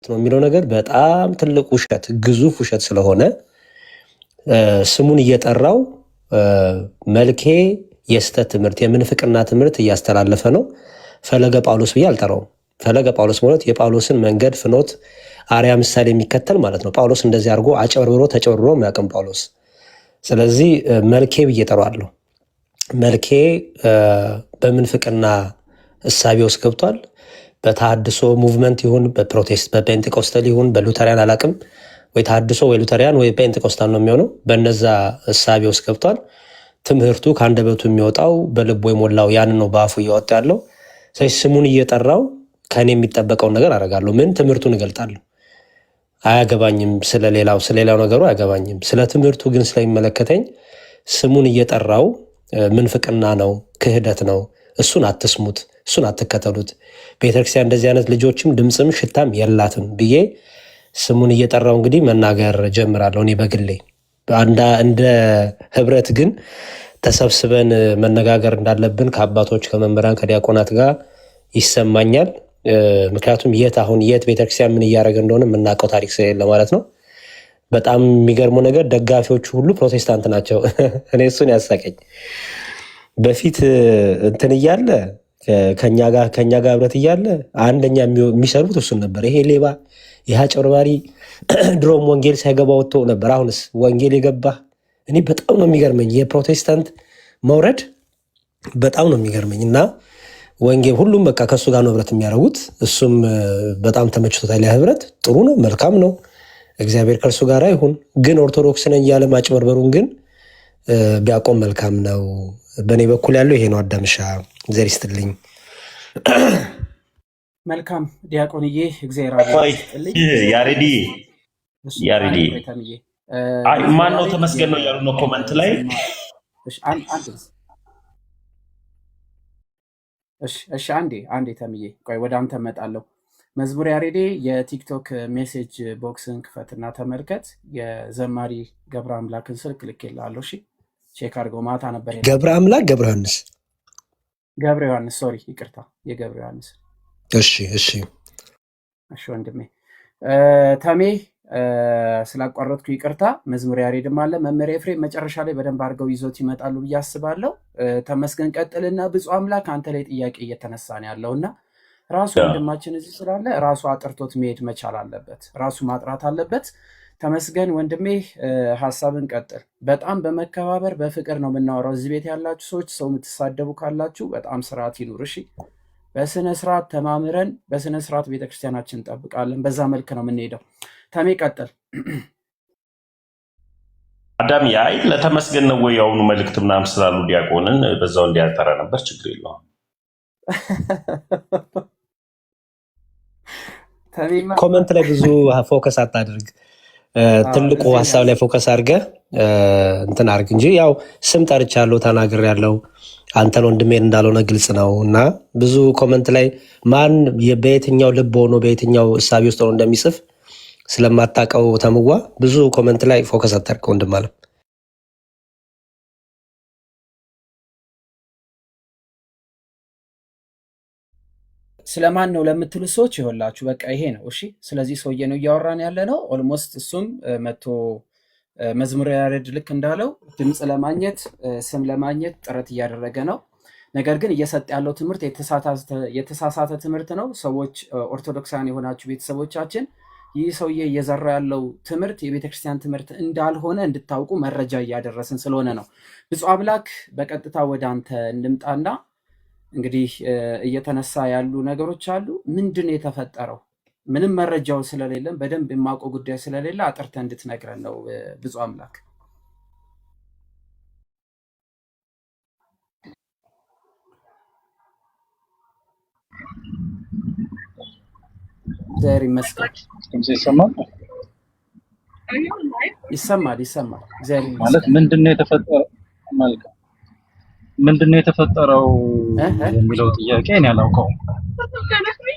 ነው የሚለው ነገር በጣም ትልቅ ውሸት፣ ግዙፍ ውሸት ስለሆነ ስሙን እየጠራው መልኬ የስተት ትምህርት የምንፍቅና ትምህርት እያስተላለፈ ነው። ፈለገ ጳውሎስ ብዬ አልጠራውም። ፈለገ ጳውሎስ ማለት የጳውሎስን መንገድ ፍኖት አርያ ምሳሌ የሚከተል ማለት ነው። ጳውሎስ እንደዚህ አድርጎ አጨብርብሮ ተጨብርብሮ የሚያውቅም ጳውሎስ። ስለዚህ መልኬ ብዬ እጠራዋለሁ። መልኬ በምንፍቅና እሳቤ ውስጥ ገብቷል። በተሐድሶ ሙቭመንት ይሁን በፕሮቴስት በፔንቴኮስተል ይሁን በሉተሪያን አላቅም፣ ወይ ተሐድሶ ወይ ሉተሪያን ወይ ፔንቴኮስታል ነው የሚሆነው። በነዛ እሳቤ ውስጥ ገብቷል። ትምህርቱ ከአንደበቱ የሚወጣው በልቦ የሞላው ያን ነው በአፉ እያወጣ ያለው። ስለዚህ ስሙን እየጠራው ከኔ የሚጠበቀውን ነገር አደርጋለሁ። ምን ትምህርቱን እገልጣለሁ። አያገባኝም፣ ስለሌላው ነገሩ አያገባኝም። ስለ ትምህርቱ ግን ስለሚመለከተኝ ስሙን እየጠራው ምንፍቅና ነው፣ ክህደት ነው፣ እሱን አትስሙት፣ እሱን አትከተሉት፣ ቤተክርስቲያን እንደዚህ አይነት ልጆችም ድምፅም ሽታም የላትም ብዬ ስሙን እየጠራው እንግዲህ መናገር ጀምራለሁ። እኔ በግሌ እንደ ህብረት ግን ተሰብስበን መነጋገር እንዳለብን ከአባቶች ከመምህራን ከዲያቆናት ጋር ይሰማኛል። ምክንያቱም የት ቤተክርስቲያን ምን እያደረገ እንደሆነ የምናውቀው ታሪክ ስለሌለ ማለት ነው። በጣም የሚገርመው ነገር ደጋፊዎቹ ሁሉ ፕሮቴስታንት ናቸው። እኔ እሱን ያሳቀኝ በፊት እንትን እያለ ከኛ ጋር ህብረት እያለ አንደኛ የሚሰሩት እሱን ነበር። ይሄ ሌባ፣ ይህ አጭበርባሪ ድሮም ወንጌል ሳይገባ ወጥቶ ነበር። አሁንስ ወንጌል የገባ እኔ በጣም ነው የሚገርመኝ። የፕሮቴስታንት መውረድ በጣም ነው የሚገርመኝ። እና ወንጌል ሁሉም በቃ ከእሱ ጋር ነው ህብረት የሚያደርጉት። እሱም በጣም ተመችቶታል። ያ ህብረት ጥሩ ነው፣ መልካም ነው። እግዚአብሔር ከእርሱ ጋር ይሁን። ግን ኦርቶዶክስ ነኝ እያለ ማጭበርበሩን ግን ቢያቆም መልካም ነው። በእኔ በኩል ያለው ይሄ ነው። አዳምሻ ዘር ይስጥልኝ። መልካም ዲያቆንዬ፣ እግዚአብሔር ያሬዲ ማን ነው ተመስገን ነው ያሉ ነው ኮመንት ላይ። እሺ አንዴ ተምዬ ቆይ፣ ወደ አንተ እመጣለሁ። መዝሙር ያሬዴ የቲክቶክ ሜሴጅ ቦክስን ክፈትና ተመልከት። የዘማሪ ገብረ አምላክን ስልክ ልኬልሃለሁ። እሺ ቼክ አድርገው። ማታ ነበር ገብረ አምላክ ገብረ ዮሐንስ ሶሪ፣ ይቅርታ የገብረ ዮሐንስ። እሺ ወንድሜ ተሜ ስላቋረጥኩ ይቅርታ። መዝሙር ያሬድም አለ መምህር ኤፍሬም መጨረሻ ላይ በደንብ አድርገው ይዞት ይመጣሉ ብዬ አስባለሁ። ተመስገን ቀጥልና ብፁዕ አምላክ አንተ ላይ ጥያቄ እየተነሳ ነው ያለውና ራሱ ወንድማችን እዚህ ስላለ ራሱ አጥርቶት መሄድ መቻል አለበት፣ ራሱ ማጥራት አለበት። ተመስገን ወንድሜ ሀሳብን ቀጥል። በጣም በመከባበር በፍቅር ነው የምናወራው። እዚህ ቤት ያላችሁ ሰዎች ሰው የምትሳደቡ ካላችሁ በጣም ስርዓት ይኑር። እሺ በስነ ስርዓት ተማምረን በስነ ስርዓት ቤተክርስቲያናችን እንጠብቃለን። በዛ መልክ ነው የምንሄደው። ተሜ ቀጥል። አዳም ያይ ለተመስገን ነው ወይ ያውኑ መልእክት ምናምን ስላሉ ዲያቆንን በዛው እንዲያጠራ ነበር። ችግር የለውም። ኮመንት ላይ ብዙ ፎከስ አታድርግ። ትልቁ ሀሳብ ላይ ፎከስ አድርገ እንትን አድርግ እንጂ ያው ስም ጠርቻለሁ ተናግር ያለው አንተን ወንድሜን እንዳልሆነ ግልጽ ነው። እና ብዙ ኮመንት ላይ ማን በየትኛው ልብ ሆኖ በየትኛው እሳቤ ውስጥ ሆኖ እንደሚጽፍ ስለማታውቀው ተምዋ ብዙ ኮመንት ላይ ፎከስ አታድርግ ወንድም አለ። ስለማን ነው ለምትሉ ሰዎች ይኸውላችሁ በቃ ይሄ ነው። እሺ ስለዚህ ሰውዬ ነው እያወራን ያለ ነው። ኦልሞስት እሱም መቶ መዝሙር ያሬድ ልክ እንዳለው ድምፅ ለማግኘት ስም ለማግኘት ጥረት እያደረገ ነው። ነገር ግን እየሰጠ ያለው ትምህርት የተሳሳተ ትምህርት ነው። ሰዎች ኦርቶዶክሳውያን የሆናችሁ ቤተሰቦቻችን ይህ ሰውዬ እየዘራ ያለው ትምህርት የቤተክርስቲያን ትምህርት እንዳልሆነ እንድታውቁ መረጃ እያደረስን ስለሆነ ነው። ብፁዕ አምላክ በቀጥታ ወደ አንተ እንምጣና እንግዲህ እየተነሳ ያሉ ነገሮች አሉ። ምንድን ነው የተፈጠረው? ምንም መረጃው ስለሌለን በደንብ የማውቀው ጉዳይ ስለሌለ አጥርተ እንድትነግረን ነው ብፁዕ አምላክ። ዘር ይመስገን። ይሰማል። ዘር ማለት ምንድነው የተፈጠረው? መልካም ምንድነው የተፈጠረው የሚለው ጥያቄ እኔ አላውቀውም።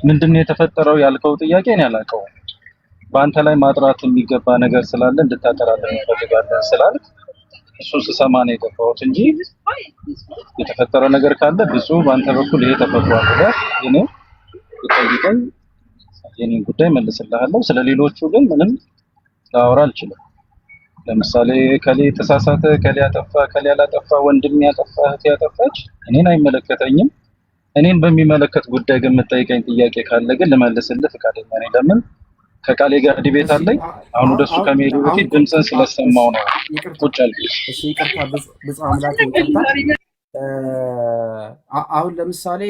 ምንድነው የተፈጠረው ያልከው ጥያቄ እኔ አላውቀውም። በአንተ ላይ ማጥራት የሚገባ ነገር ስላለ እንድታጠራልን እንፈልጋለን ስላልክ እሱ ስሰማ ነው የገባሁት እንጂ የተፈጠረ ነገር ካለ ብዙ በአንተ በኩል ይሄ ተፈጥሯል ብለህ እኔ ይጠይቀኝ የኔን ጉዳይ መልስልሃለሁ። ስለሌሎቹ ግን ምንም ላወራ አልችልም። ለምሳሌ ከሌ ተሳሳተ፣ ከሌ ያጠፋ፣ ከሌ ያላጠፋ፣ ወንድም ያጠፋ፣ እህት ያጠፋች እኔን አይመለከተኝም። እኔን በሚመለከት ጉዳይ ግን የምጠይቀኝ ጥያቄ ካለ ግን ልመልስልህ ፈቃደኛ ነኝ። ለምን ከቃሌ ጋር ዲቤት አለኝ። አሁን ወደሱ ከመሄዱ በፊት ድምፅን ስለሰማው ነው ቁጭ ያልኩት። እሺ ይቅርታ፣ ብፁዕ አምላክ ይቅርታ። አሁን ለምሳሌ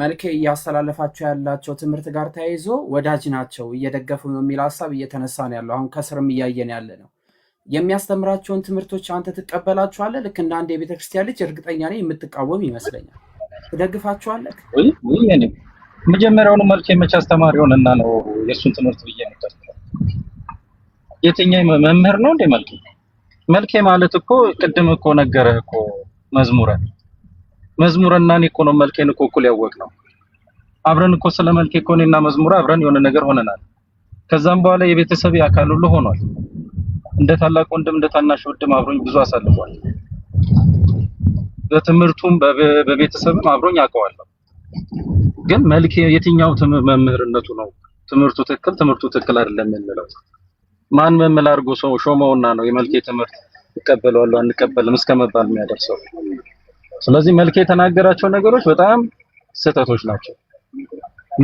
መልኬ እያስተላለፋቸው ያላቸው ትምህርት ጋር ተያይዞ ወዳጅ ናቸው እየደገፉ ነው የሚል ሀሳብ እየተነሳ ነው ያለው። አሁን ከስርም እያየን ያለ ነው። የሚያስተምራቸውን ትምህርቶች አንተ ትቀበላቸዋለህ? ልክ እንደ አንድ የቤተክርስቲያን ልጅ እርግጠኛ ነኝ የምትቃወም ይመስለኛል። ትደግፋቸዋለህ? እኔ መጀመሪያውኑ መልኬ መቼ አስተማሪ ሆነና ነው የእሱን ትምህርት ብዬ የምታስተምረው? የትኛው መምህር ነው እንደ መልኬ ማለት እኮ ቅድም እኮ ነገረህ እኮ መዝሙረና እኔ እኮ ነው መልኬን እኮ እኩል ያወቅነው። አብረን እኮ ስለ መልኬ እኮ እኔና መዝሙር አብረን የሆነ ነገር ሆነናል። ከዛም በኋላ የቤተሰብ አካል ሁሉ ሆኗል። እንደ ታላቅ ወንድም እንደ ታናሽ ወንድም አብሮኝ ብዙ አሳልፏል። በትምህርቱም በቤተሰብም አብሮኝ አውቀዋለሁ። ግን መልኬ የትኛው መምህርነቱ ነው ትምህርቱ ትክክል አይደለም የምንለው? ማን መምህር አድርጎ ሰው ሾመውና ነው የመልኬ ትምህርት እቀበለዋለሁ አንቀበልም እስከመባል የሚያደርሰው? ስለዚህ መልኬ የተናገራቸው ነገሮች በጣም ስህተቶች ናቸው።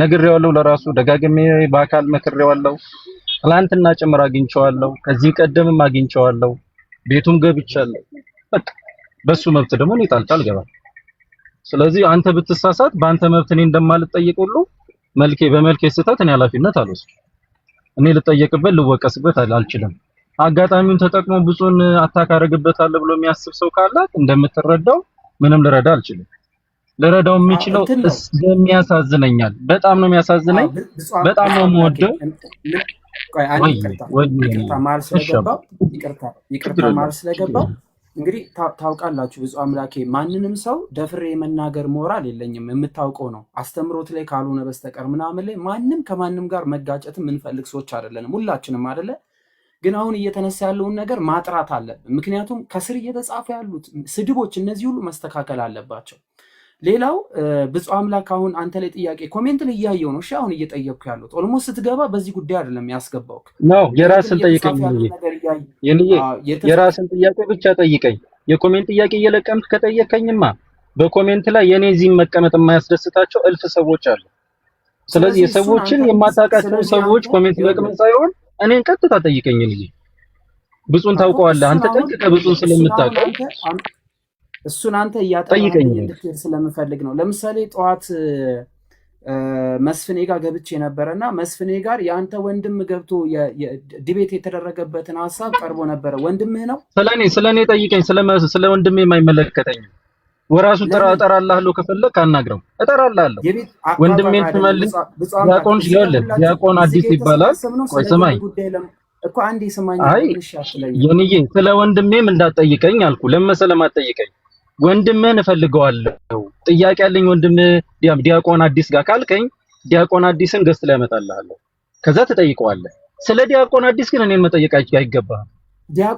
ነግሬዋለሁ፣ ለራሱ ደጋግሜ በአካል መክሬዋለሁ። ትላንትና ጭምር አግኝቼዋለሁ፣ ከዚህ ቀደምም አግኝቼዋለሁ፣ ቤቱም ገብቻለሁ። በቃ በሱ መብት ደግሞ እኔ ጣልቃ አልገባም። ስለዚህ አንተ ብትሳሳት በአንተ መብት እኔ እንደማልጠየቅ ሁሉ በመልኬ ስህተት እኔ ኃላፊነት አልወስድም። እኔ ልጠየቅበት ልወቀስበት አልችልም። አጋጣሚውን ተጠቅሞ ብዙን አታክ አደርግበታለሁ ብሎ የሚያስብ ሰው ካለ እንደምትረዳው ምንም ልረዳ አልችልም። ልረዳው የምችለው ስለሚያሳዝነኛል። በጣም ነው የሚያሳዝነኝ። በጣም ነው የምወደው። ይቅርታ ማለት ስለገባው እንግዲህ ታውቃላችሁ፣ ብፁዕ አምላኬ ማንንም ሰው ደፍሬ የመናገር ሞራል የለኝም። የምታውቀው ነው። አስተምሮት ላይ ካልሆነ በስተቀር ምናምን ላይ ማንም ከማንም ጋር መጋጨት የምንፈልግ ሰዎች አይደለንም፣ ሁላችንም አይደለ። ግን አሁን እየተነሳ ያለውን ነገር ማጥራት አለብን። ምክንያቱም ከስር እየተጻፉ ያሉት ስድቦች እነዚህ ሁሉ መስተካከል አለባቸው። ሌላው ብፁዕ አምላክ አሁን አንተ ላይ ጥያቄ ኮሜንት ላይ እያየው ነው። እሺ አሁን እየጠየቅኩ ያሉት ኦልሞስት ስትገባ በዚህ ጉዳይ አይደለም ያስገባው ነው። የራስን ጠይቀኝ የራስን ጥያቄ ብቻ ጠይቀኝ። የኮሜንት ጥያቄ እየለቀምክ ከጠየቀኝማ በኮሜንት ላይ የኔ እዚህም መቀመጥ የማያስደስታቸው እልፍ ሰዎች አሉ። ስለዚህ የሰዎችን የማታውቃቸው ሰዎች ኮሜንት ለቅም ሳይሆን እኔን ቀጥታ ጠይቀኝ። ብዙን ታውቀዋለህ አንተ ጠንቅቀህ ብዙን ስለምታውቀው እሱን አንተ እያጠየቀኝ እንድትሄድ ስለምፈልግ ነው። ለምሳሌ ጠዋት መስፍኔ ጋር ገብቼ ነበረና መስፍኔ ጋር የአንተ ወንድም ገብቶ ዲቤት የተደረገበትን ሀሳብ ቀርቦ ነበረ። ወንድምህ ነው? ስለኔ ጠይቀኝ። ስለ ወንድሜ የማይመለከተኝ ወራሱ እጠራልሃለሁ፣ ከፈለክ አናግረው፣ እጠራልሃለሁ። ወንድሜን ትመልስ። ዲያቆን አዲስ ይባላል። ቆይ ስማኝ እኮ አንዴ ስማኝ። የኔ ስለ ወንድሜም እንዳትጠይቀኝ አልኩ። ለመሰለም አትጠይቀኝ። ወንድምህን እፈልገዋለሁ፣ ጥያቄ ያለኝ ወንድምህ ዲያቆን አዲስ ጋር ካልከኝ ዲያቆን አዲስን ገስት ላይ አመጣልሃለሁ፣ ከዛ ትጠይቀዋለህ። ስለ ዲያቆን አዲስ ግን እኔን መጠየቅ አይገባህም።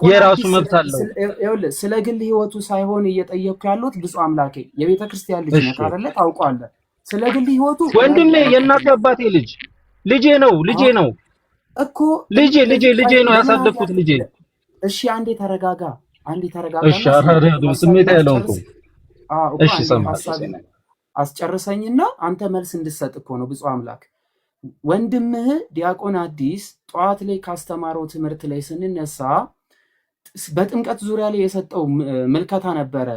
የራሱ መብት አለው። ይኸውልህ ስለ ግል ህይወቱ ሳይሆን እየጠየቅኩ ያሉት ብፁዕ አምላኬ የቤተ ክርስቲያን ልጅ ነህ አይደለ? ታውቀዋለህ። ስለ ግል ህይወቱ ወንድሜ የእናቴ አባቴ ልጄ ነው እኮ ልጄ ነው ያሳደግኩት ልጄ። እሺ አንዴ ተረጋጋ። እሺ አረጋጋ። ስሜት ያለው እሺ አስጨርሰኝና አንተ መልስ እንድሰጥ እኮ ነው ብፁዕ አምላክ። ወንድምህ ዲያቆን አዲስ ጠዋት ላይ ካስተማረው ትምህርት ላይ ስንነሳ በጥምቀት ዙሪያ ላይ የሰጠው ምልከታ ነበረ።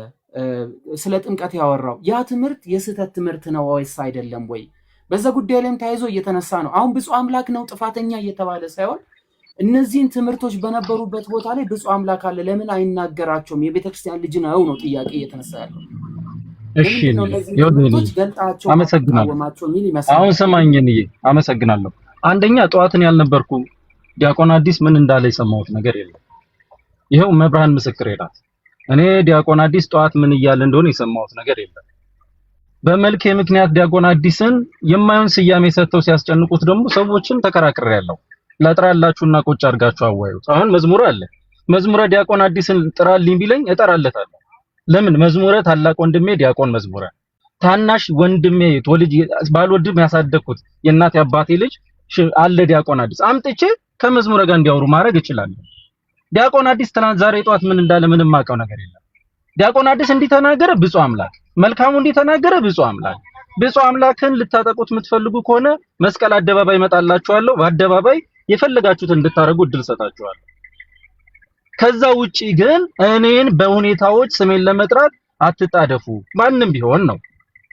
ስለ ጥምቀት ያወራው ያ ትምህርት የስህተት ትምህርት ነው ወይስ አይደለም ወይ? በዛ ጉዳይ ላይም ተያይዞ እየተነሳ ነው። አሁን ብፁዕ አምላክ ነው ጥፋተኛ እየተባለ ሳይሆን እነዚህን ትምህርቶች በነበሩበት ቦታ ላይ ብፁዕ አምላክ አለ፣ ለምን አይናገራቸውም? የቤተክርስቲያን ልጅ ነው ጥያቄ እየተነሳ ያለው። እሺ አመሰግናለሁ። አሁን ሰማኝን? አመሰግናለሁ። አንደኛ ጠዋትን ያልነበርኩ ዲያቆን አዲስ ምን እንዳለ የሰማሁት ነገር የለም። ይሄው መብርሃን ምስክሬ ናት። እኔ ዲያቆን አዲስ ጠዋት ምን እያለ እንደሆነ የሰማሁት ነገር የለም። በመልኬ ምክንያት ዲያቆን አዲስን የማይሆን ስያሜ ሰጥተው ሲያስጨንቁት ደግሞ ሰዎችን ተከራክሬያለሁ። ላጥራላችሁና ቁጭ አድርጋችሁ አዋዩት። አሁን መዝሙር አለ። መዝሙረ ዲያቆን አዲስን ጥራልኝ ቢለኝ እጠራለታለሁ። ለምን? መዝሙረ ታላቅ ወንድሜ ዲያቆን መዝሙረ፣ ታናሽ ወንድሜ ባልወድም ያሳደግኩት የእናቴ አባቴ ልጅ አለ ዲያቆን አዲስ አምጥቼ ከመዝሙረ ጋር እንዲያወሩ ማድረግ እችላለሁ። ዲያቆን አዲስ ትናንት ዛሬ ጠዋት ምን እንዳለ ምንም ማውቀው ነገር የለም። ዲያቆን አዲስ እንዲተናገረ ብፁዕ አምላክ፣ መልካሙ እንዲተናገረ ብፁዕ አምላክ። ብፁዕ አምላክን ልታጠቁት የምትፈልጉ ከሆነ መስቀል አደባባይ እመጣላችኋለሁ። በአደባባይ የፈለጋችሁትን እንድታረጉ እድል ሰጣችኋለሁ። ከዛ ውጪ ግን እኔን በሁኔታዎች ስሜን ለመጥራት አትጣደፉ። ማንም ቢሆን ነው።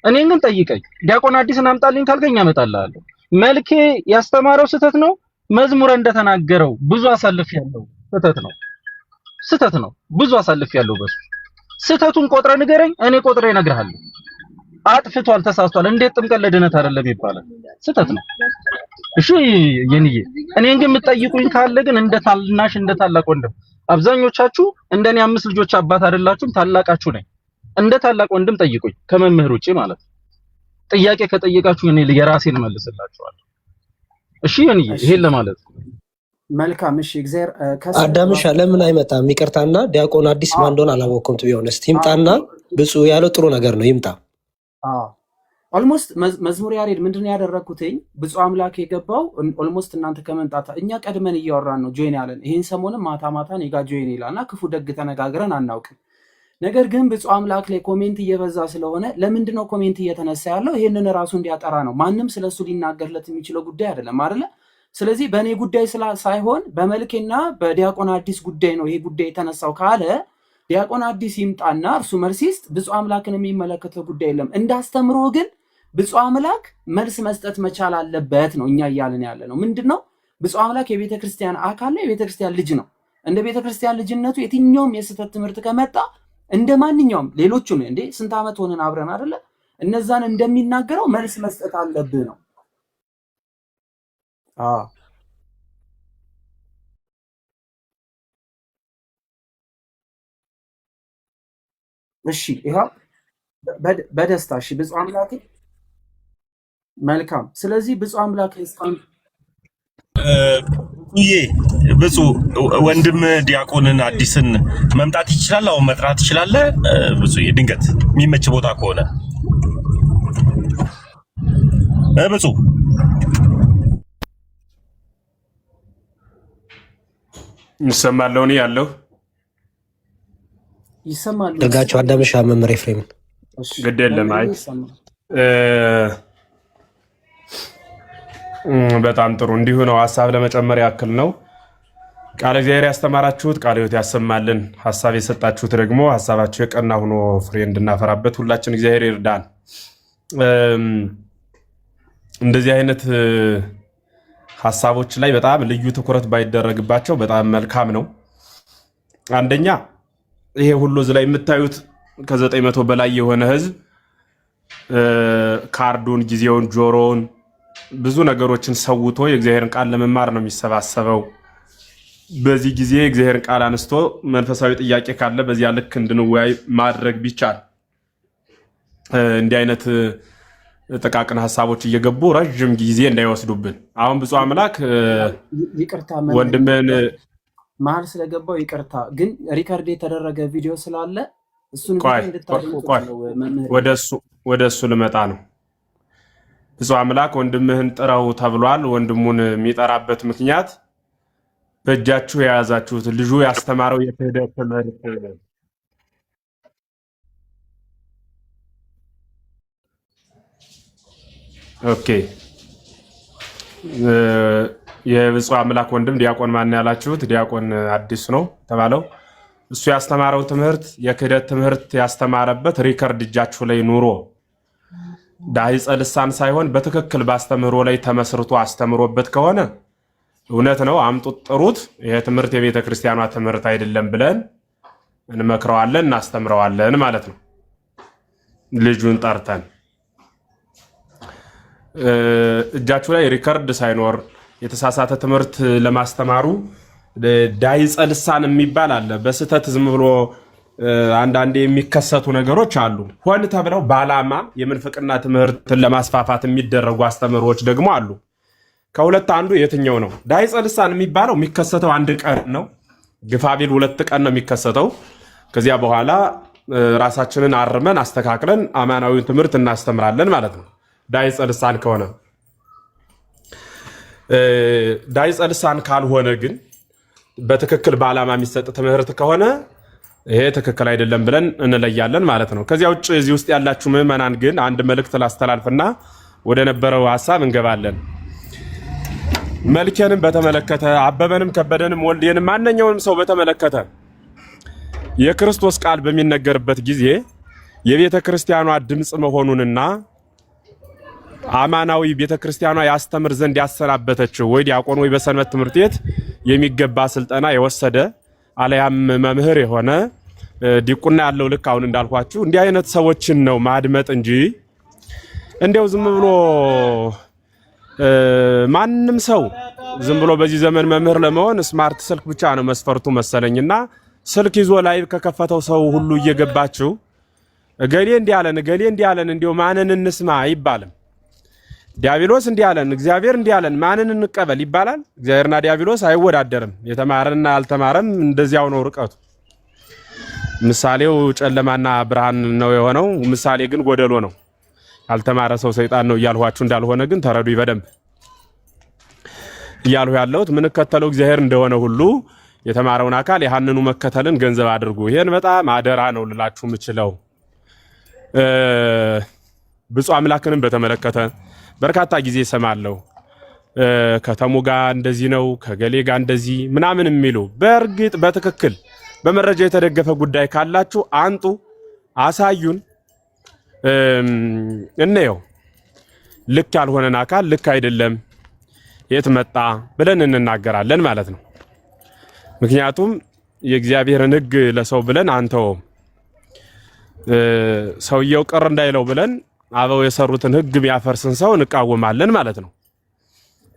እኔን ግን ጠይቀኝ። ዲያቆን አዲስን አምጣልኝ ካልከኝ አመጣልሃለሁ። መልኬ ያስተማረው ስህተት ነው። መዝሙረ እንደተናገረው ብዙ አሳልፍ ያለው ስህተት ነው። ብዙ አሳልፍ ያለው በሱ ስህተቱን ቆጥረ ንገረኝ፣ እኔ ቆጥሬ እነግርሃለሁ። አጥፍቷል፣ ተሳስቷል። እንዴት ጥምቀት ለድነት አይደለም ይባላል? ስህተት ነው። እሺ የኔ እኔን ግን የምትጠይቁኝ ካለ ግን እንደ ታናሽ እንደ ታላቅ ወንድም፣ አብዛኞቻችሁ እንደኔ 5 ልጆች አባት አይደላችሁም፣ ታላቃችሁ ነኝ። እንደ ታላቅ ወንድም ጠይቁኝ፣ ከመምህር ውጪ ማለት ነው። ጥያቄ ከጠየቃችሁ እኔ የራሴን መልስላችኋለሁ። እሺ የኔ ይሄን ለማለት ነው። መልካም እሺ። እግዚአብሔር አዳምሻ ለምን አይመጣም? ይቅርታና ዲያቆን አዲስ ማን እንደሆነ አላወቅኩም። ቢሆንስ ይምጣና ብፁዕ ያለው ጥሩ ነገር ነው፣ ይምጣ። ኦልሞስት መዝሙር ያሬድ ምንድነው ያደረኩትኝ? ብፁዕ አምላክ የገባው ኦልሞስት እናንተ ከመምጣታ እኛ ቀድመን እያወራን ነው ጆይን ያለን። ይህን ሰሞንም ማታ ማታ እኔ ጋ ጆይን ይላልና ክፉ ደግ ተነጋግረን አናውቅም። ነገር ግን ብፁዕ አምላክ ላይ ኮሜንት እየበዛ ስለሆነ ለምንድነው ኮሜንት እየተነሳ ያለው? ይህንን ራሱ እንዲያጠራ ነው። ማንም ስለሱ ሊናገርለት የሚችለው ጉዳይ አይደለም አይደለ? ስለዚህ በእኔ ጉዳይ ሳይሆን በመልኬና በዲያቆን አዲስ ጉዳይ ነው ይሄ ጉዳይ የተነሳው ካለ ዲያቆን አዲስ ይምጣና እርሱ መልስ ይስጥ። ብፁዕ አምላክን የሚመለከተው ጉዳይ የለም። እንዳስተምሮ ግን ብፁዕ አምላክ መልስ መስጠት መቻል አለበት ነው እኛ እያልን ያለ ነው። ምንድነው ብፁዕ አምላክ የቤተክርስቲያን አካል ነው፣ የቤተክርስቲያን ልጅ ነው። እንደ ቤተክርስቲያን ልጅነቱ የትኛውም የስህተት ትምህርት ከመጣ እንደ ማንኛውም ሌሎቹን እንዴ ስንት ዓመት ሆነን አብረን አይደለ? እነዛን እንደሚናገረው መልስ መስጠት አለብህ ነው። እሺ ይሄው በደስታ እሺ። ብፁዕ አምላክ መልካም። ስለዚህ ብፁዕ አምላክ ብፁዕ ወንድም ዲያቆንን አዲስን መምጣት ይችላል። አሁን መጥራት ትችላለህ ብፁዕ፣ ድንገት የሚመች ቦታ ከሆነ ብፁዕ ይሰማል። እኔ ያለው ይሰማል። ደጋቸው አዳምሻ መምህር ኤፍሬምን ግድ የለም። አይ በጣም ጥሩ። እንዲሁ ነው። ሀሳብ ለመጨመር ያክል ነው። ቃለ እግዚአብሔር ያስተማራችሁት ቃለ ሕይወት ያሰማልን። ሀሳብ የሰጣችሁት ደግሞ ሀሳባችሁ የቀና ሆኖ ፍሬ እንድናፈራበት ሁላችን እግዚአብሔር ይርዳን። እንደዚህ አይነት ሀሳቦች ላይ በጣም ልዩ ትኩረት ባይደረግባቸው በጣም መልካም ነው። አንደኛ ይሄ ሁሉ እዚህ ላይ የምታዩት ከ900 በላይ የሆነ ህዝብ ካርዱን፣ ጊዜውን፣ ጆሮውን ብዙ ነገሮችን ሰውቶ የእግዚአብሔርን ቃል ለመማር ነው የሚሰባሰበው። በዚህ ጊዜ የእግዚአብሔርን ቃል አንስቶ መንፈሳዊ ጥያቄ ካለ በዚያ ልክ እንድንወያይ ማድረግ ቢቻል እንዲህ አይነት ጥቃቅን ሀሳቦች እየገቡ ረጅም ጊዜ እንዳይወስዱብን። አሁን ብፁዕ አምላክ ወንድምን መሀል ስለገባው ይቅርታ፣ ግን ሪከርድ የተደረገ ቪዲዮ ስላለ እሱን ወደ እሱ ልመጣ ነው። ብፁዕ አምላክ ወንድምህን ጥረው ተብሏል። ወንድሙን የሚጠራበት ምክንያት በእጃችሁ የያዛችሁት ልጁ ያስተማረው የክህደት ትምህርት ኦኬ። የብፁዕ አምላክ ወንድም ዲያቆን ማን ያላችሁት? ዲያቆን አዲስ ነው ተባለው። እሱ ያስተማረው ትምህርት የክህደት ትምህርት ያስተማረበት ሪከርድ እጃችሁ ላይ ኑሮ ዳሂፀ ልሳን ሳይሆን በትክክል ባስተምህሮ ላይ ተመስርቶ አስተምሮበት ከሆነ እውነት ነው፣ አምጡት፣ ጥሩት። ይሄ ትምህርት የቤተ ክርስቲያኗ ትምህርት አይደለም ብለን እንመክረዋለን፣ እናስተምረዋለን ማለት ነው። ልጁን ጠርተን እጃችሁ ላይ ሪከርድ ሳይኖር የተሳሳተ ትምህርት ለማስተማሩ ዳሂፀ ልሳን የሚባል አለ። በስህተት ዝም ብሎ አንዳንዴ የሚከሰቱ ነገሮች አሉ። ሆን ተብለው በዓላማ የምንፍቅና ትምህርትን ለማስፋፋት የሚደረጉ አስተምህሮች ደግሞ አሉ። ከሁለት አንዱ የትኛው ነው? ዳሂፀ ልሳን የሚባለው የሚከሰተው አንድ ቀን ነው፣ ግፋቢል 2 ቀን ነው የሚከሰተው። ከዚያ በኋላ ራሳችንን አርመን አስተካክለን አማናዊውን ትምህርት እናስተምራለን ማለት ነው። ዳሂፀ ልሳን ከሆነ ዳይጸ ልሳን ካልሆነ ግን በትክክል በዓላማ የሚሰጥ ትምህርት ከሆነ ይሄ ትክክል አይደለም ብለን እንለያለን ማለት ነው። ከዚያ ውጭ እዚህ ውስጥ ያላችሁ ምዕመናን ግን አንድ መልእክት ላስተላልፍና ወደ ነበረው ሐሳብ እንገባለን። መልኬንም በተመለከተ አበበንም ከበደንም ወልዴንም ማንኛውንም ሰው በተመለከተ የክርስቶስ ቃል በሚነገርበት ጊዜ የቤተ ክርስቲያኗ ድምጽ መሆኑንና አማናዊ ቤተ ክርስቲያኗ ያስተምር ዘንድ ያሰናበተችው ወይ ዲያቆን ወይ በሰንበት ትምህርት ቤት የሚገባ ስልጠና የወሰደ አለያም መምህር የሆነ ዲቁና ያለው ልክ አሁን እንዳልኳችሁ እንዲህ አይነት ሰዎችን ነው ማድመጥ እንጂ እንደው ዝም ብሎ ማንም ሰው ዝም ብሎ በዚህ ዘመን መምህር ለመሆን ስማርት ስልክ ብቻ ነው መስፈርቱ መሰለኝና ስልክ ይዞ ላይቭ ከከፈተው ሰው ሁሉ እየገባችሁ እገሌ እንዲያለን እንዲው ማንን እንስማ አይባልም። ዲያብሎስ እንዲያለን እግዚአብሔር እንዲያለን ማንን እንቀበል ይባላል? እግዚአብሔርና ዲያብሎስ አይወዳደርም። የተማረና ያልተማረም እንደዚያው ነው ርቀቱ። ምሳሌው ጨለማና ብርሃን ነው የሆነው። ምሳሌ ግን ጎደሎ ነው። ያልተማረ ሰው ሰይጣን ነው እያልኋችሁ እንዳልሆነ ግን ተረዱ በደንብ። እያልሁ ያለሁት ምን ከተለው እግዚአብሔር እንደሆነ ሁሉ የተማረውን አካል ያንኑ መከተልን ገንዘብ አድርጉ። ይሄን በጣም አደራ ነው ልላችሁ የምችለው። ብፁዕ አምላክንም በተመለከተ በርካታ ጊዜ እሰማለሁ። ከተሙ ጋር እንደዚህ ነው ከገሌ ጋር እንደዚህ ምናምን የሚሉ በእርግጥ በትክክል በመረጃ የተደገፈ ጉዳይ ካላችሁ አንጡ፣ አሳዩን፣ እንየው። ልክ ያልሆነን አካል ልክ አይደለም የት መጣ ብለን እንናገራለን ማለት ነው። ምክንያቱም የእግዚአብሔርን ሕግ ለሰው ብለን አንተውም። ሰውየው ቅር እንዳይለው ብለን አበው የሰሩትን ሕግ ቢያፈርስን ሰው እንቃወማለን ማለት ነው።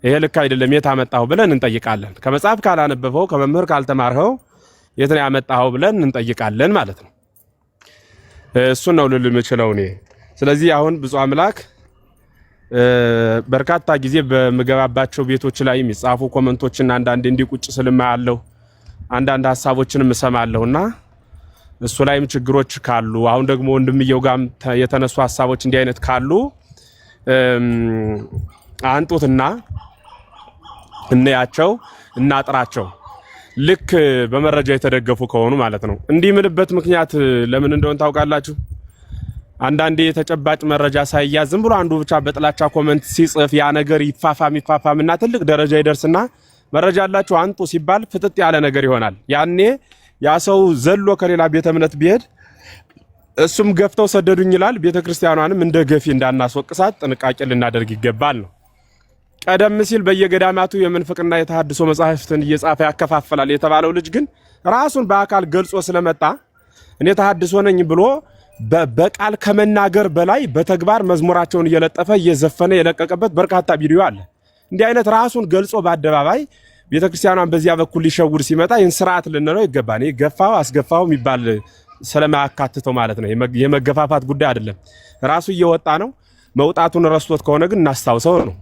ይሄ ልክ አይደለም የት አመጣው ብለን እንጠይቃለን። ከመጽሐፍ ካላነበበው ከመምህር ካልተማርኸው የት ነው ያመጣው ብለን እንጠይቃለን ማለት ነው። እሱን ነው ልል የምችለው እኔ። ስለዚህ አሁን ብፁዕ አምላክ በርካታ ጊዜ በምገባባቸው ቤቶች ላይ የሚጻፉ ኮሜንቶችን አንዳንዴ እንዲቁጭ ስለማያለው አንዳንድ ሐሳቦችንም እሰማለሁና እሱ ላይም ችግሮች ካሉ አሁን ደግሞ ወንድምየው ጋም የተነሱ ሐሳቦች እንዲህ አይነት ካሉ አንጡትና እንያቸው እናጥራቸው። ልክ በመረጃ የተደገፉ ከሆኑ ማለት ነው። እንዲህ ምልበት ምክንያት ለምን እንደሆነ ታውቃላችሁ? አንዳንዴ የተጨባጭ መረጃ ሳይያዝ ዝም ብሎ አንዱ ብቻ በጥላቻ ኮሜንት ሲጽፍ ያ ነገር ይፋፋምና ትልቅ ደረጃ ይደርስና መረጃ አላችሁ አንጡ ሲባል ፍጥጥ ያለ ነገር ይሆናል። ያኔ ያ ሰው ዘሎ ከሌላ ቤተ እምነት ቢሄድ እሱም ገፍተው ሰደዱኝ ይላል። ቤተክርስቲያኗንም እንደ ገፊ እንዳናስወቅሳት ጥንቃቄ ልናደርግ ይገባል ነው። ቀደም ሲል በየገዳማቱ የምንፍቅና የተሐድሶ መጻሕፍትን እየጻፈ ያከፋፍላል የተባለው ልጅ ግን ራሱን በአካል ገልጾ ስለመጣ እኔ ተሐድሶ ነኝ ብሎ በቃል ከመናገር በላይ በተግባር መዝሙራቸውን እየለጠፈ እየዘፈነ የለቀቀበት በርካታ ቪዲዮ አለ። እንዲህ አይነት ራሱን ገልጾ በአደባባይ ቤተክርስቲያኗን በዚያ በኩል ሊሸውድ ሲመጣ ይህን ስርዓት ልንለው ይገባል። ገፋው አስገፋው የሚባል ስለማያካትተው ማለት ነው። የመገፋፋት ጉዳይ አይደለም። ራሱ እየወጣ ነው። መውጣቱን ረስቶት ከሆነ ግን እናስታውሰው ነው።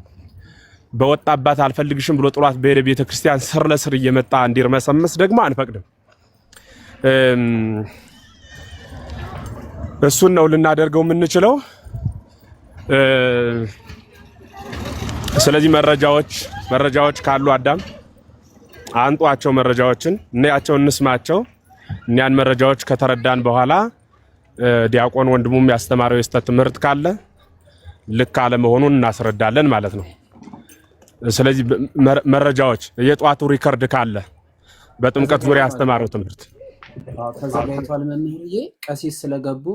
በወጣባት አልፈልግሽም ብሎ ጥሏት በሄደ ቤተክርስቲያን ስር ለስር እየመጣ እንዲርመሰመስ ደግሞ አንፈቅድም። እሱን ነው ልናደርገው የምንችለው። ስለዚህ መረጃዎች ካሉ አዳም አንጧቸው፣ መረጃዎችን እናያቸው፣ እንስማቸው። እኛን መረጃዎች ከተረዳን በኋላ ዲያቆን ወንድሙም ያስተማረው የስተት ትምህርት ካለ ልክ አለመሆኑን እናስረዳለን ማለት ነው። ስለዚህ መረጃዎች የጧቱ ሪከርድ ካለ በጥምቀት ዙሪያ ያስተማረው ትምህርት ተዘጋጅቷል። መምህርዬ ቀሲስ ስለገቡ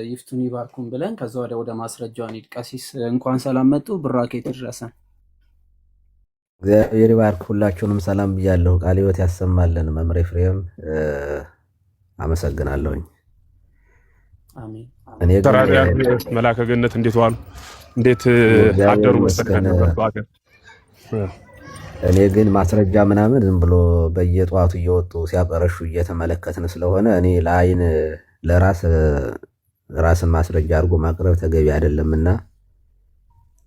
ይፍቱን ይባርኩን ብለን ከዛ ወደ ማስረጃው እንሂድ። ቀሲስ እንኳን ሰላም መጡ። ብራኬ ትድረሰን። እግዚአብሔር ይባርክ። ሁላችሁንም ሰላም ብያለሁ። ቃለ ሕይወት ያሰማልን። መምህር ኤፍሬም አመሰግናለሁኝ። አሜን። እኔ ግን መላከ ገነት እንዴት ዋሉ? እንዴት አደሩ? እኔ ግን ማስረጃ ምናምን ዝም ብሎ በየጠዋቱ እየወጡ ሲያቀረሹ እየተመለከትን ስለሆነ እኔ ለአይን ራስን ማስረጃ አድርጎ ማቅረብ ተገቢ አይደለምና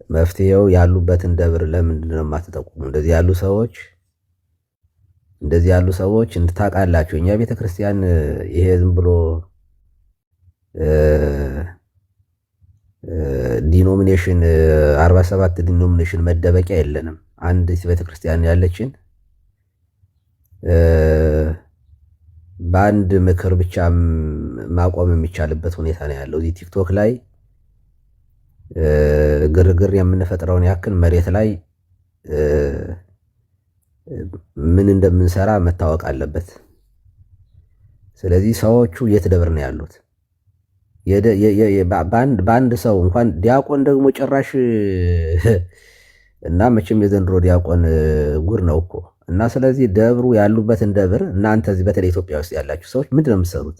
መፍትሄው ያሉበትን ደብር ለምንድን ነው የማትጠቁሙ? እንደዚህ ያሉ ሰዎች እንድታውቃላችሁ። እኛ ቤተክርስቲያን ይሄ ዝም ብሎ ዲኖሚኔሽን 47 ዲኖሚኔሽን መደበቂያ የለንም። አንድ ቤተክርስቲያን ያለችን በአንድ ምክር ብቻ ማቆም የሚቻልበት ሁኔታ ነው ያለው። እዚህ ቲክቶክ ላይ ግርግር የምንፈጥረውን ያክል መሬት ላይ ምን እንደምንሰራ መታወቅ አለበት። ስለዚህ ሰዎቹ የት ደብር ነው ያሉት? በአንድ ሰው እንኳን ዲያቆን ደግሞ ጭራሽ እና መቼም የዘንድሮ ዲያቆን ጉር ነው እኮ። እና ስለዚህ ደብሩ ያሉበትን ደብር እናንተ እዚህ በተለይ ኢትዮጵያ ውስጥ ያላችሁ ሰዎች ምንድን ነው የምትሰሩት?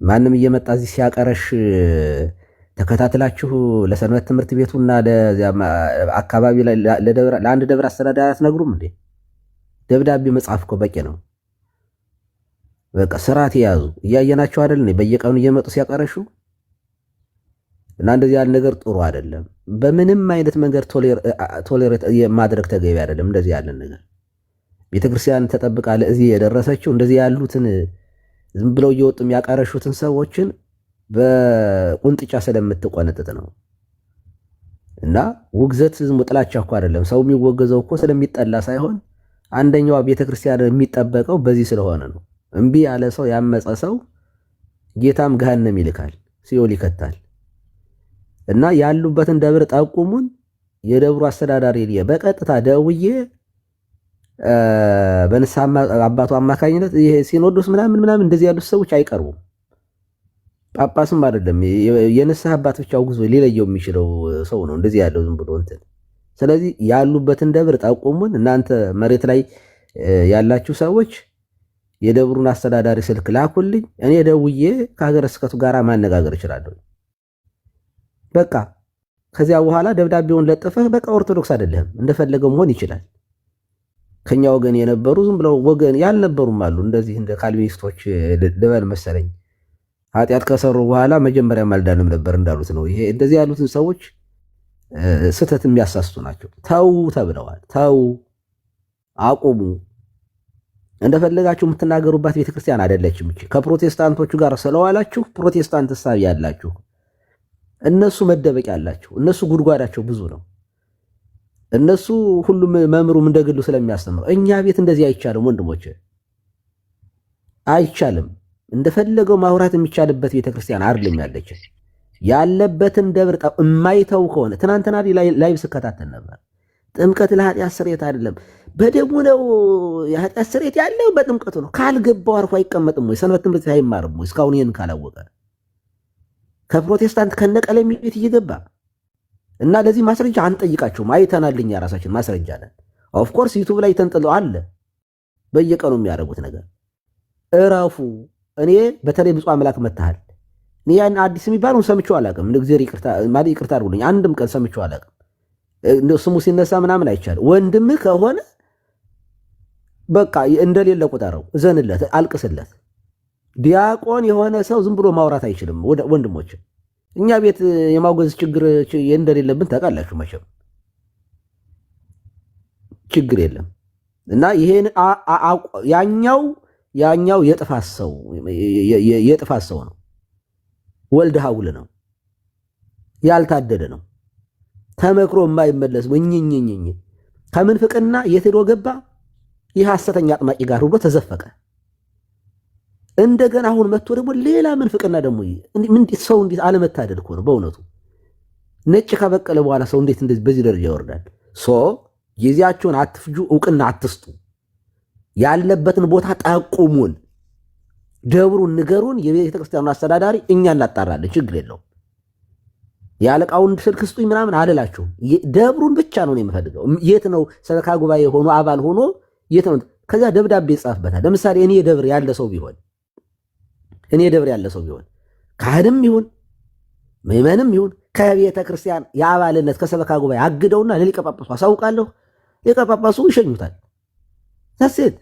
ማንም እየመጣ እዚህ ሲያቀረሽ ተከታትላችሁ ለሰንበት ትምህርት ቤቱና አካባቢ ለአንድ ደብር አስተዳዳሪ አትነግሩም እንዴ? ደብዳቤ መጻፍ እኮ በቂ ነው። በቃ ስርዓት የያዙ እያየናቸው አይደል? በየቀኑ እየመጡ ሲያቀረሹ እና እንደዚህ ያለ ነገር ጥሩ አይደለም። በምንም አይነት መንገድ ቶሌሬት ማድረግ ተገቢ አይደለም። እንደዚህ ያለ ነገር ቤተክርስቲያን ተጠብቃ ለዚህ የደረሰችው እንደዚህ ያሉትን ዝም ብለው እየወጡ የሚያቀረሹትን ሰዎችን በቁንጥጫ ስለምትቆነጥጥ ነው። እና ውግዘት ዝም ጥላቻ እኮ አይደለም። ሰው የሚወገዘው እኮ ስለሚጠላ ሳይሆን አንደኛዋ ቤተክርስቲያን የሚጠበቀው በዚህ ስለሆነ ነው። እምቢ ያለ ሰው ያመፀ ሰው ጌታም ገሃነም ይልካል፣ ሲኦል ይከታል። እና ያሉበትን ደብር ጠቁሙን። የደብሩ አስተዳዳሪ በቀጥታ ደውዬ በንስሐ አባቱ አማካኝነት ይሄ ሲኖዶስ ምናምን እንደዚህ ያሉት ሰዎች አይቀርቡም። ጳጳስም አይደለም የንስሐ አባት ብቻ አውግዞ ሊለየው የሚችለው ሰው ነው እንደዚህ ያለው ዝም ብሎ እንትን። ስለዚህ ያሉበትን ደብር ጠቁሙን። እናንተ መሬት ላይ ያላችሁ ሰዎች የደብሩን አስተዳዳሪ ስልክ ላኩልኝ። እኔ ደውዬ ከሀገረ ስብከቱ ጋር ማነጋገር እችላለሁ። በቃ ከዚያ በኋላ ደብዳቤውን ለጥፈህ በቃ ኦርቶዶክስ አይደለህም እንደፈለገው መሆን ይችላል። ከኛ ወገን የነበሩ ዝም ብለው ወገን ያልነበሩም አሉ። እንደዚህ እንደ ካልቪኒስቶች ልበል መሰለኝ ኃጢአት ከሰሩ በኋላ መጀመሪያ አልዳንም ነበር እንዳሉት ነው። ይሄ እንደዚህ ያሉትን ሰዎች ስህተት የሚያሳስቱ ናቸው። ተው ተብለዋል። ተው አቁሙ። እንደፈለጋችሁ የምትናገሩባት ቤተክርስቲያን አይደለችም። ከፕሮቴስታንቶቹ ጋር ስለዋላችሁ ፕሮቴስታንት ሐሳብ ያላችሁ እነሱ መደበቂያ አላቸው። እነሱ ጉድጓዳቸው ብዙ ነው። እነሱ ሁሉም መምሩም እንደግሉ ስለሚያስተምረው እኛ ቤት እንደዚህ አይቻልም ወንድሞች፣ አይቻልም። እንደፈለገው ማውራት የሚቻልበት ቤተክርስቲያን አይደለም ያለች። ያለበትን ደብር የማይተው ከሆነ ትናንትና ላይቭ ስከታተል ነበር። ጥምቀት ለኃጢአት ስርየት አይደለም በደሙ ነው። የኃጢአት ስርየት ያለው በጥምቀቱ ነው። ካልገባው አርፎ አይቀመጥም ወይ? ሰንበት ትምህርት አይማርም ወይ? እስካሁን ይህን ካላወቀ ከፕሮቴስታንት ከነቀለም ቤት እየገባ እና ለዚህ ማስረጃ አንጠይቃቸውም። አይተናልኛ ራሳችን ማስረጃ አለን። ኦፍኮርስ ዩቱብ ላይ ተንጥሎ አለ በየቀኑ የሚያደርጉት ነገር። እረፉ። እኔ በተለይ ብፁዕ አምላክ መታሃል እኔ ያን አዲስ የሚባለውን ሰምቼው አላውቅም። እግዚአብሔር ይቅርታ አድርጉልኝ። አንድም ቀን ሰምቼው አላውቅም። ስሙ ሲነሳ ምናምን አይቻልም። ወንድምህ ከሆነ በቃ እንደሌለ ቁጠረው፣ እዘንለት፣ አልቅስለት። ዲያቆን የሆነ ሰው ዝም ብሎ ማውራት አይችልም። ወንድሞች እኛ ቤት የማውገዝ ችግር እንደሌለብን ታውቃላችሁ መቼም። ችግር የለም። እና ይሄን ያኛው የጥፋት ሰው ነው። ወልደ ሀውል ነው። ያልታደደ ነው። ተመክሮ የማይመለስ እኝኝኝኝ ከምንፍቅና የት ሄዶ ገባ? ይህ ሐሰተኛ አጥማቂ ጋር ሁሉ ተዘፈቀ። እንደገና አሁን መጥቶ ደግሞ ሌላ ምንፍቅና ደግሞ ሰው እንዴት አለመታደድ እኮ ነው በእውነቱ። ነጭ ከበቀለ በኋላ ሰው እንዴት እንደዚህ በዚህ ደረጃ ይወርዳል? ጊዜያችሁን አትፍጁ፣ እውቅና አትስጡ። ያለበትን ቦታ ጠቁሙን፣ ደብሩን ንገሩን። የቤተ ክርስቲያኑን አስተዳዳሪ እኛ እናጣራለን፣ ችግር የለውም። የአለቃውን ስልክ ስጡኝ ምናምን አልላችሁም። ደብሩን ብቻ ነው የምፈልገው። የት ነው ሰበካ ጉባኤ ሆኖ አባል ሆኖ የት ነው? ከዚያ ደብዳቤ ይጻፍበታል። ለምሳሌ እኔ ደብር ያለ ሰው ቢሆን ካህንም ይሁን ምዕመንም ይሁን ከቤተ ክርስቲያን የአባልነት ከሰበካ ጉባኤ አግደውና ለሊቀ ጳጳሱ አሳውቃለሁ። ሊቀ ጳጳሱ ይሸኙታል። ታሴት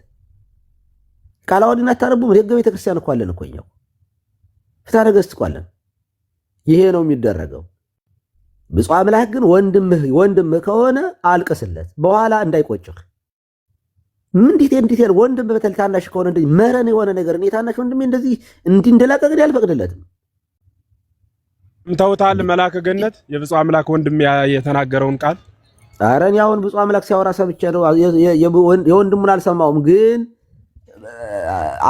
ቃላወዲና ታረቡም ህገ ቤተ ክርስቲያን እኮ አለን እኮ እኛው ፍትሐ ነገሥት እኮ አለን። ይሄ ነው የሚደረገው። ብፁዕ አምላክ ግን ወንድምህ ከሆነ አልቅስለት፣ በኋላ እንዳይቆጭህ። እንዴት ወንድም በተለይ ታናሽ ከሆነ እንደዚህ መረን የሆነ ነገር እኔ ታናሽ ወንድሜ እንደዚህ እንደላቀቅ አልፈቅድለትም። ምታውታል መልአከ ገነት የብፁዕ አምላክ ወንድም የተናገረውን ቃል ኧረ እኔ አሁን ብፁዕ አምላክ ሲያወራ ሰምቼ ነው። የወንድሙን አልሰማውም፣ ግን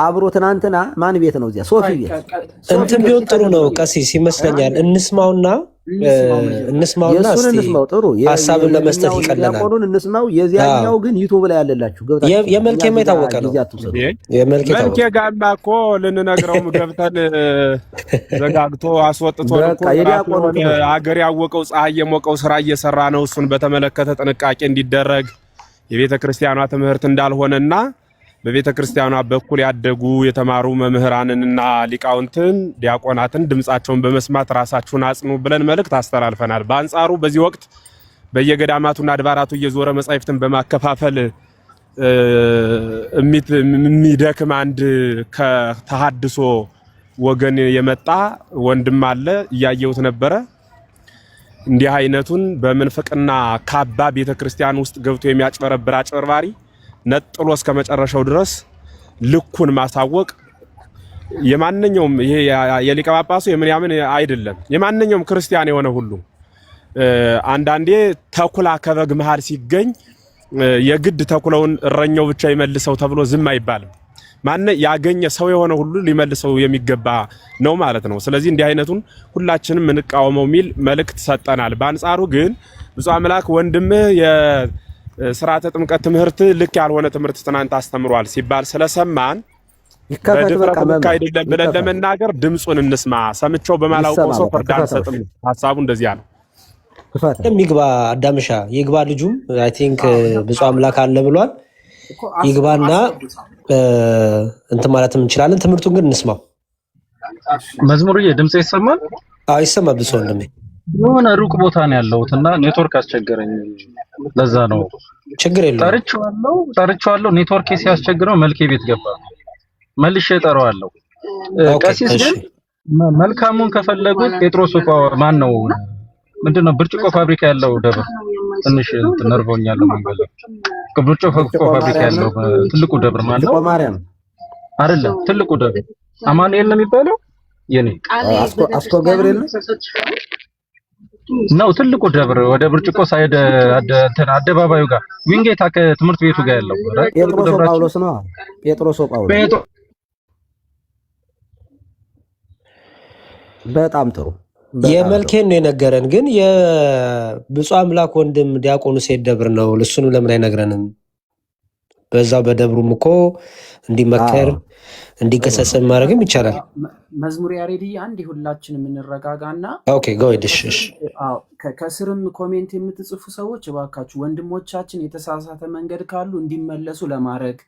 አብሮ ትናንትና ማን ቤት ነው? እዚያ ሶፊ ቤት እንትን ቢሆን ጥሩ ነው። ቀሲስ ይመስለኛል እንስማውና እንስማው ጥሩ ሀሳብን ለመስጠት ይቀለናል። ያቆኑን እንስማው። የዚያኛው ግን ዩቲዩብ ላይ ያለላችሁ ገብታችሁ የመልኬማ የታወቀ ነው። መልኬ ጋማ እኮ ልንነግረውም ገብተን ዘጋግቶ አስወጥቶ አገር ያወቀው ፀሐይ የሞቀው ስራ እየሰራ ነው። እሱን በተመለከተ ጥንቃቄ እንዲደረግ የቤተ ክርስቲያኗ ትምህርት እንዳልሆነና በቤተ ክርስቲያኗ በኩል ያደጉ የተማሩ መምህራንንና ሊቃውንትን ዲያቆናትን ድምጻቸውን በመስማት ራሳችሁን አጽኑ ብለን መልእክት አስተላልፈናል። በአንጻሩ በዚህ ወቅት በየገዳማቱና አድባራቱ እየዞረ መጻሕፍትን በማከፋፈል የሚደክም አንድ ከተሐድሶ ወገን የመጣ ወንድም አለ። እያየሁት ነበረ። እንዲህ አይነቱን በምንፍቅና ካባ ቤተ ክርስቲያን ውስጥ ገብቶ የሚያጭበረብር አጭበርባሪ ነጥሎ እስከ መጨረሻው ድረስ ልኩን ማሳወቅ የማንኛውም ይሄ የሊቀ ጳጳሱ የምን አይደለም፣ የማንኛውም ክርስቲያን የሆነ ሁሉ አንዳንዴ ተኩላ ከበግ መሃል ሲገኝ የግድ ተኩላውን እረኛው ብቻ ይመልሰው ተብሎ ዝም አይባልም። ማን ያገኘ ሰው የሆነ ሁሉ ሊመልሰው የሚገባ ነው ማለት ነው። ስለዚህ እንዲህ አይነቱን ሁላችንም እንቃወመው ሚል መልእክት ሰጠናል። በአንጻሩ ግን ብፁዕ አምላክ ወንድምህ የሥርዓተ ጥምቀት ትምህርት ልክ ያልሆነ ትምህርት ትናንት አስተምሯል ሲባል ስለሰማን በድፍረት ልክ አይደለም ብለን ለመናገር ድምጹን እንስማ። ሰምቼው በማላውቀው ሰው ፍርድ አንሰጥም። ሐሳቡ እንደዚያ ነው። ይግባ አዳምሻ ይግባ። ልጁም አይ ቲንክ ብፁዕ አምላክ አለ ብሏል። ይግባና እንትን ማለትም እንችላለን። ትምህርቱን ግን እንስማው። መዝሙርዬ ድምጽ ይሰማል? አዎ ይሰማል። ብፁዕ ወንድሜ የሆነ ሩቅ ቦታ ነው ያለሁትና ኔትወርክ አስቸገረኝ። ለዛ ነው። ችግር የለውም። ጠርቼዋለሁ። ኔትወርክ ሲያስቸግረው መልኬ ቤት ገባ። መልሼ እጠራዋለሁ። ቀሲስ ግን መልካሙን ከፈለጉት ጴጥሮስ ማን ነው ምንድነው ብርጭቆ ፋብሪካ ያለው ደብር ትንሽ ተነርቮኛል። መንገድ ብርጭቆ ፋብሪካ ያለው ትልቁ ደብር ማለት ነው ማርያም አይደለም። ትልቁ ደብር አማኑኤል ነው የሚባለው። የኔ አስኮ ገብርኤል ነው ትልቁ ደብር። ወደ ብርጭቆ ሳይድ አደባባዩ ጋር ዊንጌት ትምህርት ቤቱ ጋር ያለው ጴጥሮስ ጳውሎስ ነው። ጴጥሮስ ጳውሎስ በጣም ጥሩ የመልኬን ነው የነገረን። ግን የብፁዕ አምላክ ወንድም ዲያቆኑ ሴት ደብር ነው። እሱንም ለምን አይነግረንም? በዛው በደብሩም እኮ እንዲመከር እንዲገሰጽ ማድረግም ይቻላል። መዝሙር ያሬድ አንድ ሁላችንም እንረጋጋና ኦኬ ጎይድሽ ከስርም ኮሜንት የምትጽፉ ሰዎች እባካችሁ ወንድሞቻችን የተሳሳተ መንገድ ካሉ እንዲመለሱ ለማድረግ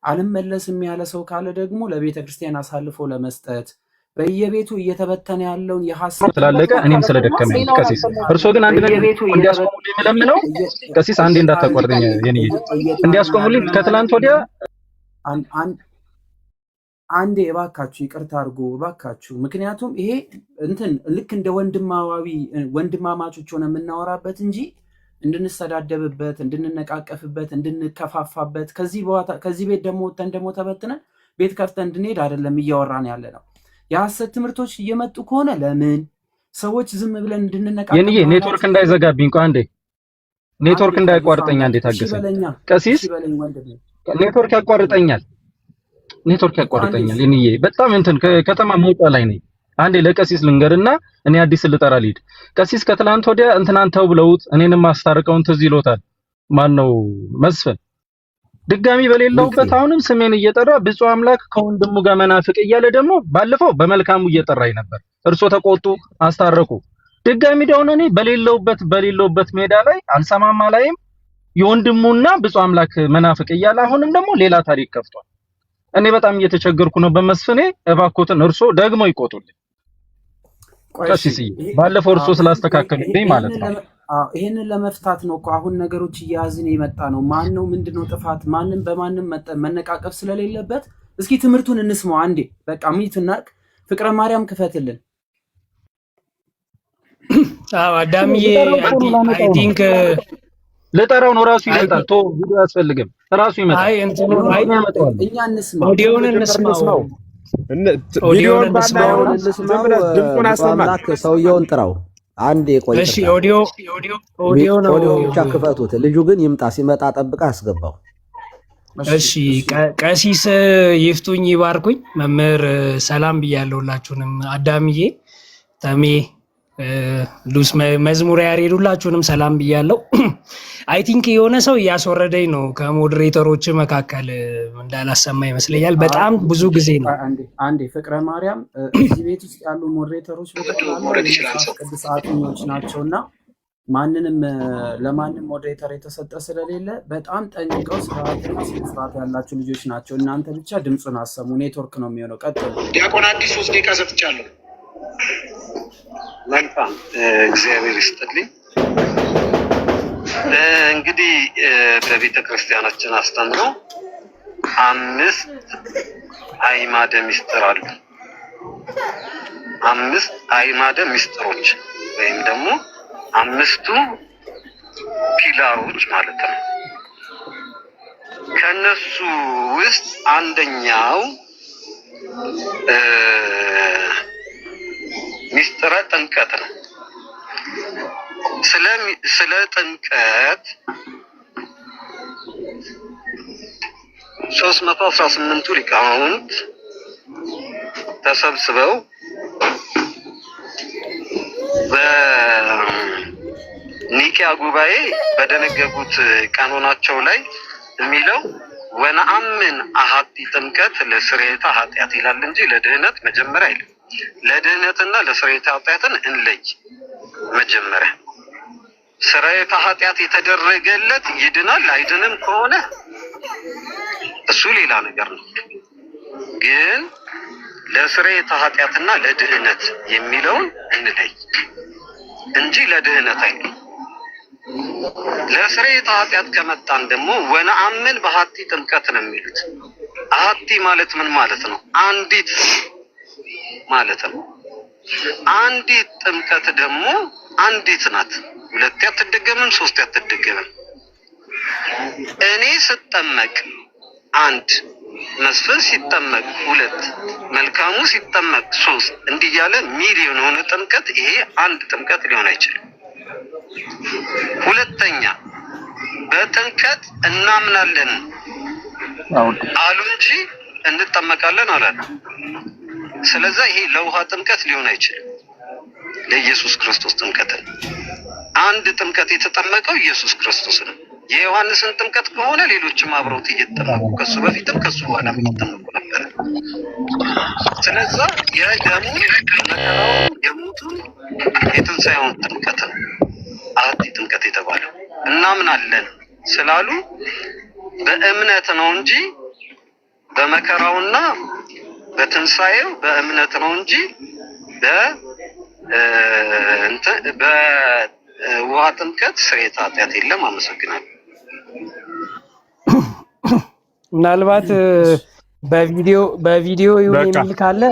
አልመለስም ያለ ሰው ካለ ደግሞ ለቤተ ክርስቲያን አሳልፎ ለመስጠት በየቤቱ እየተበተነ ያለውን የሐሰት ስላለቀ እኔም ስለደከመኝ ቀሲስ እርሶ ግን አንድ ነገር እንዲያስቆሙልኝ ለምነው ቀሲስ አንዴ እንዳታቋርጠኝ የኔ እንዲያስቆሙልኝ ከትላንት ወዲያ አንዴ እባካችሁ ይቅርታ አድርጉ እባካችሁ። ምክንያቱም ይሄ እንትን ልክ እንደ ወንድማማቾች ሆነ የምናወራበት እንጂ እንድንሰዳደብበት፣ እንድንነቃቀፍበት፣ እንድንከፋፋበት ከዚህ ቤት ደግሞ ወጥተን ደግሞ ተበትነን ቤት ከፍተን እንድንሄድ አይደለም እያወራን ያለ ነው። የሐሰት ትምህርቶች እየመጡ ከሆነ ለምን ሰዎች ዝም ብለን እንድንነቃቀፍ? የኔ ኔትወርክ እንዳይዘጋብኝ ቆይ አንዴ ኔትወርክ እንዳይቋርጠኛ እንዴ ታገሰኝ ቀሲስ። ኔትወርክ ያቋርጠኛል የኔ በጣም እንትን ከተማ መውጫ ላይ ነኝ። አንዴ ለቀሲስ ልንገርና እኔ አዲስ ልጠራ ልሂድ። ቀሲስ ከትላንት ወዲያ እንትናንተው ብለውት እኔንም ማስታረቀውን ትዝ ይሎታል። ማን ነው መስፍን ድጋሚ በሌለውበት አሁንም ስሜን እየጠራ ብፁዕ አምላክ ከወንድሙ ጋር መናፍቅ እያለ ደግሞ ባለፈው በመልካሙ እየጠራኝ ነበር። እርሶ ተቆጡ፣ አስታረቁ። ድጋሚ ደግሞ እኔ በሌለውበት ሜዳ ላይ አልሰማማ ላይም የወንድሙና ብፁዕ አምላክ መናፍቅ እያለ አሁንም ደግሞ ሌላ ታሪክ ከፍቷል። እኔ በጣም እየተቸገርኩ ነው በመስፍኔ። እባክዎትን እርሶ ደግሞ ይቆጡልኝ። ቀሲስዬ ባለፈው እርሶ ስላስተካከሉልኝ ማለት ነው። ይሄንን ለመፍታት ነው እኮ አሁን ነገሮች እያያዝን የመጣ ነው። ማን ነው ምንድነው ጥፋት? ማንም በማንም መነቃቀፍ ስለሌለበት እስኪ ትምህርቱን እንስማው አንዴ። በቃ ሚት እናርቅ። ፍቅረ ማርያም ክፈትልን። አዳምዬ አይ ቲንክ ለጠራው ነው ራሱ ይመጣል። ቶ ቪዲዮ አያስፈልግም ራሱ ይመጣል። አይ እንትኑ አይ እኛ እንስማው፣ ኦዲዮውን እንስማው። ቪዲዮውን ኦዲዮን ባናየው አሁን እንስማውና ዝም እንስማው። ብለህ ድምፁን ብፁዕ አሰማን። አምላክ ሰውየውን ጥራው። አንዴ ቆይ፣ እሺ ይቅርታ ኦዲዮ ነው። ኦዲዮ ብቻ ክፈቱት። ልጁ ግን ይምጣ፣ ሲመጣ ጠብቀህ አስገባው። እሺ ቀሲስ ይፍቱኝ ይባርኩኝ። መምህር ሰላም ብያለሁ ሁላችሁንም። አዳምዬ፣ ተሜ፣ ሉስ፣ መዝሙር ያሬድ ሁላችሁንም ሰላም ብያለሁ። አይ ቲንክ የሆነ ሰው እያስወረደኝ ነው ከሞዴሬተሮች መካከል እንዳላሰማ ይመስለኛል። በጣም ብዙ ጊዜ ነው። አንዴ ፍቅረ ማርያም እዚህ ቤት ውስጥ ያሉ ሞዴሬተሮች በጠቅላላ የመጽሐፍ ቅዱስ አጥኞች ናቸውና ማንንም ለማንም ሞዴሬተር የተሰጠ ስለሌለ በጣም ጠንቅቀው ስርዓትና ስርዓት ያላቸው ልጆች ናቸው። እናንተ ብቻ ድምፁን አሰሙ። ኔትወርክ ነው የሚሆነው። ቀጥሉ። ዲያቆን አዲስ 3 ደቂቃ ሰጥቻለሁ። መልካም እግዚአብሔር ይስጥልኝ። እንግዲህ በቤተ ክርስቲያናችን አስተምሮ 5 አዕማደ ምስጢር አሉ። 5 አዕማደ ምስጢሮች ወይም ደግሞ 5ቱ ፒላሮች ማለት ነው። ከነሱ ውስጥ አንደኛው ምስጢረ ጥምቀት ነው። ስለ ጥምቀት 318ቱ ሊቃውንት ተሰብስበው በኒቂያ ጉባኤ በደነገጉት ቀኖናቸው ላይ የሚለው ወነአምን አሐቲ ጥምቀት ለስርየተ ኃጢአት ይላል እንጂ ለድህነት መጀመሪያ አይልም። ለድህነትና ለስርየተ ኃጢአትን እንለይ። መጀመሪያ ስርየተ ኃጢአት የተደረገለት ይድናል አይድንም ከሆነ እሱ ሌላ ነገር ነው። ግን ለስርየተ ኃጢአትና ለድህነት የሚለውን እንለይ እንጂ ለድህነት አይደለም። ለስርየተ ኃጢአት ከመጣን ደግሞ ወነአምን በሐቲ ጥምቀት ነው የሚሉት። አሐቲ ማለት ምን ማለት ነው? አንዲት ማለት ነው። አንዲት ጥምቀት ደግሞ አንዲት ናት። 2 አትደገምም፣ 3 አትደገምም። እኔ ስጠመቅ 1፣ መስፍን ሲጠመቅ 2፣ መልካሙ ሲጠመቅ 3 እንዲህ እያለ ሚሊዮን የሆነ ጥምቀት፣ ይሄ አንድ ጥምቀት ሊሆን አይችልም። ሁለተኛ በጥምቀት እናምናለን አሉ እንጂ እንጠመቃለን አላሉ። ስለዚህ ይሄ ለውሃ ጥምቀት ሊሆን አይችልም። ለኢየሱስ ክርስቶስ ጥምቀት አንድ ጥምቀት የተጠመቀው ኢየሱስ ክርስቶስ ነው። የዮሐንስን ጥምቀት ከሆነ ሌሎችም አብረውት እየተጠመቁ ከሱ በፊትም ከሱ በኋላም እየተጠመቁ ነበር። ስለዚህ የደሙ መከራውን የሞቱን የትንሣኤውን ጥምቀት ነው አሐቲ ጥምቀት የተባለው። እናምናለን ስላሉ በእምነት ነው እንጂ በመከራውና በትንሣኤው በእምነት ነው እንጂ በውሃ ጥምቀት ስርየተ ኃጢአት የለም። አመሰግናለሁ። ምናልባት በቪዲዮ ይሁን የሚል ካለ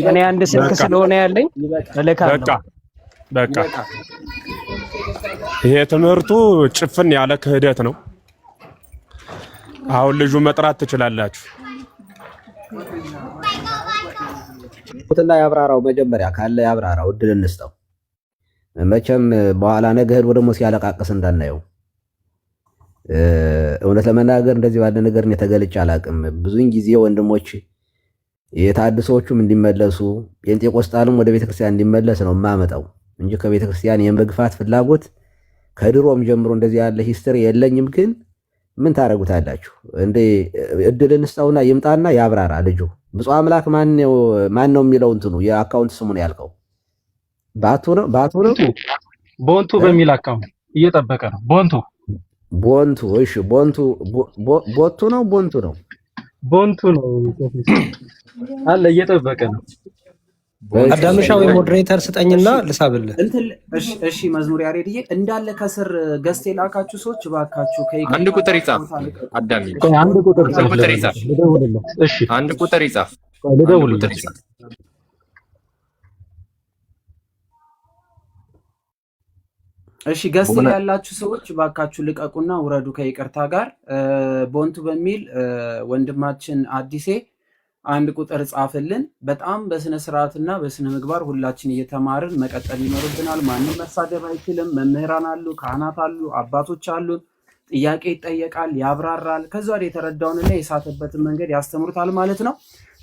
እኔ አንድ ስልክ ስለሆነ ያለኝ እልካለሁ። በቃ ይሄ ትምህርቱ ጭፍን ያለ ክህደት ነው። አሁን ልጁ መጥራት ትችላላችሁ። ትና ያብራራው። መጀመሪያ ካለ ያብራራው፣ እድል እንስጠው። መቼም በኋላ ነገ ሄዶ ደግሞ ሲያለቃቅስ እንዳናየው። እውነት ለመናገር እንደዚህ ባለ ነገር እኔ ተገልጬ አላውቅም። ብዙውን ጊዜ ወንድሞች የታድሶቹም እንዲመለሱ ጴንጤቆስጣልም ወደ ቤተክርስቲያን እንዲመለስ ነው የማመጣው እንጂ ከቤተክርስቲያን የመግፋት ፍላጎት ከድሮም ጀምሮ እንደዚህ ያለ ሂስትሪ የለኝም። ግን ምን ታደርጉታላችሁ? እንዴ እድል እንስጠውና ይምጣና ያብራራ ልጁ። ብፁዕ አምላክ ማን ነው የሚለው እንትኑ የአካውንት ስሙን ያልከው ባቱ ነው ቦንቱ በሚል አካውንት እየጠበቀ ነው። ቦንቱ እሺ፣ ቦቱ ነው ቦንቱ ነው አለ እየጠበቀ ነው። አዳምሻው የሞዴሬተር ስጠኝና ልሳብልህ። እሺ መዝሙር ያሬድዬ እንዳለ ከስር ገዝት የላካችሁ ሰዎች እባካችሁ አንድ ቁጥር ይጻፍ። አዳሚ አንድ ቁጥር ይጻፍ። እሺ አንድ ቁጥር ይጻፍ። ልደውልልህ። እሺ ገዝት ያላችሁ ሰዎች እባካችሁ ልቀቁና ውረዱ ከይቅርታ ጋር። ቦንቱ በሚል ወንድማችን አዲሴ አንድ ቁጥር ጻፍልን። በጣም በስነ ስርዓትና በስነ ምግባር ሁላችን እየተማርን መቀጠል ይኖርብናል። ማንም መሳደብ አይችልም። መምህራን አሉ፣ ካህናት አሉ፣ አባቶች አሉን። ጥያቄ ይጠየቃል፣ ያብራራል። ከዛ ወዲያ የተረዳውንና የሳተበትን መንገድ ያስተምሩታል ማለት ነው።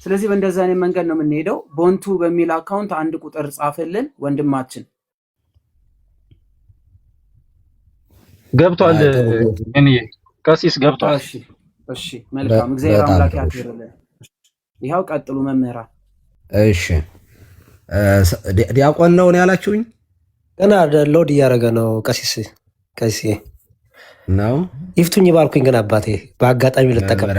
ስለዚህ በእንደዚህ አይነት መንገድ ነው የምንሄደው። ቦንቱ በሚል አካውንት አንድ ቁጥር ጻፍልን ወንድማችን። ገብቷል። እኔ ቀሲስ ገብቷል። እሺ መልካም። እግዚአብሔር አምላክ ያክብርልን። ይኸው ቀጥሉ መምህራን። እሺ ዲያቆን ነው ያላችሁኝ? ገና ሎድ እያደረገ ነው። ቀሲስ ነው ይፍቱኝ ባልኩኝ፣ ግን አባቴ በአጋጣሚ ልጠቀም።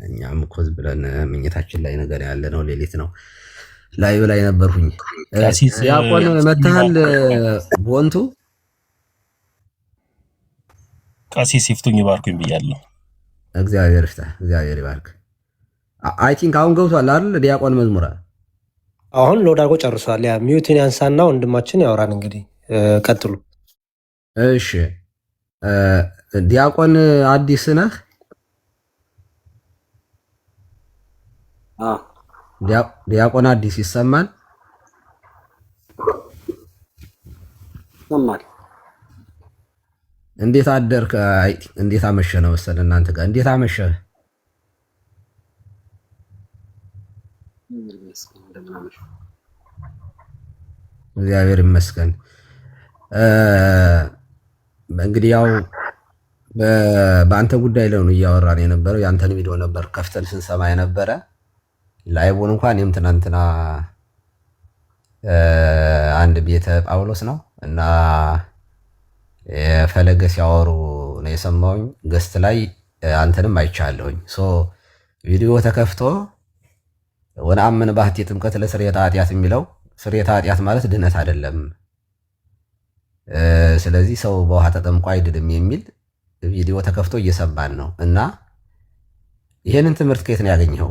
እኛም እኮ ዝም ብለን ምኝታችን ላይ ነገር ያለ ነው። ሌሊት ነው። ላዩ ላይ ነበርሁኝ። ዲያቆን መታሃል ቦንቱ። ቀሲስ ይፍቱኝ ባርኩኝ ብያለሁ። እግዚአብሔር ይፍታ፣ እግዚአብሔር ይባርክ። አይ ቲንክ አሁን ገብቷል አይደል? ዲያቆን መዝሙራ አሁን ሎድ አድርጎ ጨርሷል። ያ ሚዩትን ያንሳና ወንድማችን ያወራን። እንግዲህ ቀጥሉ። እሺ ዲያቆን አዲስ ነህ? ዲያቆን አዲስ ይሰማል? ይሰማል። እንዴት አደርክ? እንዴት አመሸህ ነው መሰለህ እናንተ ጋር። እንዴት አመሸህ? እግዚአብሔር ይመስገን። እንግዲህ ያው በአንተ ጉዳይ ላይ ነው እያወራን የነበረው። የአንተን ቪዲዮ ነበር ከፍተን ስንሰማ የነበረ። ላይቡን እንኳን ይህም ትናንትና አንድ ቤተ ጳውሎስ ነው እና የፈለገ ሲያወሩ ነው የሰማሁኝ። ገስት ላይ አንተንም አይቻለሁኝ። ቪዲዮ ተከፍቶ ወነአምን ባህቲ ጥምቀት ለስርየተ ኃጢአት የሚለው ስርየተ ኃጢአት ማለት ድህነት አይደለም፣ ስለዚህ ሰው በውሃ ተጠምቆ አይድንም የሚል ቪዲዮ ተከፍቶ እየሰማን ነው። እና ይህንን ትምህርት ከየት ነው ያገኘኸው?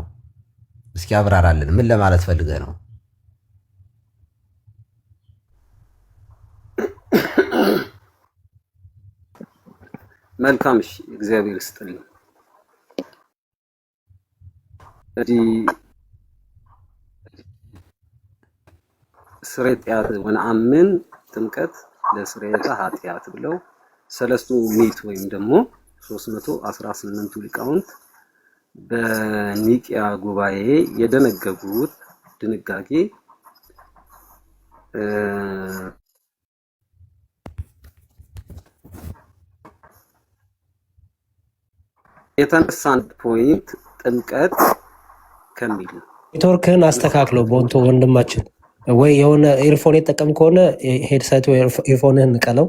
እስኪ አብራራልን። ምን ለማለት ፈልገህ ነው? መልካም። እሺ እግዚአብሔር ይስጥልኝ። እንግዲህ ስርየተ ኃጢአት ወነአምን ጥምቀት ለስርየተ ኃጢአት ብለው ሰለስቱ ምዕት ወይም ደግሞ 318ቱ ሊቃውንት በኒቂያ ጉባኤ የደነገጉት ድንጋጌ የተነሳን ፖይንት ጥምቀት ከሚል ነው። ኔትወርክህን አስተካክለው ቦንቶ ወንድማችን፣ ወይ የሆነ ኤርፎን የጠቀም ከሆነ ሄድሰቱ ኤርፎንህን ንቀለው።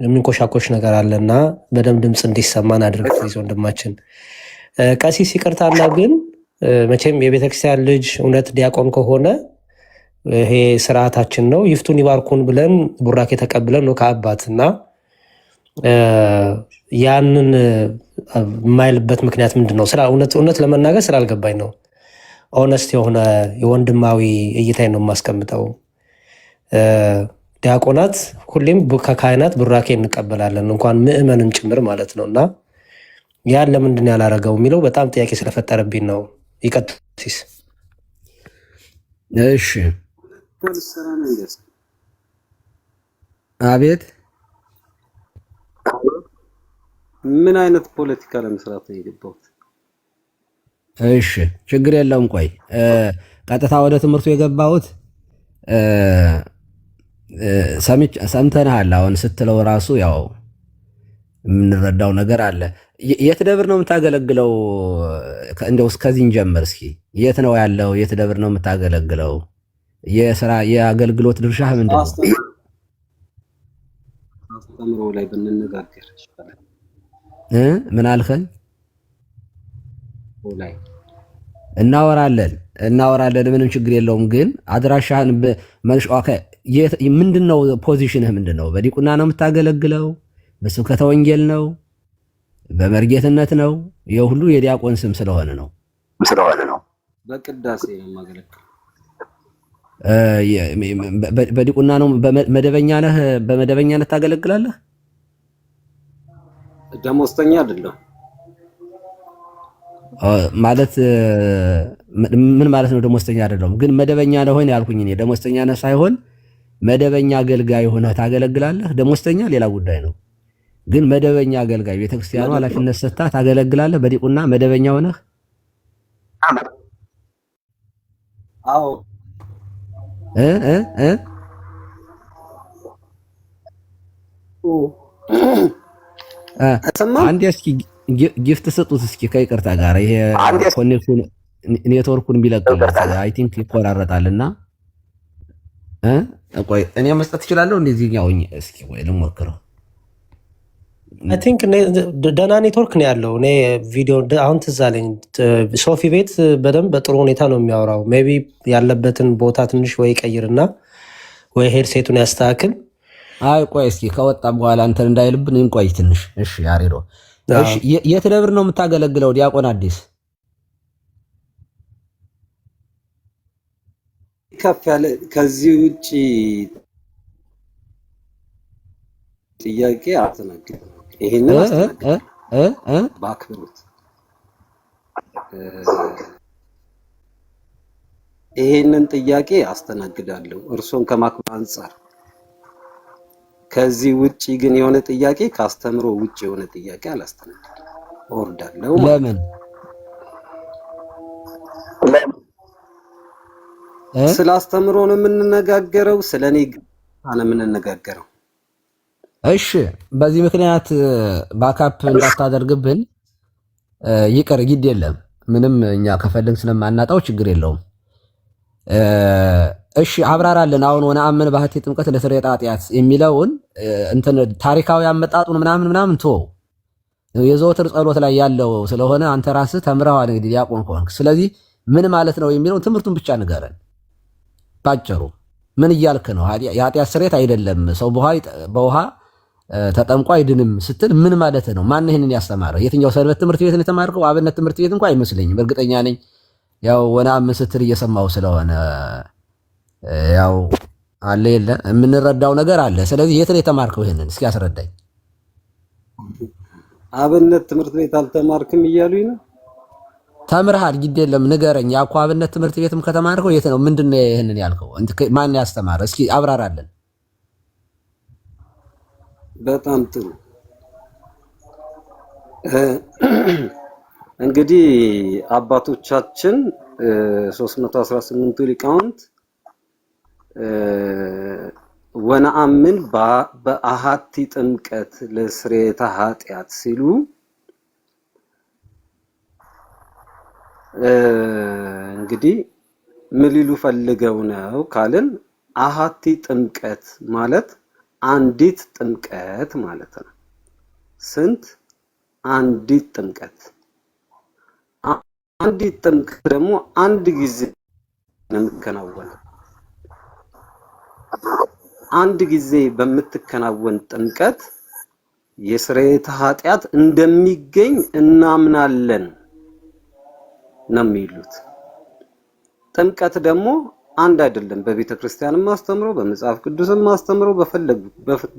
የሚንኮሻኮሽ ነገር አለና በደንብ ድምፅ እንዲሰማን አድርግ ፕሊዝ ወንድማችን። ቀሲስ ይቅርታና ግን መቼም የቤተክርስቲያን ልጅ እውነት ዲያቆን ከሆነ ይሄ ስርዓታችን ነው። ይፍቱን ይባርኩን ብለን ቡራኬ ተቀብለን ነው ከአባት እና ያንን የማይልበት ምክንያት ምንድን ነው? እውነት ለመናገር ስላልገባኝ ነው። ኦነስት የሆነ የወንድማዊ እይታኝ ነው የማስቀምጠው። ዲያቆናት ሁሌም ከካህናት ቡራኬ እንቀበላለን፣ እንኳን ምዕመንም ጭምር ማለት ነው። እና ያን ለምንድን ያላረገው የሚለው በጣም ጥያቄ ስለፈጠረብኝ ነው። ይቀጥሲስ። እሺ አቤት። ምን አይነት ፖለቲካ ለመስራት ነው የገባሁት? እሺ ችግር የለውም። ቆይ ቀጥታ ወደ ትምህርቱ የገባሁት ሰምተንሃል። አሁን ስትለው ራሱ ያው የምንረዳው ነገር አለ። የት ደብር ነው የምታገለግለው? እንደው እስከዚህን ጀምር እስኪ። የት ነው ያለው? የት ደብር ነው የምታገለግለው? የስራ የአገልግሎት ድርሻህ ምንድን ነው? አስተምሮ ላይ ብንነጋገር ይችላል። ምን አልከኝ? ላይ እናወራለን፣ ምንም ችግር የለውም። ግን አድራሻህን ምንድን ነው? ፖዚሽንህ ምንድን ነው? በዲቁና ነው የምታገለግለው? በስብከተ ወንጌል ነው? በመርጌትነት ነው? የሁሉ የዲያቆን ስም ስለሆነ ነው። በቅዳሴ ነው የማገለግለው። በዲቁና ነው? መደበኛ ነህ? በመደበኛነት ታገለግላለህ? ደሞዝተኛ አይደለሁ። ማለት ምን ማለት ነው? ደሞዝተኛ አይደለሁም ግን መደበኛ ነህ ሆይ ያልኩኝ እኔ። ደሞዝተኛ ነህ ሳይሆን መደበኛ አገልጋይ ሆነህ ታገለግላለህ። ደሞዝተኛ ሌላ ጉዳይ ነው። ግን መደበኛ አገልጋይ ቤተክርስቲያኑ ኃላፊነት ሰጥታ ታገለግላለህ በዲቁና መደበኛ ሆነህ። አዎ እ እ እ አንዴ እስኪ ጊፍት ስጡት እስኪ ከይቅርታ ጋር ይሄ ኮኔክሽን ኔትወርኩን ቢለቅለት አይ ቲንክ ይቆራረጣልና ቆይ እኔ መስጠት እችላለሁ እንደዚህኛው እስኪ ወይ ልሞክረው። አይ ቲንክ ደህና ኔትወርክ ነው ያለው። እኔ ቪዲዮ አሁን ትዝ አለኝ ሶፊ ቤት በደንብ በጥሩ ሁኔታ ነው የሚያወራው። ሜይ ቢ ያለበትን ቦታ ትንሽ ወይ ቀይርና ወይ ሄድሴቱን ያስተካክል። አይ ቆይ እስኪ ከወጣ በኋላ እንትን እንዳይልብን እንቆይ ትንሽ። እሺ ያሬዶ፣ እሺ የት ደብር ነው የምታገለግለው ዲያቆን አዲስ? ከፍ ያለ ከዚህ ውጪ ጥያቄ አስተናግድ። ይሄንን አስተናግድ በአክብሮት ይሄንን ጥያቄ አስተናግዳለሁ እርሶን ከማክበር አንጻር። ከዚህ ውጪ ግን የሆነ ጥያቄ ካስተምሮ ውጪ የሆነ ጥያቄ አላስተናግድም። እወርዳለሁ። ለምን? ስላስተምሮ ነው የምንነጋገረው? ስለኔ ነው የምንነጋገረው? እሺ በዚህ ምክንያት ባካፕ እንዳታደርግብን ይቅር፣ ግድ የለም ምንም እኛ ከፈልን ስለማናጣው ችግር የለውም። እሺ አብራራልን። አሁን ወነአምን ባህቲ ጥምቀት ለስርየተ ኃጢአት የሚለውን እንትን ታሪካዊ አመጣጡን ምናምን ቶ የዘወትር ጸሎት ላይ ያለው ስለሆነ አንተ ራስህ ተምረዋል እንግዲህ ዲያቆን ከሆንክ። ስለዚህ ምን ማለት ነው የሚለውን ትምህርቱን ብቻ ንገረን ባጭሩ። ምን እያልክ ነው? የኃጢአት ስርየት አይደለም ሰው በውሃ ተጠምቆ አይድንም ስትል ምን ማለት ነው? ማን ይህንን ያስተማረ? የትኛው ሰንበት ትምህርት ቤት ነው የተማርከው? አብነት ትምህርት ቤት እንኳን አይመስለኝም። እርግጠኛ ነኝ ያው ወነአምን ስትል እየሰማው ስለሆነ ያው አለ የለ የምንረዳው ነገር አለ። ስለዚህ የት ነው የተማርከው? ይሄንን እስኪ አስረዳኝ። አብነት ትምህርት ቤት አልተማርክም እያሉኝ ነው? ተምርሃል፣ ግድ የለም ንገረኝ። ያው አብነት ትምህርት ቤትም ከተማርከው የት ነው? ምንድነው ይሄንን ያልከው? ማን ያስተማረ? እስኪ አብራራለን። በጣም ጥሩ። እንግዲህ አባቶቻችን 318ቱ ሊቃውንት ወነአምን በአሃቲ ጥምቀት ለስርየተ ኃጢአት ሲሉ እንግዲህ ምን ሊሉ ፈልገው ነው ካልን አሃቲ ጥምቀት ማለት አንዲት ጥምቀት ማለት ነው። ስንት? አንዲት ጥምቀት። አንዲት ጥምቀት ደግሞ አንድ ጊዜ ነው የምትከናወነው። አንድ ጊዜ በምትከናወን ጥምቀት የስርየተ ኃጢአት እንደሚገኝ እናምናለን ነው የሚሉት። ጥምቀት ደግሞ አንድ አይደለም። በቤተ ክርስቲያንም ማስተምሮ በመጽሐፍ ቅዱስም ማስተምሮ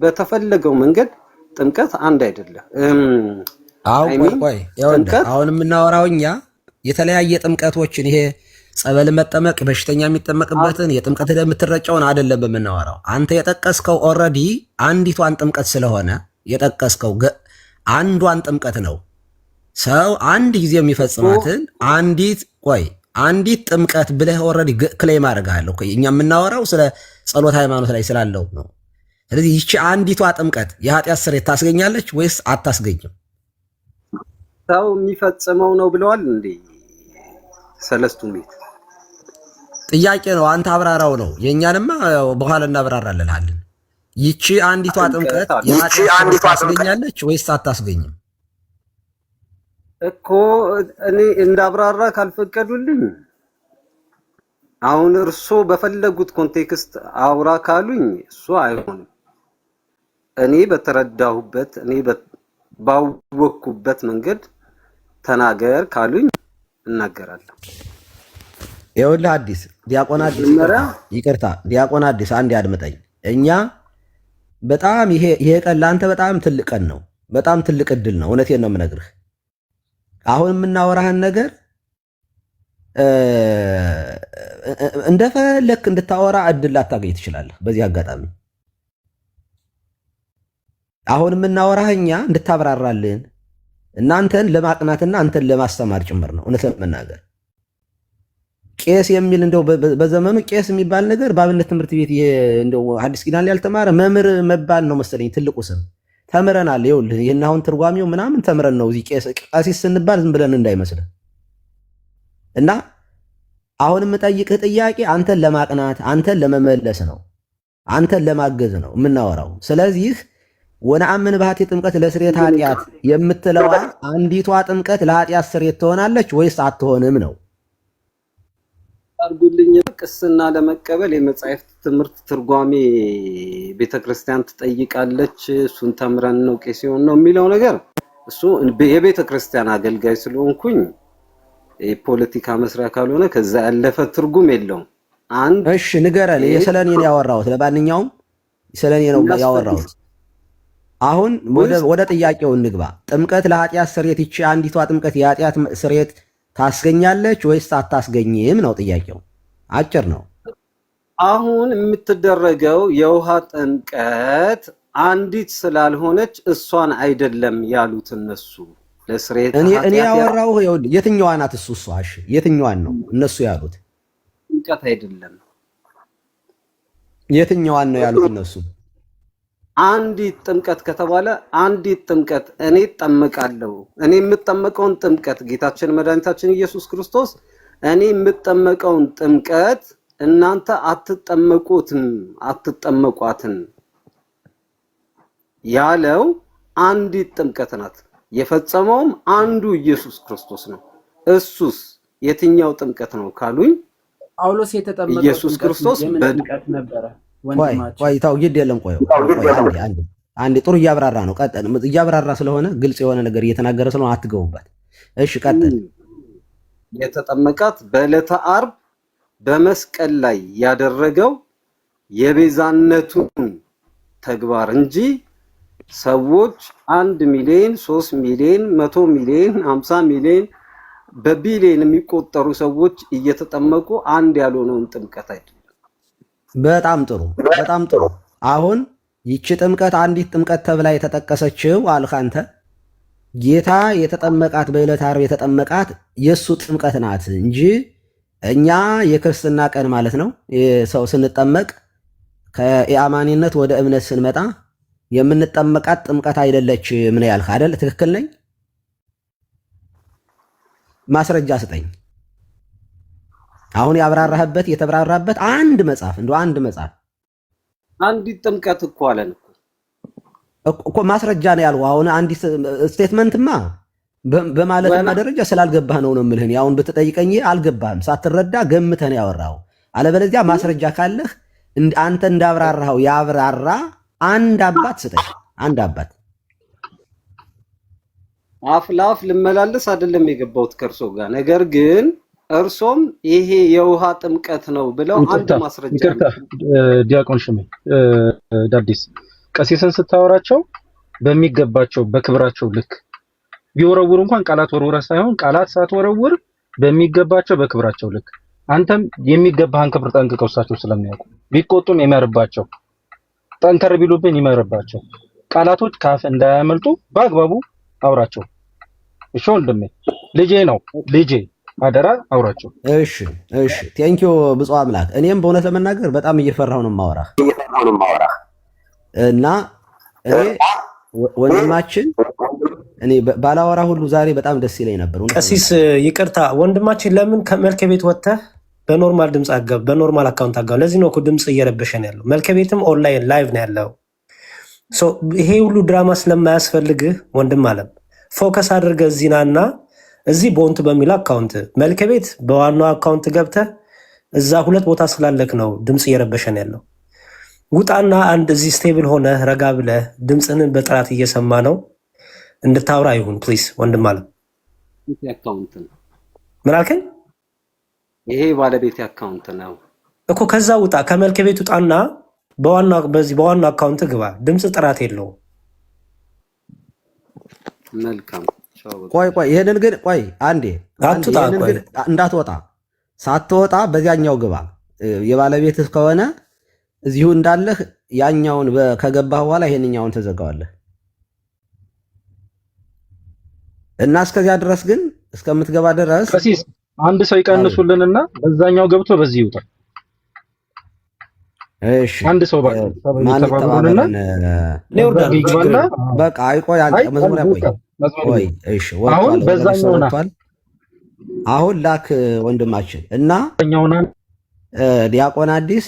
በተፈለገው መንገድ ጥምቀት አንድ አይደለም። አሁን የምናወራው እኛ የተለያየ ጥምቀቶችን ይሄ ጸበል መጠመቅ በሽተኛ የሚጠመቅበትን የጥምቀት የምትረጨውን አይደለም በምናወራው። አንተ የጠቀስከው ኦልሬዲ አንዲቷን ጥምቀት ስለሆነ የጠቀስከው አንዷን ጥምቀት ነው። ሰው አንድ ጊዜ የሚፈጽማትን አንዲት ጥምቀት ብለህ ኦልሬዲ ክሌም አድርገሃል። እኛ የምናወራው ስለ ጸሎት ሃይማኖት ላይ ስላለው ነው። ስለዚህ ይቺ አንዲቷ ጥምቀት የኃጢአት ስርየት ታስገኛለች ወይስ አታስገኝም? ሰው የሚፈጽመው ነው ብለዋል እንዴ ሰለስቱ ምዕት? ጥያቄ ነው። አንተ አብራራው ነው። የእኛንማ በኋላ እናብራራልናለን። ይቺ አንዲቷ ጥምቀት የኃጢአት ስርየት ታስገኛለች ወይስ አታስገኝም እኮ እኔ እንዳብራራ ካልፈቀዱልኝ አሁን እርሶ በፈለጉት ኮንቴክስት አውራ ካሉኝ እሱ አይሆንም። እኔ በተረዳሁበት እኔ ባወቅኩበት መንገድ ተናገር ካሉኝ እናገራለሁ። ይኸውልህ አዲስ ዲያቆን አዲስ ይቅርታ፣ ዲያቆን አዲስ አንድ ያድምጠኝ። እኛ በጣም ይሄ ቀን ለአንተ በጣም ትልቅ ቀን ነው። በጣም ትልቅ እድል ነው። እውነቴን ነው የምነግርህ። አሁን የምናወራህን ነገር እንደፈለክ እንድታወራ እድል ላታገኝ ትችላለህ። በዚህ አጋጣሚ አሁን የምናወራህ እኛ እንድታብራራልን እናንተን ለማቅናትና አንተን ለማስተማር ጭምር ነው። እውነት ለመናገር ቄስ የሚል እንደው በዘመኑ ቄስ የሚባል ነገር በአብነት ትምህርት ቤት እንደው ሐዲስ ኪዳን ያልተማረ መምህር መባል ነው መሰለኝ ትልቁ ስም። ተምረናል። ይኸውልህ ይሄን አሁን ትርጓሜው ምናምን ተምረን ነው እዚህ ቀሲስ ስንባል ዝም ብለን እንዳይመስልህ። እና አሁን የምጠይቅህ ጥያቄ አንተን ለማቅናት አንተን ለመመለስ ነው፣ አንተን ለማገዝ ነው የምናወራው። ስለዚህ ወነአምን በኃጢ ጥምቀት ለስርየት ኃጢአት የምትለዋ አንዲቷ ጥምቀት ለኃጢአት ስርየት ትሆናለች ወይስ አትሆንም ነው? አርጉልኝ። ቅስና ለመቀበል የመጻሕፍት ትምህርት ትርጓሜ ቤተክርስቲያን ትጠይቃለች። እሱን ተምረን ነው ቄስ ይሆን ነው የሚለው ነገር። እሱ የቤተክርስቲያን አገልጋይ ስለሆንኩኝ የፖለቲካ መስሪያ ካልሆነ ከዛ ያለፈ ትርጉም የለውም። እሺ ንገረን። ስለኔ ነው ያወራሁት። ለማንኛውም ስለኔ ነው ያወራሁት። አሁን ወደ ጥያቄው እንግባ። ጥምቀት ለኃጢአት ስርየት ይቺ አንዲቷ ጥምቀት የኃጢአት ስርየት ታስገኛለች ወይስ አታስገኝም ነው ጥያቄው። አጭር ነው። አሁን የምትደረገው የውሃ ጥምቀት አንዲት ስላልሆነች እሷን አይደለም ያሉት እነሱ። ለስርየት እኔ ያወራው የትኛዋ ናት? እሱ እሺ የትኛዋን ነው እነሱ ያሉት? ጥምቀት አይደለም። የትኛዋን ነው ያሉት እነሱ? አንዲት ጥምቀት ከተባለ አንዲት ጥምቀት እኔ እጠመቃለሁ። እኔ የምጠመቀውን ጥምቀት ጌታችን መድኃኒታችን ኢየሱስ ክርስቶስ እኔ የምጠመቀውን ጥምቀት እናንተ አትጠመቋትም ያለው አንዲት ጥምቀት ናት። የፈጸመውም አንዱ ኢየሱስ ክርስቶስ ነው። እሱስ የትኛው ጥምቀት ነው ካሉኝ ጳውሎስ የተጠመቀው ኢየሱስ ክርስቶስ በጥምቀት ነበረ። ቆይ ታው ግድ የለም። ቆይ አንዴ ጥሩ እያብራራ ነው። ቀጥል። እያብራራ ስለሆነ ግልጽ የሆነ ነገር እየተናገረ ስለሆነ አትገቡበት። እሺ ቀጥል። የተጠመቃት በዕለተ ዓርብ በመስቀል ላይ ያደረገው የቤዛነቱን ተግባር እንጂ ሰዎች 1 ሚሊዮን 3 ሚሊዮን 100 ሚሊዮን 50 ሚሊዮን በቢሊዮን የሚቆጠሩ ሰዎች እየተጠመቁ አንድ ያልሆነውን ጥምቀት አይደለም። በጣም ጥሩ፣ በጣም ጥሩ። አሁን ይቺ ጥምቀት አንዲት ጥምቀት ተብላ የተጠቀሰችው አልክ አንተ። ጌታ የተጠመቃት በዕለተ ዓርብ የተጠመቃት የእሱ ጥምቀት ናት እንጂ እኛ የክርስትና ቀን ማለት ነው ሰው ስንጠመቅ ከኢአማኒነት ወደ እምነት ስንመጣ የምንጠመቃት ጥምቀት አይደለች። ምን ያልክ አይደል? ትክክል ነኝ? ማስረጃ ስጠኝ። አሁን ያብራራህበት የተብራራበት አንድ መጽሐፍ አንድ መጽሐፍ አንዲት ጥምቀት እኮ አለን እኮ ማስረጃ ነው ያልኩህ። አሁን አንዲት ስቴትመንትማ በማለትና ደረጃ ስላልገባህ ነው የምልህ። አሁን ብትጠይቀኝ አልገባህም፣ ሳትረዳ ገምተህ ነው ያወራኸው። አለበለዚያ ማስረጃ ካለህ አንተ እንዳብራራኸው ያብራራ አንድ አባት ስጠኝ። አንድ አባት አፍ ለአፍ ልመላለስ አይደለም የገባሁት ከእርሶ ጋር። ነገር ግን እርሶም ይሄ የውሃ ጥምቀት ነው ብለው አንድ ማስረጃ ይቅርታ ዲያቆን ሽሜ ዳዲስ ቀሲስን ስታወራቸው በሚገባቸው በክብራቸው ልክ ቢወረውር እንኳን ቃላት ወርውረ ሳይሆን ቃላት ሳትወረውር በሚገባቸው በክብራቸው ልክ አንተም የሚገባህን ክብር ጠንቅቀው እሳቸው ስለሚያውቁ ቢቆጡም ይመርባቸው፣ ጠንከር ቢሉብን ይመርባቸው። ቃላቶች ካፍ እንዳያመልጡ በአግባቡ አውራቸው። እሺ ወንድሜ፣ ልጄ ነው ልጄ፣ አደራ አውራቸው። እሺ እሺ፣ ቴንኪው ብፁዕ አምላክ። እኔም በእውነት ለመናገር በጣም እየፈራሁ ነው የማወራህ እና እኔ ወንድማችን እኔ ባላወራ ሁሉ ዛሬ በጣም ደስ ይለኝ ነበር። ቀሲስ ይቅርታ ወንድማችን፣ ለምን ከመልከ ቤት ወጥተህ በኖርማል ድምፅ አገብ በኖርማል አካውንት አገብ? ለዚህ ነው እኮ ድምፅ እየረበሸን ያለው። መልከ ቤትም ኦንላይን ላይቭ ነው ያለው። ይሄ ሁሉ ድራማ ስለማያስፈልግህ ወንድም አለም ፎከስ አድርገህ እዚህ ናና እዚህ ቦንት በሚል አካውንት መልከ ቤት በዋናው አካውንት ገብተህ እዛ ሁለት ቦታ ስላለክ ነው ድምፅ እየረበሸን ያለው። ውጣና አንድ እዚህ ስቴብል ሆነ ረጋ ብለህ ድምፅንን በጥራት እየሰማ ነው እንድታውራ ይሁን ፕሊስ ወንድም አለም። አካውንት ነው ምን አልከኝ? ይሄ ባለቤት አካውንት ነው እኮ። ከዛ ውጣ ከመልከ ቤት ውጣና በዋናው አካውንት ግባ። ድምፅ ጥራት የለውም። መልካም ቆይ ይሄንን ግን ቆይ አንዴ አትውጣ። ይሄንን ቆይ ግን እንዳትወጣ፣ ሳትወጣ በዚያኛው ግባ። የባለቤትህ ከሆነ እዚሁ እንዳለህ ያኛውን ከገባህ በኋላ ይሄንኛውን ተዘጋዋለህ እና እስከዚያ ድረስ ግን እስከምትገባ ድረስ ቀሲስ አንድ ሰው ይቀንሱልንና በዛኛው ገብቶ በዚህ ይውጣ። እሺ አንድ ሰው ማን ይተባበሩና ይግባና በቃ አይቆይ አንተ መዝሙር ቆይ። እሺ አሁን በዛኛው ና አሁን ላክ ወንድማችን እና ዲያቆን አዲስ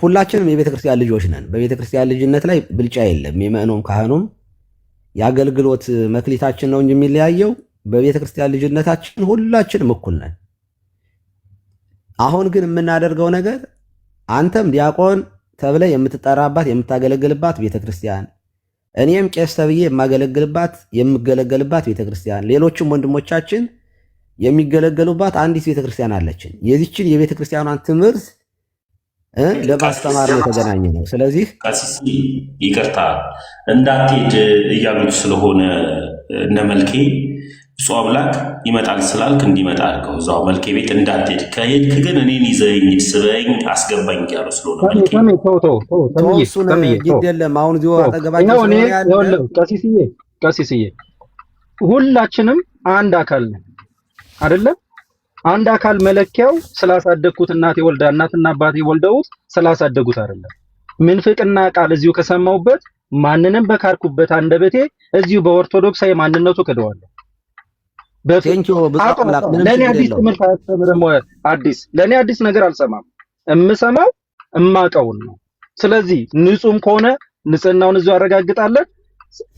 ሁላችንም የቤተ ክርስቲያን ልጆች ነን። በቤተ ክርስቲያን ልጅነት ላይ ብልጫ የለም። የምእኖም ካህኑም የአገልግሎት መክሊታችን ነው እንጂ የሚለያየው በቤተ ክርስቲያን ልጅነታችን ሁላችንም እኩል ነን። አሁን ግን የምናደርገው ነገር አንተም ዲያቆን ተብለ የምትጠራባት የምታገለግልባት ቤተ ክርስቲያን፣ እኔም ቄስ ተብዬ የምገለገልባት ቤተ ክርስቲያን፣ ሌሎችም ወንድሞቻችን የሚገለገሉባት አንዲት ቤተ ክርስቲያን አለችን። የዚችን የቤተ ክርስቲያኗን ትምህርት ለማስተማር የተገናኘ ነው። ስለዚህ ይቅርታ እንዳትሄድ እያሉት ስለሆነ እነ መልኬ ብፁዕ አምላክ ይመጣል ስላልክ እንዲመጣ አድርገው እዛው መልኬ ቤት እንዳትሄድ፣ ከሄድክ ግን እኔን ይዘኝ ስበኝ አስገባኝ እያሉ ስለሆነ ግድ የለም። አሁን እዚሁ አጠገባቸው ቀሲስዬ ሁላችንም አንድ አካል ነን አይደለም? አንድ አካል መለኪያው ስላሳደግኩት እናቴ ወልዳ እናትና አባቴ ወልደውት ስላሳደጉት አይደለም። ምንፍቅና ቃል እዚሁ ከሰማሁበት ማንንም በካርኩበት አንደበቴ እዚሁ በኦርቶዶክሳዊ ማንነቱ ክደዋለሁ። ለእኔ አዲስ ትምህርት አያስተምርም። ለእኔ አዲስ ነገር አልሰማም። የምሰማው እማቀውን ነው። ስለዚህ ንጹህም ከሆነ ንጽህናውን እዚሁ አረጋግጣለሁ፣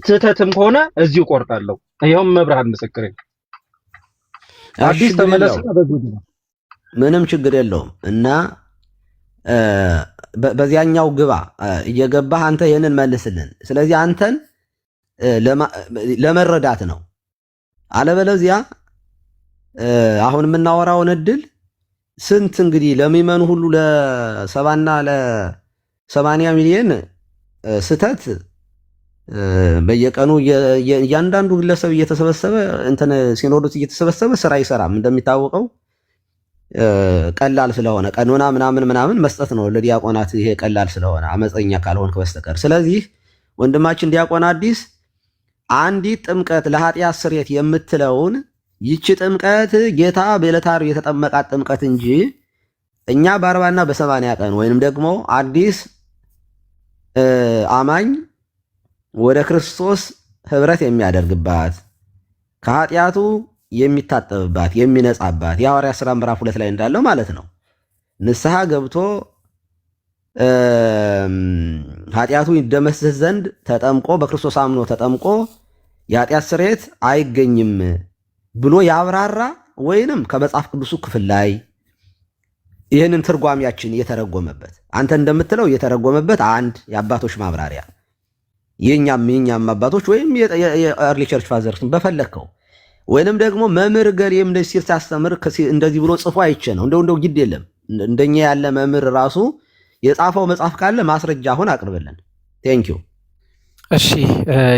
ስህተትም ከሆነ እዚሁ ቆርጣለሁ። ይኸውም መብርሃን ምስክሬ። አዲስ ተመለስና በግድ ምንም ችግር የለውም እና በዚያኛው ግባ። እየገባህ አንተ ይህንን መልስልን። ስለዚህ አንተን ለመረዳት ነው። አለበለዚያ አሁን የምናወራውን እድል ስንት እንግዲህ ለሚመኑ ሁሉ ለ70 እና ለ80 ሚሊዮን ስተት በየቀኑ እያንዳንዱ ግለሰብ እየተሰበሰበ እንትን ሲኖዶስ እየተሰበሰበ ስራ ይሰራም። እንደሚታወቀው ቀላል ስለሆነ ቀኖና ምናምን መስጠት ነው ለዲያቆናት። ይሄ ቀላል ስለሆነ አመፀኛ ካልሆንክ በስተቀር። ስለዚህ ወንድማችን ዲያቆን አዲስ አንዲት ጥምቀት ለኃጢአት ስርየት የምትለውን ይቺ ጥምቀት ጌታ በዕለተ ዓርብ የተጠመቃት ጥምቀት እንጂ እኛ በ40 እና በ80 ቀን ወይንም ደግሞ አዲስ አማኝ ወደ ክርስቶስ ህብረት የሚያደርግባት ከኃጢአቱ የሚታጠብባት የሚነጻባት የሐዋርያት ሥራ ምዕራፍ 2 ላይ እንዳለው ማለት ነው። ንስሐ ገብቶ ኃጢአቱ ይደመስስ ዘንድ ተጠምቆ በክርስቶስ አምኖ ተጠምቆ የኃጢአት ስርየት አይገኝም ብሎ ያብራራ ወይንም ከመጽሐፍ ቅዱሱ ክፍል ላይ ይህንን ትርጓሚያችን የተረጎመበት አንተ እንደምትለው የተረጎመበት አንድ የአባቶች ማብራሪያ የኛም አባቶች ወይም የኤርሊ ቸርች ፋዘርስ በፈለከው ወይንም ደግሞ መምህር ገሌም እንደዚህ ሲል ሲያስተምር እንደዚህ ብሎ ጽፎ አይቼ ነው። እንደው ግድ የለም እንደኛ ያለ መምህር ራሱ የጻፈው መጽሐፍ ካለ ማስረጃ አሁን አቅርብልን። ቴንክ ዩ። እሺ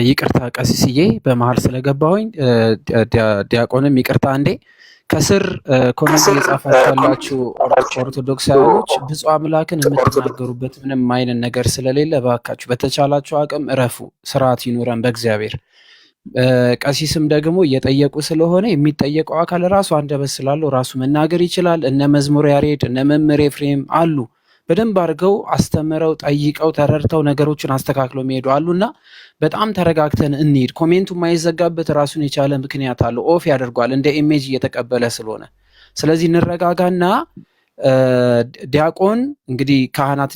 ይቅርታ ቀሲስዬ በመሀል ስለገባሁኝ፣ ዲያቆንም ይቅርታ። አንዴ ከስር ኮሜንት እየጻፋችሁ ያላችሁ ኦርቶዶክሳውያኖች ብፁዕ አምላክን የምትናገሩበት ምንም አይነት ነገር ስለሌለ እባካችሁ በተቻላችሁ አቅም እረፉ። ስርዓት ይኑረን በእግዚአብሔር። ቀሲስም ደግሞ እየጠየቁ ስለሆነ የሚጠየቀው አካል ራሱ አንደበት ስላለው ራሱ መናገር ይችላል። እነ መዝሙር ያሬድ እነ መምህር ኤፍሬም አሉ በደንብ አድርገው አስተምረው ጠይቀው ተረድተው ነገሮችን አስተካክለው የሚሄዱ አሉና በጣም ተረጋግተን እንሂድ። ኮሜንቱ የማይዘጋበት ራሱን የቻለ ምክንያት አለው። ኦፍ ያደርጓል እንደ ኢሜጅ እየተቀበለ ስለሆነ። ስለዚህ እንረጋጋና ዲያቆን እንግዲህ ካህናት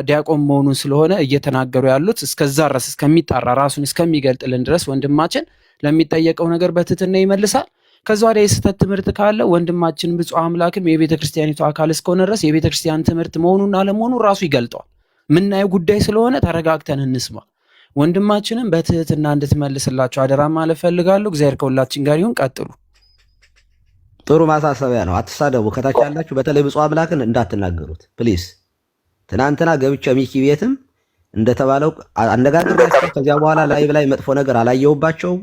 ዲያቆን መሆኑን ስለሆነ እየተናገሩ ያሉት እስከዛ ድረስ እስከሚጣራ ራሱን እስከሚገልጥልን ድረስ ወንድማችን ለሚጠየቀው ነገር በትህትና ይመልሳል። ከዛ ወዲያ የስህተት ትምህርት ካለ ወንድማችን ብፁዕ አምላክም የቤተ ክርስቲያኒቱ አካል እስከሆነ ድረስ የቤተ ክርስቲያን ትምህርት መሆኑን አለመሆኑን ራሱ ይገልጠዋል። ምናየው ጉዳይ ስለሆነ ተረጋግተን እንስማ። ወንድማችንም በትህትና እንድትመልስላቸው አደራ ማለት ፈልጋለሁ። እግዚአብሔር ከሁላችን ጋር ይሁን። ቀጥሉ። ጥሩ ማሳሰቢያ ነው። አትሳደቡ። ከታች ያላችሁ በተለይ ብፁዕ አምላክን እንዳትናገሩት ፕሊዝ። ትናንትና ገብቼ ሚኪ ቤትም እንደተባለው አነጋግሬያቸው ከዚያ በኋላ ላይቭ ላይ መጥፎ ነገር አላየሁባቸውም።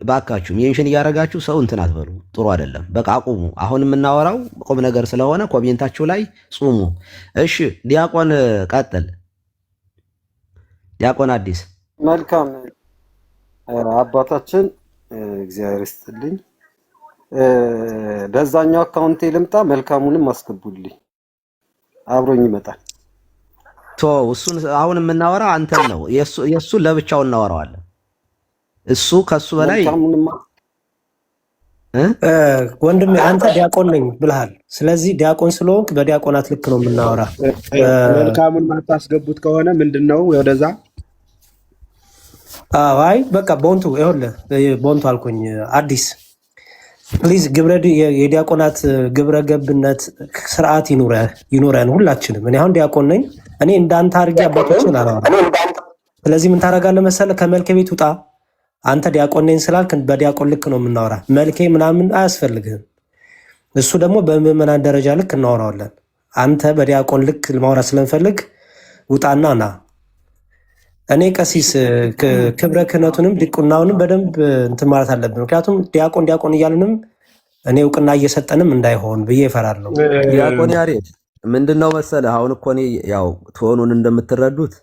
ባካችሁ ሜንሽን እያደረጋችሁ ሰው እንትን አትበሉ፣ ጥሩ አይደለም። በቃ አቁሙ። አሁን የምናወራው ቁም ነገር ስለሆነ ኮሜንታችሁ ላይ ጹሙ። እሺ ዲያቆን ቀጥል። ዲያቆን አዲስ መልካም አባታችን እግዚአብሔር ይስጥልኝ። በዛኛው አካውንቴ ልምጣ፣ መልካሙንም አስገቡልኝ፣ አብሮኝ ይመጣል። እሱን አሁን የምናወራው አንተን ነው። የእሱን ለብቻው እናወራዋለን። እሱ ከሱ በላይ ወንድሜ አንተ ዲያቆን ነኝ ብለሃል። ስለዚህ ዲያቆን ስለሆንክ በዲያቆናት ልክ ነው የምናወራ። መልካሙን ማታስገቡት ከሆነ ምንድነው ወደዛ? አይ በቃ ቦንቱ ይኸውልህ፣ ቦንቱ አልኩኝ። አዲስ ፕሊዝ የዲያቆናት ግብረ ገብነት ስርዓት ይኑረን ሁላችንም። እኔ አሁን ዲያቆን ነኝ። እኔ እንዳንተ አድርጌ አባቶችን አላወራም። ስለዚህ ምን ታደርጋለህ መሰለህ? ከመልኬ ቤት ውጣ። አንተ ዲያቆን ነኝ ስላልክ በዲያቆን ልክ ነው የምናወራ። መልኬ ምናምን አያስፈልግህም። እሱ ደግሞ በምዕመናን ደረጃ ልክ እናወራዋለን። አንተ በዲያቆን ልክ ማውራት ስለምፈልግ ውጣና ና። እኔ ቀሲስ ክብረ ክህነቱንም ዲቁናውንም በደንብ እንትን ማለት አለብን። ምክንያቱም ዲያቆን እያልንም እኔ እውቅና እየሰጠንም እንዳይሆን ብዬ እፈራለሁ። ዲያቆን ያሬድ ምንድነው መሰለህ፣ አሁን እኮ እኔ ያው ትሆኑን እንደምትረዱት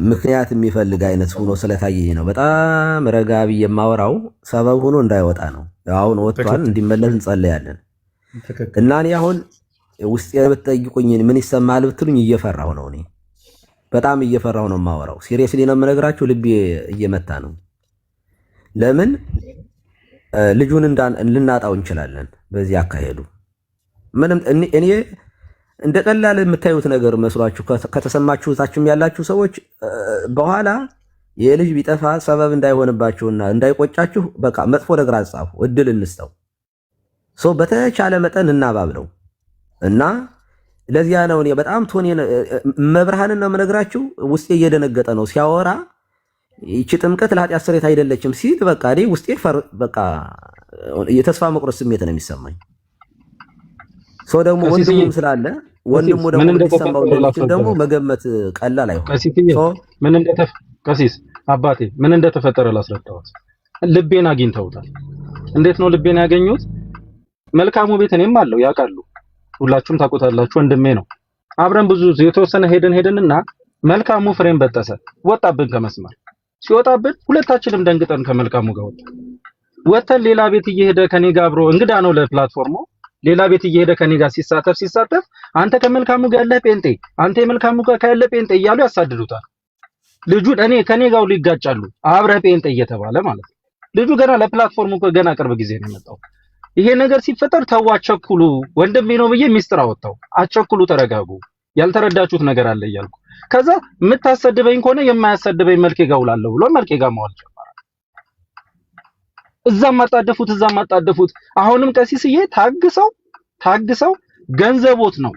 ምክንያት የሚፈልግ አይነት ሆኖ ስለታየኝ ነው በጣም ረጋቢ የማወራው። ሰበብ ሆኖ እንዳይወጣ ነው። አሁን ወጥቷል፣ እንዲመለስ እንጸለያለን። እና እኔ አሁን ውስጥ የምትጠይቁኝ ምን ይሰማል ብትሉኝ እየፈራሁ ነው። እኔ በጣም እየፈራሁ ነው የማወራው። ሲሪየስሊ ነው የምነግራችሁ። ልቤ እየመታ ነው። ለምን ልጁን ልናጣው እንችላለን በዚህ አካሄዱ። ምንም እኔ እንደ ቀላል የምታዩት ነገር መስሏችሁ ከተሰማችሁ ታችሁም ያላችሁ ሰዎች በኋላ የልጅ ቢጠፋ ሰበብ እንዳይሆንባችሁና እንዳይቆጫችሁ በቃ መጥፎ ነገር አጻፉ። እድል እንስጠው። በተቻለ መጠን እናባብለው እና ለዚያ ነው እኔ በጣም ቶኔ መብርሃንን ነው የምነግራችሁ። ውስጤ እየደነገጠ ነው ሲያወራ። ይቺ ጥምቀት ለኃጢአት ስርየት አይደለችም ሲል በቃ እኔ ውስጤ በቃ የተስፋ መቁረጥ ስሜት ነው የሚሰማኝ። ደግሞ ወንድሙም ስላለ ወንድሙ ደግሞ እንዲሰማው ደግሞ መገመት ቀላል አይሆንም። ቀሲስ አባቴ ምን እንደተፈጠረ ላስረዳዎት። ልቤን አግኝተውታል። እንዴት ነው ልቤን ያገኙት? መልካሙ ቤት እኔም አለው ያውቃሉ፣ ሁላችሁም ታውቁታላችሁ። ወንድሜ ነው። አብረን ብዙ የተወሰነ ሄድንና መልካሙ ፍሬም በጠሰ፣ ወጣብን ከመስመር። ሲወጣብን ሁለታችንም ደንግጠን ከመልካሙ ጋር ወጥተን ሌላ ቤት እየሄደ ከኔ ጋር አብሮ እንግዳ ነው ለፕላትፎርሙ ሌላ ቤት እየሄደ ከኔ ጋር ሲሳተፍ አንተ ከመልካሙ ጋር ያለ ጴንጤ፣ አንተ የመልካሙ ጋር ያለ ጴንጤ እያሉ ያሳድዱታል። ልጁን ከኔ ጋር ይጋጫሉ፣ አብረህ ጴንጤ እየተባለ ማለት ነው። ልጁ ገና ለፕላትፎርሙ ገና ቅርብ ጊዜ ነው የመጣው። ይሄ ነገር ሲፈጠር ተው አቸኩሉ፣ ወንድሜ ነው ብዬ ሚስጥር አወጣው። አቸኩሉ፣ ተረጋጉ፣ ያልተረዳችሁት ነገር አለ እያልኩ ከዛ የምታሰድበኝ ከሆነ የማያሰድበኝ መልኬ ጋር ውላለሁ ብሎ መልኬ ጋር መዋል ጀመረ። እዛም አጣደፉት። አሁንም ቀሲስዬ ታግሰው ገንዘቦት ነው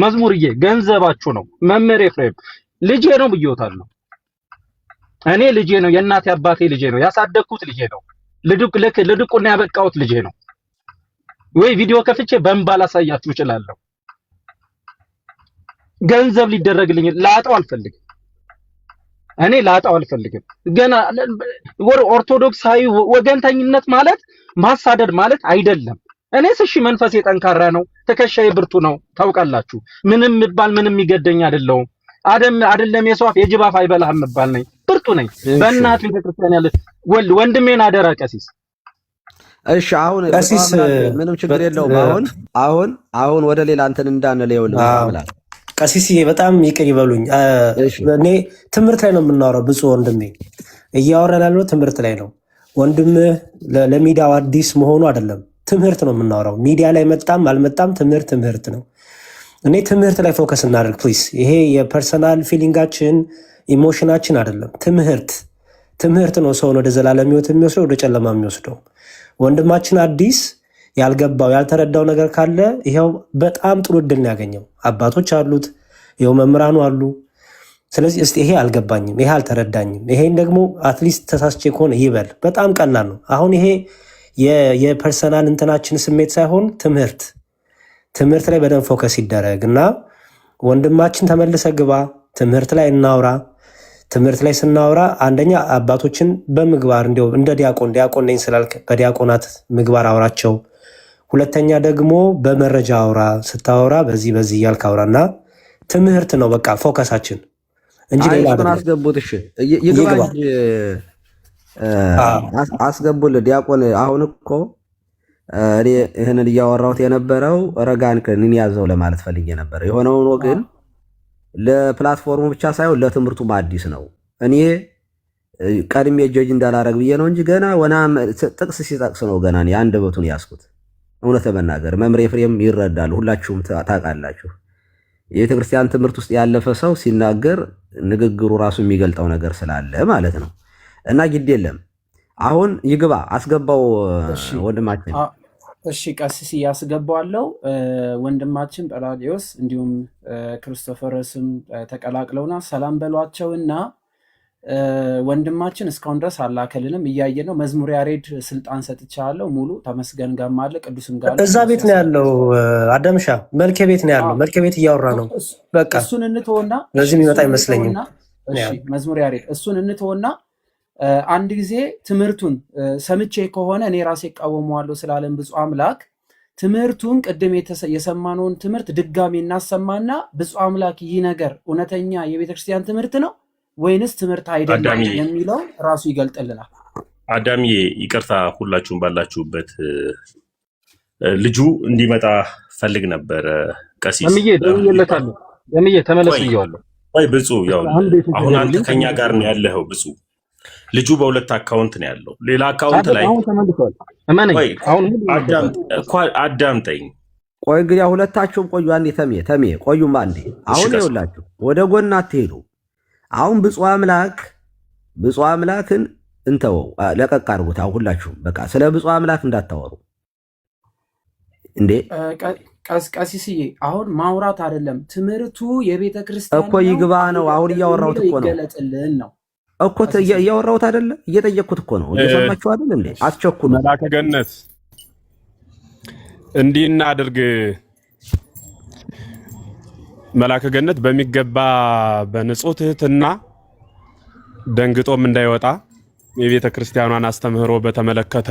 መዝሙርዬ፣ ገንዘባችሁ ነው። መምህር ኤፍሬም ልጄ ነው ብዬዎታለሁ። እኔ ልጄ ነው፣ የእናቴ አባቴ ልጄ ነው፣ ያሳደግኩት ልጄ ነው፣ ልድቁና ያበቃሁት ልጄ ነው። ወይ ቪዲዮ ከፍቼ በእንባ ላሳያችሁ እችላለሁ። ገንዘብ ሊደረግልኝ ላጣው አልፈልግም። እኔ ላጣው አልፈልግም። ገና ኦርቶዶክሳዊ ወገንተኝነት ማለት ማሳደድ ማለት አይደለም። እኔስ እሺ መንፈሴ ጠንካራ ነው፣ ትከሻዬ ብርቱ ነው። ታውቃላችሁ፣ ምንም የሚገደኝ አይደለሁም። አይደለም የሰው አፍ የጅብ አፍ አይበላህም የምባል ነኝ። ብርቱ ነኝ። በእናት ቤተክርስቲያን ያለ ወንድሜን አደራ ቀሲስ። እሺ አሁን ቀሲስ ምንም ችግር የለውም። አሁን ወደ ሌላ እንትን እንዳንለው ይኸውልህ ቀሲስዬ በጣም ይቅር ይበሉኝ። እኔ ትምህርት ላይ ነው የምናወራው። ብፁዕ ወንድሜ እያወራን ያለው ትምህርት ላይ ነው። ወንድምህ ለሚዲያው አዲስ መሆኑ አይደለም፣ ትምህርት ነው የምናወራው። ሚዲያ ላይ መጣም አልመጣም ትምህርት ነው። እኔ ትምህርት ላይ ፎከስ እናደርግ ፕሊስ። ይሄ የፐርሰናል ፊሊንጋችን ኢሞሽናችን አይደለም፣ ትምህርት ነው ሰውን ወደ ዘላለም ሕይወት የሚወስደው፣ ወደ ጨለማ የሚወስደው። ወንድማችን አዲስ ያልገባው ያልተረዳው ነገር ካለ ይሄው በጣም ጥሩ እድል ነው ያገኘው። አባቶች አሉት፣ ይሄው መምህራኑ አሉ። ስለዚህ እስቲ ይሄ አልገባኝም፣ ይሄ አልተረዳኝም፣ ይሄን ደግሞ አትሊስት ተሳስቼ ከሆነ ይበል። በጣም ቀላል ነው። አሁን ይሄ የፐርሰናል እንትናችን ስሜት ሳይሆን ትምህርት ላይ በደንብ ፎከስ ይደረግ እና ወንድማችን ተመልሰ ግባ፣ ትምህርት ላይ እናውራ። ትምህርት ላይ ስናወራ አንደኛ አባቶችን በምግባር እንዲያው እንደ ዲያቆን ነኝ ስላልክ በዲያቆናት ምግባር አውራቸው። ሁለተኛ ደግሞ በመረጃ አውራ፣ ስታወራ በዚህ እያልክ አውራና ትምህርት ነው በቃ ፎከሳችን እንጂ ሌላ አይደለም። አስገቡት። እሺ ይግባ አስገቡል ዲያቆን። አሁን እኮ እኔ ይህንን እያወራሁት የነበረው ረጋን ከንን ያዘው ለማለት ፈልጌ ነበር። የሆነው ነው ግን ለፕላትፎርሙ ብቻ ሳይሆን ለትምህርቱም አዲስ ነው። እኔ ቀድሜ ጀጅ እንዳላረግ ብዬ ነው እንጂ ገና ወና ጥቅስ ሲጠቅስ ነው ገና እኔ አንደበቱን ያስኩት። እውነት ለመናገር መምህር ኤፍሬም ይረዳሉ፣ ሁላችሁም ታውቃላችሁ። የቤተክርስቲያን ትምህርት ውስጥ ያለፈ ሰው ሲናገር ንግግሩ ራሱ የሚገልጠው ነገር ስላለ ማለት ነው። እና ግድ የለም አሁን ይግባ አስገባው ወንድማችን። እሺ ቀሲስ ያስገባዋለው ወንድማችን ጰላዲዮስ እንዲሁም ክርስቶፈርስም ተቀላቅለውና ሰላም በሏቸውና ወንድማችን እስካሁን ድረስ አላከልንም እያየ ነው። መዝሙር ያሬድ ስልጣን ሰጥቻለሁ ሙሉ ተመስገን ጋርም አለ ቅዱስም ጋር እዛ ቤት ነው ያለው። አዳምሻ መልከ ቤት ነው ያለው። መልከ ቤት እያወራ ነው። በቃ እሱን እንተውና ለዚህ የሚመጣ አይመስለኝም። እሺ መዝሙር ያሬድ እሱን እንተውና አንድ ጊዜ ትምህርቱን ሰምቼ ከሆነ እኔ ራሴ እቃወመዋለሁ ስላለም ብፁዕ አምላክ ትምህርቱን ቅድም የሰማነውን ትምህርት ድጋሚ እናሰማና ብፁዕ አምላክ ይህ ነገር እውነተኛ የቤተክርስቲያን ትምህርት ነው ወይንስ ትምህርት አይደለም የሚለው ራሱ ይገልጥልናል። አዳምዬ ይቅርታ፣ ሁላችሁም ባላችሁበት ልጁ እንዲመጣ ፈልግ ነበር። ቀሲስ ደምዬ ተመለስ ይያለሁ ወይ ብፁዕ፣ ያው አሁን አንተ ከኛ ጋር ነው ያለኸው ብፁዕ። ልጁ በሁለት አካውንት ነው ያለው። ሌላ አካውንት ላይ አዳምጠኝ። ቆይ እንግዲህ ሁለታችሁም ቆዩ። አንዴ ተሜ ቆዩማ አንዴ። አሁን ይኸውላችሁ ወደ ጎን አትሄዱ። አሁን ብፁዕ አምላክን እንተወው፣ ለቀቅ አድርጉት። አሁን ሁላችሁም በቃ ስለ ብፁዕ አምላክ እንዳታወሩ እንዴ። ቀሲስዬ አሁን ማውራት አይደለም ትምህርቱ የቤተ ክርስቲያን እኮ ይግባ ነው። አሁን እያወራሁት እኮ ነው እኮ እያወራሁት አይደለ? እየጠየቅኩት እኮ ነው። እየሰማችሁ አይደል እንዴ? አትቸኩሉ። መላከ ገነት እንዲህ እናድርግ። መላከ ገነት በሚገባ በንጹህ ትህትና ደንግጦም እንዳይወጣ የቤተ ክርስቲያኗን አስተምህሮ በተመለከተ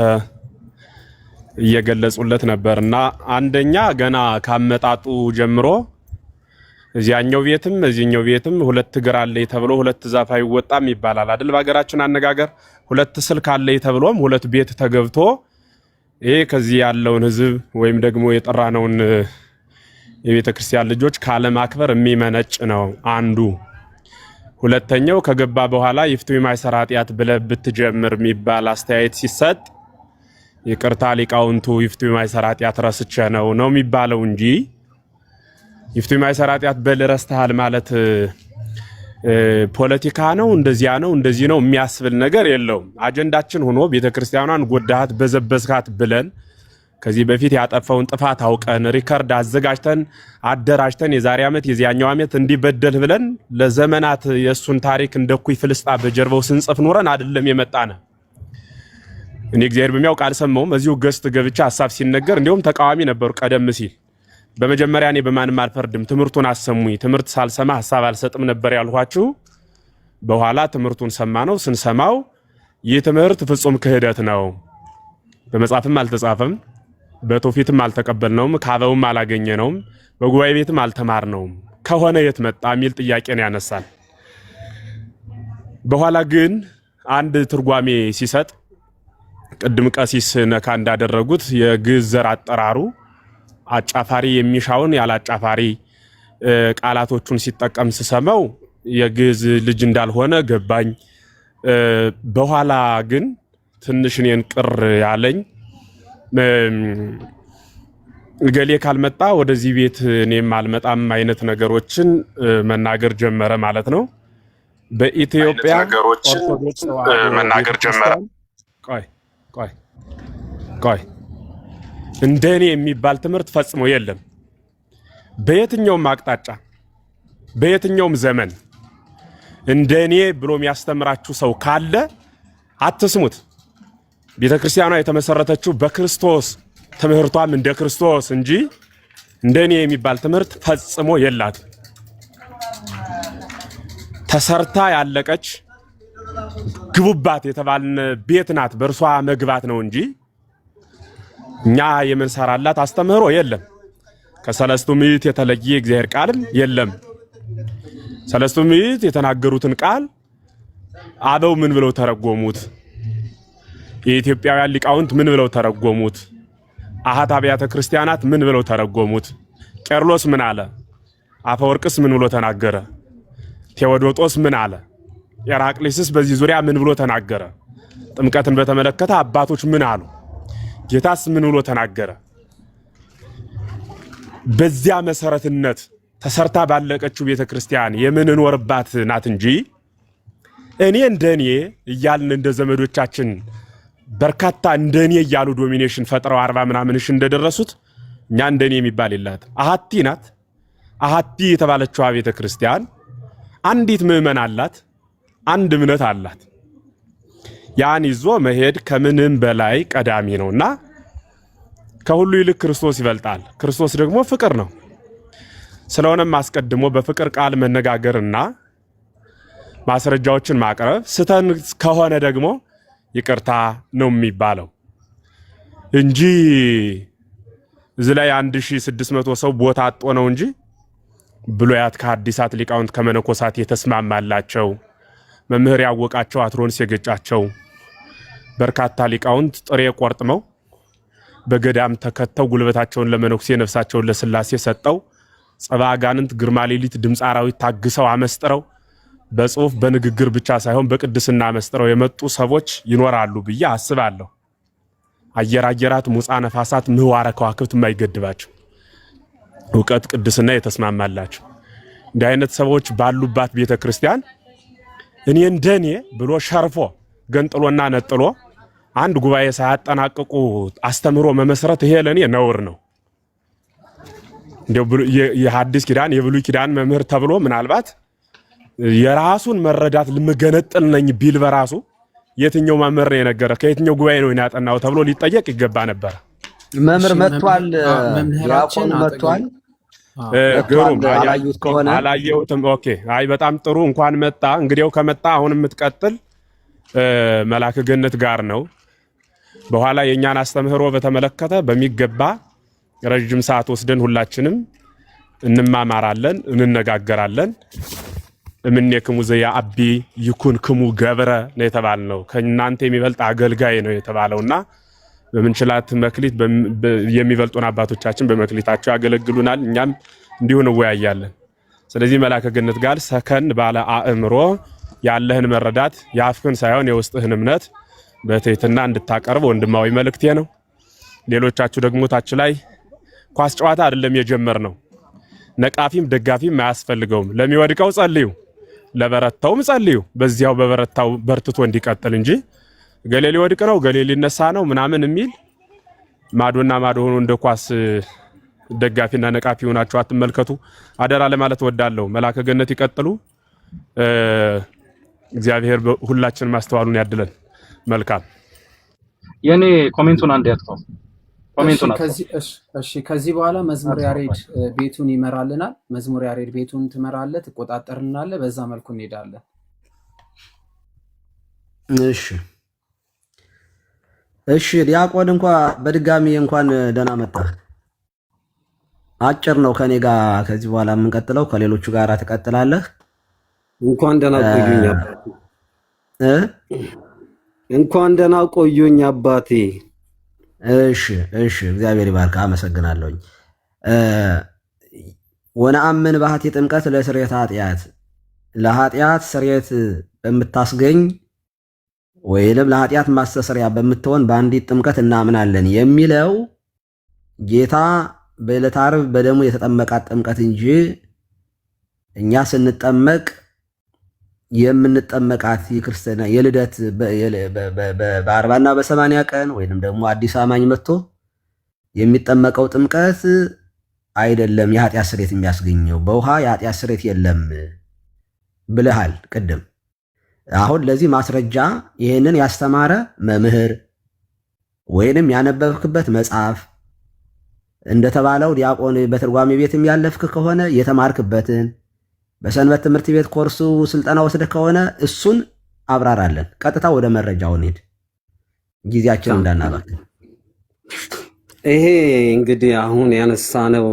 እየገለጹለት ነበርና አንደኛ ገና ካመጣጡ ጀምሮ እዚያኛው ቤትም እዚህኛው ቤትም ሁለት እግር አለኝ ተብሎ ሁለት ዛፍ አይወጣም ይባላል አይደል? በሀገራችን አነጋገር ሁለት ስልክ አለኝ ተብሎም ሁለት ቤት ተገብቶ ይሄ ከዚህ ያለውን ሕዝብ ወይም ደግሞ የጠራነውን የቤተ ክርስቲያን ልጆች ካለማክበር የሚመነጭ ነው አንዱ። ሁለተኛው ከገባ በኋላ ይፍቱ የማይሰራ ኃጢአት ብለህ ብትጀምር የሚባል አስተያየት ሲሰጥ ይቅርታ ሊቃውንቱ ይፍቱ የማይሰራ ኃጢአት ረስቼ ነው የሚባለው እንጂ ይፍቱ የማይሰራ ኃጢአት በል ረስተሃል ማለት ፖለቲካ ነው፣ እንደዚያ ነው፣ እንደዚህ ነው የሚያስብል ነገር የለውም። አጀንዳችን ሆኖ ቤተክርስቲያኗን ጎዳሃት በዘበዝካት ብለን ከዚህ በፊት ያጠፋውን ጥፋት አውቀን ሪከርድ አዘጋጅተን አደራጅተን የዛሬ ዓመት የዚያኛው ዓመት እንዲበደል ብለን ለዘመናት የሱን ታሪክ እንደኩይ ፍልስጣ በጀርባው ስንጽፍ ኖረን አይደለም የመጣነ። እኔ እግዚአብሔር በሚያውቅ አልሰማውም። እዚሁ ገስት ገብቻ ሐሳብ ሲነገር እንዲሁም ተቃዋሚ ነበሩ ቀደም ሲል። በመጀመሪያ እኔ በማንም አልፈርድም፣ ትምህርቱን አሰሙኝ። ትምህርት ሳልሰማ ሐሳብ አልሰጥም ነበር ያልኋችሁ። በኋላ ትምህርቱን ሰማነው። ስንሰማው ይህ ትምህርት ፍጹም ክህደት ነው፣ በመጽሐፍም አልተጻፈም፣ በትውፊትም አልተቀበልነውም፣ ካበውም አላገኘነውም፣ በጉባኤ ቤትም አልተማርነውም፣ ከሆነ የት መጣ የሚል ጥያቄን ያነሳል። በኋላ ግን አንድ ትርጓሜ ሲሰጥ ቅድም ቀሲስ ነካ እንዳደረጉት የግዕዝ ዘር አጠራሩ አጫፋሪ የሚሻውን ያላጫፋሪ ቃላቶቹን ሲጠቀም ስሰማው የግዕዝ ልጅ እንዳልሆነ ገባኝ። በኋላ ግን ትንሽ እኔን ቅር ያለኝ ገሌ ካልመጣ ወደዚህ ቤት እኔም አልመጣም አይነት ነገሮችን መናገር ጀመረ ማለት ነው። በኢትዮጵያ ኦርቶዶክስ መናገር ጀመረ። ቆይ እንደኔ የሚባል ትምህርት ፈጽሞ የለም። በየትኛውም አቅጣጫ በየትኛውም ዘመን እንደኔ ብሎ የሚያስተምራችሁ ሰው ካለ አትስሙት። ቤተክርስቲያኗ የተመሰረተችው በክርስቶስ ትምህርቷም እንደ ክርስቶስ እንጂ እንደኔ የሚባል ትምህርት ፈጽሞ የላትም። ተሰርታ ያለቀች ግቡባት የተባልን ቤት ናት። በእርሷ መግባት ነው እንጂ እኛ የምንሰራላት አስተምህሮ የለም። ከሰለስቱ ምዕት የተለየ እግዚአብሔር ቃልም የለም። ሰለስቱ ምዕት የተናገሩትን ቃል አበው ምን ብለው ተረጎሙት? የኢትዮጵያውያን ሊቃውንት ምን ብለው ተረጎሙት? አሃት አብያተ ክርስቲያናት ምን ብለው ተረጎሙት? ቄርሎስ ምን አለ? አፈወርቅስ ምን ብሎ ተናገረ? ቴዎዶጦስ ምን አለ? ኤራቅሊስስ በዚህ ዙሪያ ምን ብሎ ተናገረ? ጥምቀትን በተመለከተ አባቶች ምን አሉ? ጌታስ ምን ብሎ ተናገረ? በዚያ መሰረትነት ተሰርታ ባለቀችው ቤተክርስቲያን የምንኖርባት ናት እንጂ እኔ እንደኔ እያልን እንደ ዘመዶቻችን በርካታ እንደኔ እያሉ ዶሚኔሽን ፈጥረው 40 ምናምንሽ እንደደረሱት እኛ እንደኔ የሚባል የላት። አሃቲ ናት። አሃቲ የተባለችው ቤተክርስቲያን አንዲት ምዕመን አላት፣ አንድ እምነት አላት። ያን ይዞ መሄድ ከምንም በላይ ቀዳሚ ነውና ከሁሉ ይልቅ ክርስቶስ ይበልጣል። ክርስቶስ ደግሞ ፍቅር ነው። ስለሆነም አስቀድሞ በፍቅር ቃል መነጋገርና ማስረጃዎችን ማቅረብ፣ ስተን ከሆነ ደግሞ ይቅርታ ነው የሚባለው እንጂ እዚህ ላይ 1600 ሰው ቦታ አጥቶ ነው እንጂ ብሉያት ከሐዲሳት ሊቃውንት ከመነኮሳት የተስማማላቸው መምህር ያወቃቸው አትሮንስ የገጫቸው በርካታ ሊቃውንት ጥሬ ቆርጥመው በገዳም ተከተው ጉልበታቸውን ለመነኩሴ ነፍሳቸውን ለስላሴ ሰጠው ጸባ አጋንንት ግርማ ሌሊት ድምፅ አራዊት ታግሰው አመስጥረው በጽሁፍ በንግግር ብቻ ሳይሆን በቅድስና አመስጥረው የመጡ ሰዎች ይኖራሉ ብዬ አስባለሁ። አየራት ሙፃ ነፋሳት ምህዋረ ከዋክብት የማይገድባቸው ዕውቀት ቅድስና የተስማማላቸው እንዲህ አይነት ሰዎች ባሉባት ቤተክርስቲያን እኔ እንደኔ ብሎ ሸርፎ ገንጥሎና ነጥሎ አንድ ጉባኤ ሳያጠናቅቁ አስተምሮ መመስረት ይሄ ለኔ ነውር ነው። እንደው የሐዲስ ኪዳን የብሉይ ኪዳን መምህር ተብሎ ምናልባት የራሱን መረዳት ልምገነጥል ነኝ ቢል በራሱ የትኛው መምህር ነው የነገረ ከየትኛው ጉባኤ ነው ያጠናው ተብሎ ሊጠየቅ ይገባ ነበር። መምህር መጥቷል፣ ያቆም መጥቷል። ግሩም አላየሁትም። ኦኬ አይ በጣም ጥሩ እንኳን መጣ። እንግዲያው ከመጣ አሁን የምትቀጥል መላከ ገነት ጋር ነው። በኋላ የኛን አስተምህሮ በተመለከተ በሚገባ ረጅም ሰዓት ወስደን ሁላችንም እንማማራለን፣ እንነጋገራለን። እምኔክሙ ዘያአቢ ይኩን ክሙ ገብረ ነው የተባልነው። ከእናንተ የሚበልጥ አገልጋይ ነው የተባለውና በምንችላት መክሊት የሚበልጡን አባቶቻችን በመክሊታቸው ያገለግሉናል። እኛም እንዲሁ እንወያያለን። ስለዚህ መላከ ገነት ጋር ሰከን ባለ አእምሮ ያለህን መረዳት ያፍክን ሳይሆን የውስጥህን እምነት በትህትና እንድታቀርብ ወንድማዊ መልእክቴ ነው። ሌሎቻችሁ ደግሞ ታች ላይ ኳስ ጨዋታ አይደለም የጀመርነው። ነቃፊም ደጋፊም አያስፈልገውም። ለሚወድቀው ጸልዩ፣ ለበረታውም ጸልዩ። በዚያው በበረታው በርትቶ እንዲቀጥል እንጂ ገሌ ሊወድቅ ነው ገሌ ሊነሳ ነው ምናምን የሚል ማዶና ማዶ ሆኖ እንደ ኳስ ደጋፊና ነቃፊ ሆናችሁ አትመልከቱ። አደራ ለማለት ወዳለሁ። መላከ ገነት ይቀጥሉ። እግዚአብሔር ሁላችን ማስተዋሉን ያድለን። መልካም የኔ ኮሜንቱን አንድ ያጥፋው። ኮሜንቱን እሺ ከዚህ በኋላ መዝሙር ያሬድ ቤቱን ይመራልናል። መዝሙር ያሬድ ቤቱን ትመራለህ፣ ትቆጣጠርልናለህ። በዛ መልኩ እንሄዳለን። እሺ ዲያቆን በድጋሚ እንኳን ደህና መጣህ። አጭር ነው ከኔ ጋር ከዚህ በኋላ የምንቀጥለው፣ ከሌሎቹ ጋር ትቀጥላለህ። እንኳን ደህና ቆዩኝ አባቴ። እንኳን ደህና ቆዩኝ አባቴ። እሺ እግዚአብሔር ይባርክ። አመሰግናለሁኝ። ወነአምን ባህቲ ጥምቀት ለስርየት ኃጢአት፣ ለኃጢአት ስርየት በምታስገኝ ወይንም ለኃጢአት ማስተሰሪያ በምትሆን በአንዲት ጥምቀት እናምናለን የሚለው ጌታ በዕለተ ዓርብ በደሙ የተጠመቃት ጥምቀት እንጂ እኛ ስንጠመቅ የምንጠመቃት የክርስቲያና የልደት በ40ና በ80 ቀን ወይንም ደግሞ አዲስ አማኝ መጥቶ የሚጠመቀው ጥምቀት አይደለም የኃጢአት ስርየት የሚያስገኘው። በውሃ የኃጢአት ስርየት የለም ብለሃል ቅድም። አሁን ለዚህ ማስረጃ ይህንን ያስተማረ መምህር ወይንም ያነበብክበት መጽሐፍ እንደተባለው ዲያቆን በትርጓሜ ቤትም ያለፍክ ከሆነ የተማርክበትን በሰንበት ትምህርት ቤት ኮርሱ ስልጠና ወስደህ ከሆነ እሱን አብራራለን። ቀጥታ ወደ መረጃው እንሂድ፣ ጊዜያችን እንዳናባክን። ይሄ እንግዲህ አሁን ያነሳነው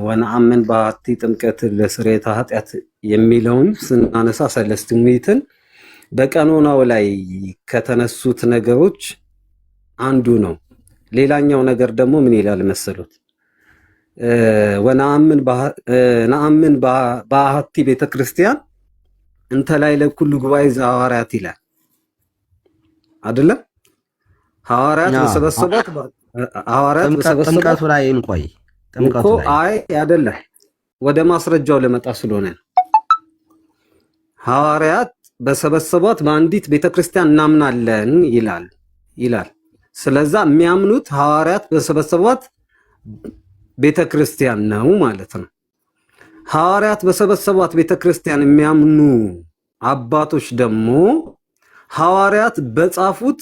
ወነአምን በአሐቲ ጥምቀት ለስርየተ ኃጢአት የሚለውን ስናነሳ ሰለስቱ ምዕትን በቀኖናው ላይ ከተነሱት ነገሮች አንዱ ነው። ሌላኛው ነገር ደግሞ ምን ይላል መሰሉት? ወነአምን በአሐቲ ቤተክርስቲያን እንተ ላዕለ ኩሉ ጉባኤ ዘሐዋርያት ይላል አይደለም? ሐዋርያት በሰበሰቧት ጥምቀቱ ላይ እንቆይ። ጥምቀቱ ላይ አይ አይደለም፣ ወደ ማስረጃው ለመጣ ስለሆነ ሐዋርያት በሰበሰቧት በአንዲት ቤተክርስቲያን እናምናለን ይላል። ስለዛ የሚያምኑት ሐዋርያት በሰበሰቧት ቤተክርስቲያን ነው ማለት ነው። ሐዋርያት በሰበሰቧት ቤተክርስቲያን የሚያምኑ አባቶች ደግሞ ሐዋርያት በጻፉት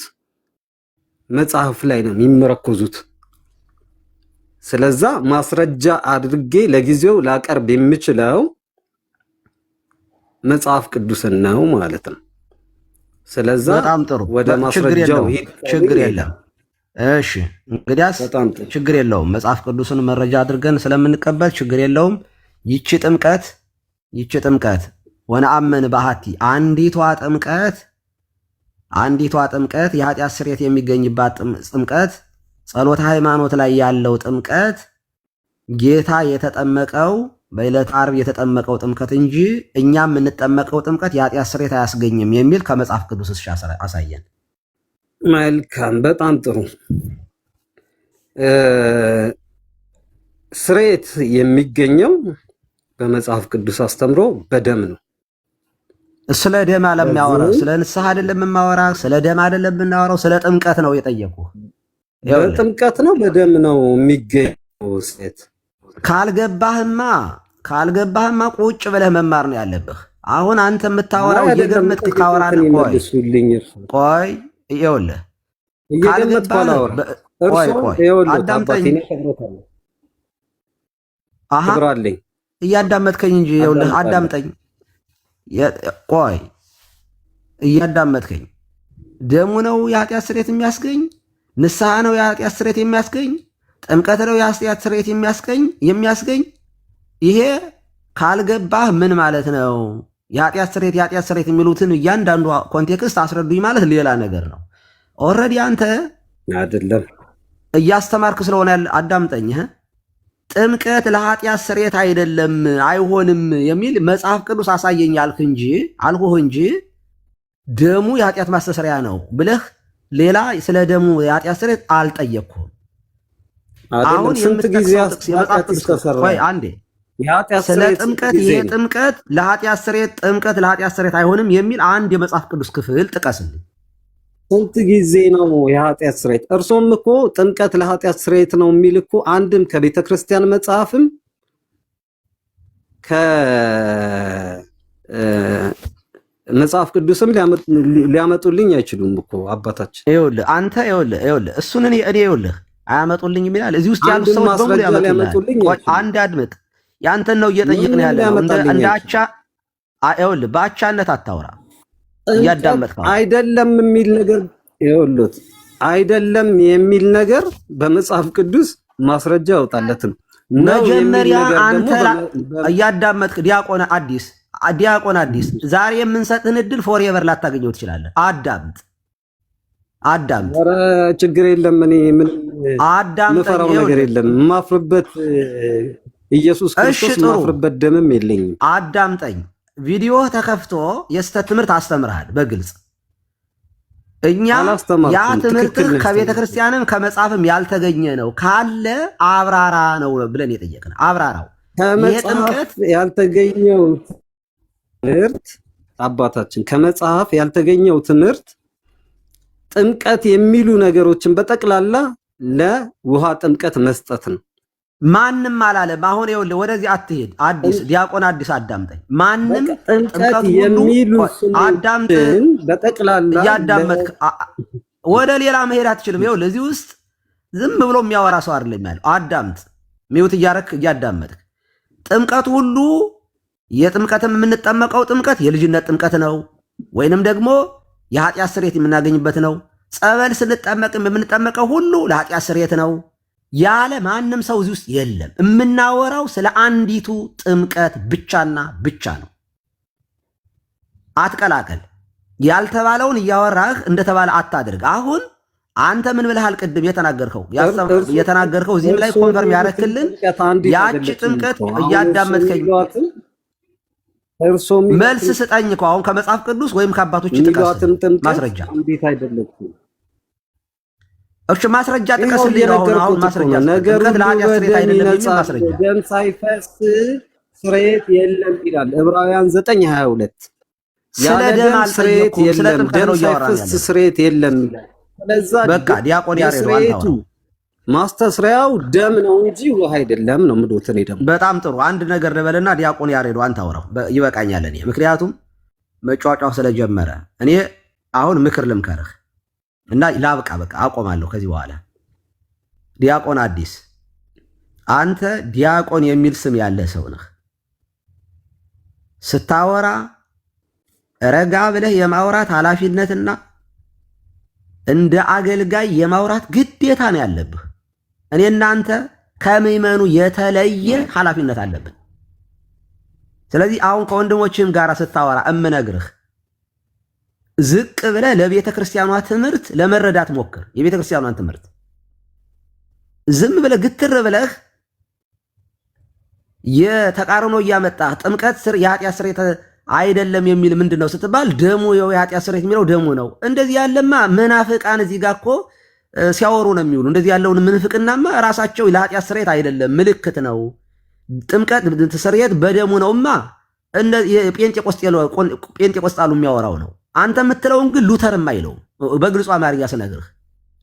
መጽሐፍ ላይ ነው የሚመረኮዙት። ስለዛ ማስረጃ አድርጌ ለጊዜው ላቀርብ የምችለው መጽሐፍ ቅዱስን ነው ማለት ነው። ስለዛ በጣም ጥሩ፣ ወደ ማስረጃው ችግር የለም። እሺ እንግዲያስ ችግር የለውም። መጽሐፍ ቅዱስን መረጃ አድርገን ስለምንቀበል ችግር የለውም። ይቺ ጥምቀት ወነአምን በአሐቲ አንዲቷ ጥምቀት የኃጢአት ስርየት የሚገኝባት ጥምቀት፣ ጸሎተ ሃይማኖት ላይ ያለው ጥምቀት ጌታ የተጠመቀው በዕለተ ዓርብ የተጠመቀው ጥምቀት እንጂ እኛ የምንጠመቀው ጥምቀት የኃጢአት ስርየት አያስገኝም የሚል ከመጽሐፍ ቅዱስ እሺ አሳየን። መልካም፣ በጣም ጥሩ። ስርየት የሚገኘው በመጽሐፍ ቅዱስ አስተምሮ በደም ነው። ስለ ደም አለሚያወራው ስለ ንስሐ አይደለም የማወራ፣ ስለ ደም አይደለም የምናወራው፣ ስለ ጥምቀት ነው የጠየቁ። በጥምቀት ነው በደም ነው የሚገኘው ስርየት። ካልገባህማ ቁጭ ብለህ መማር ነው ያለብህ። አሁን አንተ የምታወራው እየገመትክ ካወራን ቆይ ይኸውልህ፣ አዳምጠኝ። እያዳመጥከኝ እንጂ ይኸውልህ፣ አዳምጠኝ። ቆይ እያዳመጥከኝ። ደሙ ነው የኃጢአት ስርየት የሚያስገኝ? ንስሐ ነው የኃጢአት ስርየት የሚያስገኝ? ጥምቀት ነው የኃጢአት ስርየት የሚያስገኝ? ይሄ ካልገባህ ምን ማለት ነው? የኃጢአት ስርየት የሚሉትን እያንዳንዱ ኮንቴክስት አስረዱኝ ማለት ሌላ ነገር ነው። ኦልሬዲ አንተ አይደለም እያስተማርክ ስለሆነ አዳምጠኝ። ጥምቀት ለኃጢአት ስርየት አይደለም አይሆንም የሚል መጽሐፍ ቅዱስ አሳየኝ አልኩህ እንጂ ደሙ የኃጢአት ማስተሰሪያ ነው ብለህ ሌላ ስለ ደሙ የኃጢአት ስርየት አልጠየቅኩም። አሁን ስንት ጊዜ አንዴ ስለ ጥምቀት ይሄ ጥምቀት ለኃጢአት ስርየት አይሆንም የሚል አንድ የመጽሐፍ ቅዱስ ክፍል ጥቀስልኝ። ስንት ጊዜ ነው የኃጢአት ስርየት? እርሶም እኮ ጥምቀት ለኃጢአት ስርየት ነው የሚል እኮ አንድም ከቤተ ክርስቲያን መጽሐፍም ከመጽሐፍ ቅዱስም ሊያመጡልኝ አይችሉም እኮ አባታችን። ይኸውልህ እሱን እኔ አያመጡልኝ ይላል። እዚህ ውስጥ ያሉ ሰዎች በሙሉ ያመጡልኝ። አንድ አድምጥ፣ ያንተን ነው እየጠየቅን ያለ ነው። እንደ አቻ ይኸውልህ፣ በአቻነት አታውራ። እያዳመጥከው አይደለም የሚል ነገር ይኸውልህ፣ አይደለም የሚል ነገር በመጽሐፍ ቅዱስ ማስረጃ ያወጣለትም። መጀመሪያ አንተ እያዳመጥክ ዲያቆን አዲስ ዛሬ የምንሰጥህን እድል ፎርኤቨር ላታገኘው ትችላለህ። አዳምጥ። ኧረ ችግር የለም። እኔ ምን የምፈራው ነገር የለም። የማፍርበት ኢየሱስ ክርስቶስ የማፍርበት ደምም የለኝም። አዳምጠኝ። ቪዲዮ ተከፍቶ የስተት ትምህርት አስተምርሃል በግልጽ። እኛ ያ ትምህርትህ ከቤተ ክርስቲያንም ከመጽሐፍም ያልተገኘ ነው ካለ አብራራ ነው ብለን የጠየቅን። አብራራው። ከመጽሐፍ ያልተገኘው ትምህርት አባታችን፣ ከመጽሐፍ ያልተገኘው ትምህርት ጥምቀት የሚሉ ነገሮችን በጠቅላላ ለውሃ ጥምቀት መስጠት ነው። ማንም አላለም። አሁን ይኸውልህ ወደዚህ አትሄድ። ዲያቆን አዲስ አዳምጠኝ። ማንም ጥምቀት የሚሉ አዳምጥን በጠቅላላ እያዳመጥክ ወደ ሌላ መሄድ አትችልም። ይኸውልህ እዚህ ውስጥ ዝም ብሎ የሚያወራ ሰው አይደለም ያለው። አዳምጥ። ሚውት እያረክ እያዳመጥክ ጥምቀት ሁሉ የጥምቀትም የምንጠመቀው ጥምቀት የልጅነት ጥምቀት ነው፣ ወይንም ደግሞ የኃጢአት ስርየት የምናገኝበት ነው። ጸበል ስንጠመቅም የምንጠመቀው ሁሉ ለኃጢአት ስርየት ነው ያለ ማንም ሰው እዚህ ውስጥ የለም። የምናወራው ስለ አንዲቱ ጥምቀት ብቻና ብቻ ነው። አትቀላቀል። ያልተባለውን እያወራህ እንደተባለ አታድርግ። አሁን አንተ ምን ብለሃል? ቅድም የተናገርከው እዚህም ላይ ኮንፈርም ያደረክልን ያቺ ጥምቀት እያዳመጥከኝ መልስ ስጠኝ እኮ አሁን ከመጽሐፍ ቅዱስ ወይም ከአባቶች ጥቀስ ማስረጃ። እሺ ማስረጃ ጥቀስልኝ። አሁን ማስረጃ ጥምቀት ለኃጢአት ስርየት አይደለም የሚል ማስረጃ። ደም ሳይፈስ ስርየት የለም ይላል ዕብራውያን 9:22 ስለ ደም አልጠየኩም፣ ስለ ጥምቀት ነው እያወራን ያለው። ስርየት የለም ይላል። ስለዛ በቃ ዲያቆን ያሬድ ስርየቱ ማስተስሪያው ደም ነው እንጂ ውሃ አይደለም ነው ምዶት። እኔ ደግሞ በጣም ጥሩ አንድ ነገር ልበልና ዲያቆን ያሬድ አንተ አውራው ይበቃኛል። እኔ ምክንያቱም መጫወጫው ስለጀመረ እኔ አሁን ምክር ልምከርህ እና ላብቃ፣ በቃ አቆማለሁ ከዚህ በኋላ። ዲያቆን አዲስ አንተ ዲያቆን የሚል ስም ያለ ሰው ነህ። ስታወራ ረጋ ብለህ የማውራት ኃላፊነትና እንደ አገልጋይ የማውራት ግዴታ ነው ያለብህ። እኔ እናንተ ከምዕመኑ የተለየ ኃላፊነት አለብን። ስለዚህ አሁን ከወንድሞችም ጋር ስታወራ እምነግርህ ዝቅ ብለህ ለቤተ ክርስቲያኗ ትምህርት ለመረዳት ሞክር። የቤተ ክርስቲያኗን ትምህርት ዝም ብለህ ግትር ብለህ የተቃርኖ እያመጣህ ጥምቀት ስር የኃጢአት ስርየት አይደለም የሚል ምንድን ነው ስትባል ደሙ የኃጢአት ስርየት የሚለው ደሙ ነው። እንደዚህ ያለማ መናፍቃን እዚህ ጋር እኮ ሲያወሩ ነው የሚውሉ። እንደዚህ ያለውን ምንፍቅናማ ራሳቸው ለኃጢአት ስርየት አይደለም ምልክት ነው። ጥምቀት ስርየት በደሙ ነውማ ጴንጤቆስጣሉ የሚያወራው ነው። አንተ የምትለውን ግን ሉተርም አይለውም። በግልጹ አማርኛ ስነግርህ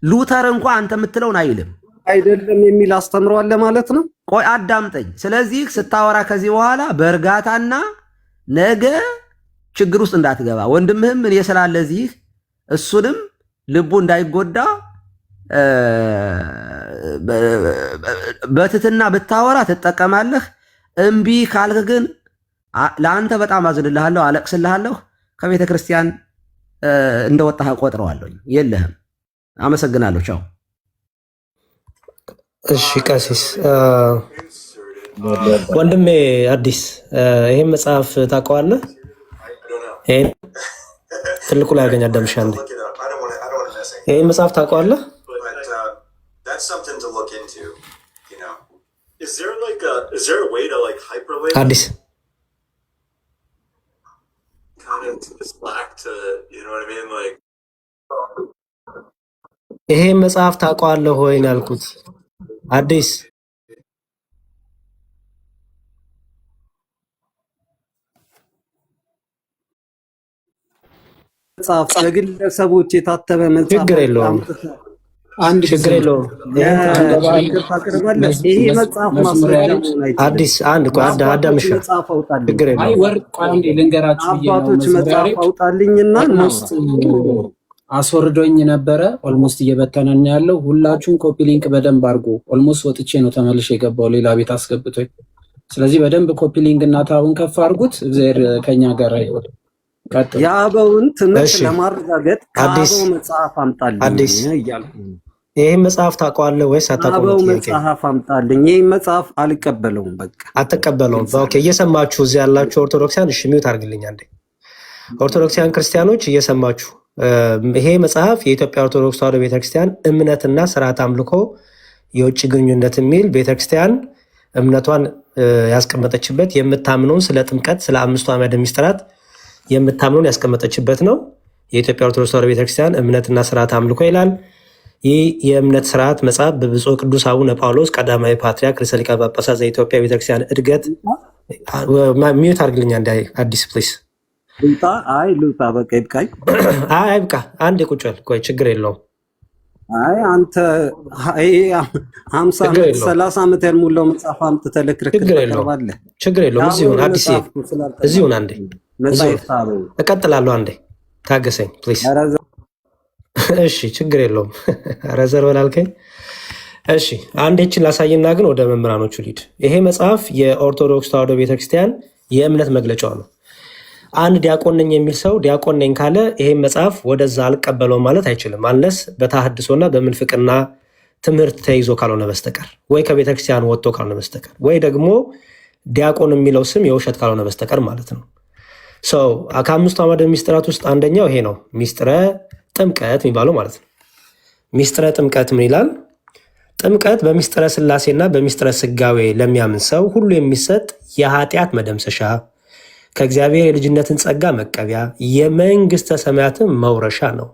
ሉተር እንኳ አንተ የምትለውን አይልም። አይደለም የሚል አስተምሯል ማለት ነው። ቆይ አዳምጠኝ። ስለዚህ ስታወራ ከዚህ በኋላ በእርጋታና ነገ ችግር ውስጥ እንዳትገባ ወንድምህም እኔ ስላለዚህ እሱንም ልቡ እንዳይጎዳ በትትና ብታወራ ትጠቀማለህ። እምቢ ካልክ ግን ለአንተ በጣም አዝንልሃለሁ፣ አለቅስልሃለሁ። ከቤተ ክርስቲያን እንደወጣህ ቆጥረዋለሁ። የለህም። አመሰግናለሁ። ቻው። እሺ ቀሲስ ወንድሜ አዲስ ይሄን መጽሐፍ ታውቀዋለህ? ይሄን ትልቁ ላይ ያገኝ አዳምሻ እንዴ ይሄን መጽሐፍ ታውቀዋለህ? አዲስ ይሄን መጽሐፍ ታውቀዋለህ ወይ ነው ያልኩት። አዲስ መጽሐፍ ለግለሰቦች የታተመ መጽሐፍ ችግር የለውም። አንድ ችግር የለውም። ይሄ መጽሐፍ ማስረጃ አዲስ አንድ ቆይ አዳምሻ ችግር አይ ወርቅ ቆይ አንዴ ልንገራችሁ። አባቶች መጽሐፍ አውጣልኝና አስወርዶኝ ነበረ። ኦልሞስት እየበተነን ያለው ሁላችሁም ኮፒ ሊንክ በደንብ አድርጎ። ኦልሞስት ወጥቼ ነው ተመልሼ የገባው ሌላ ቤት አስገብቶኝ። ስለዚህ በደንብ ኮፒ ሊንክ እና ታቡን ከፍ አድርጉት። እግዚአብሔር ከኛ ጋር ይሁን። የአበውን ትምህርት ለማረጋገጥ ከአበው መጽሐፍ አምጣልኝ እያልኩ ይህን መጽሐፍ ታውቀዋለህ ወይስ አታውቀውም? አበው መጽሐፍ አምጣልኝ። ይህን መጽሐፍ አልቀበለውም። በቃ አትቀበለውም። ኦኬ። እየሰማችሁ እዚህ ያላችሁ ኦርቶዶክሲያን እሺ ሚውት አድርግልኝ አንዴ። ኦርቶዶክሲያን ክርስቲያኖች እየሰማችሁ ይሄ መጽሐፍ የኢትዮጵያ ኦርቶዶክስ ተዋሕዶ ቤተክርስቲያን እምነትና ስርዓት አምልኮ የውጭ ግንኙነት የሚል ቤተክርስቲያን እምነቷን ያስቀመጠችበት የምታምነውን ስለ ጥምቀት ስለ አምስቱ አዕማደ ምስጢራት የምታምነውን ያስቀመጠችበት ነው። የኢትዮጵያ ኦርቶዶክስ ተዋሕዶ ቤተክርስቲያን እምነትና ስርዓት አምልኮ ይላል። ይህ የእምነት ስርዓት መጽሐፍ በብፁዕ ቅዱስ አቡነ ጳውሎስ ቀዳማዊ ፓትርያርክ ርዕሰ ሊቃነ ጳጳሳት ዘኢትዮጵያ ቤተክርስቲያን እድገት ሚዩት አድርግልኛ እንደ አዲስ ፕሊስ ሉጣ በቃ ይብቃኝ። አይ ብቃ አንድ ቁጭ በል ቆይ ችግር የለውም። አይ አንተ 50 ዓመት 30 ዓመት ያልሞላው መጽሐፍ አምጥተህ ለክርክር ታቀርባለህ። ችግር የለውም። እዚሁን አንዴ እቀጥላለሁ። አንዴ ታገሰኝ ፕሊስ። እሺ ችግር የለውም። ረዘር በላልከኝ። እሺ አንዴችን ላሳይና ግን ወደ መምህራኖቹ ሊድ። ይሄ መጽሐፍ የኦርቶዶክስ ተዋሕዶ ቤተክርስቲያን የእምነት መግለጫው ነው። አንድ ዲያቆን ነኝ የሚል ሰው ዲያቆን ነኝ ካለ ይሄን መጽሐፍ ወደዛ አልቀበለውም ማለት አይችልም። አንለስ በተሐድሶና በምንፍቅና ትምህርት ተይዞ ካልሆነ በስተቀር ወይ ከቤተክርስቲያን ወጥቶ ካልሆነ በስተቀር ወይ ደግሞ ዲያቆን የሚለው ስም የውሸት ካልሆነ በስተቀር ማለት ነው። ሰው ከአምስቱ አዕማደ ምስጢራት ውስጥ አንደኛው ይሄ ነው፣ ሚስጥረ ጥምቀት የሚባለው ማለት ነው። ሚስጥረ ጥምቀት ምን ይላል? ጥምቀት በሚስጥረ ሥላሴና በሚስጥረ ሥጋዌ ለሚያምን ሰው ሁሉ የሚሰጥ የኃጢአት መደምሰሻ፣ ከእግዚአብሔር የልጅነትን ጸጋ መቀቢያ፣ የመንግሥተ ሰማያትን መውረሻ ነው።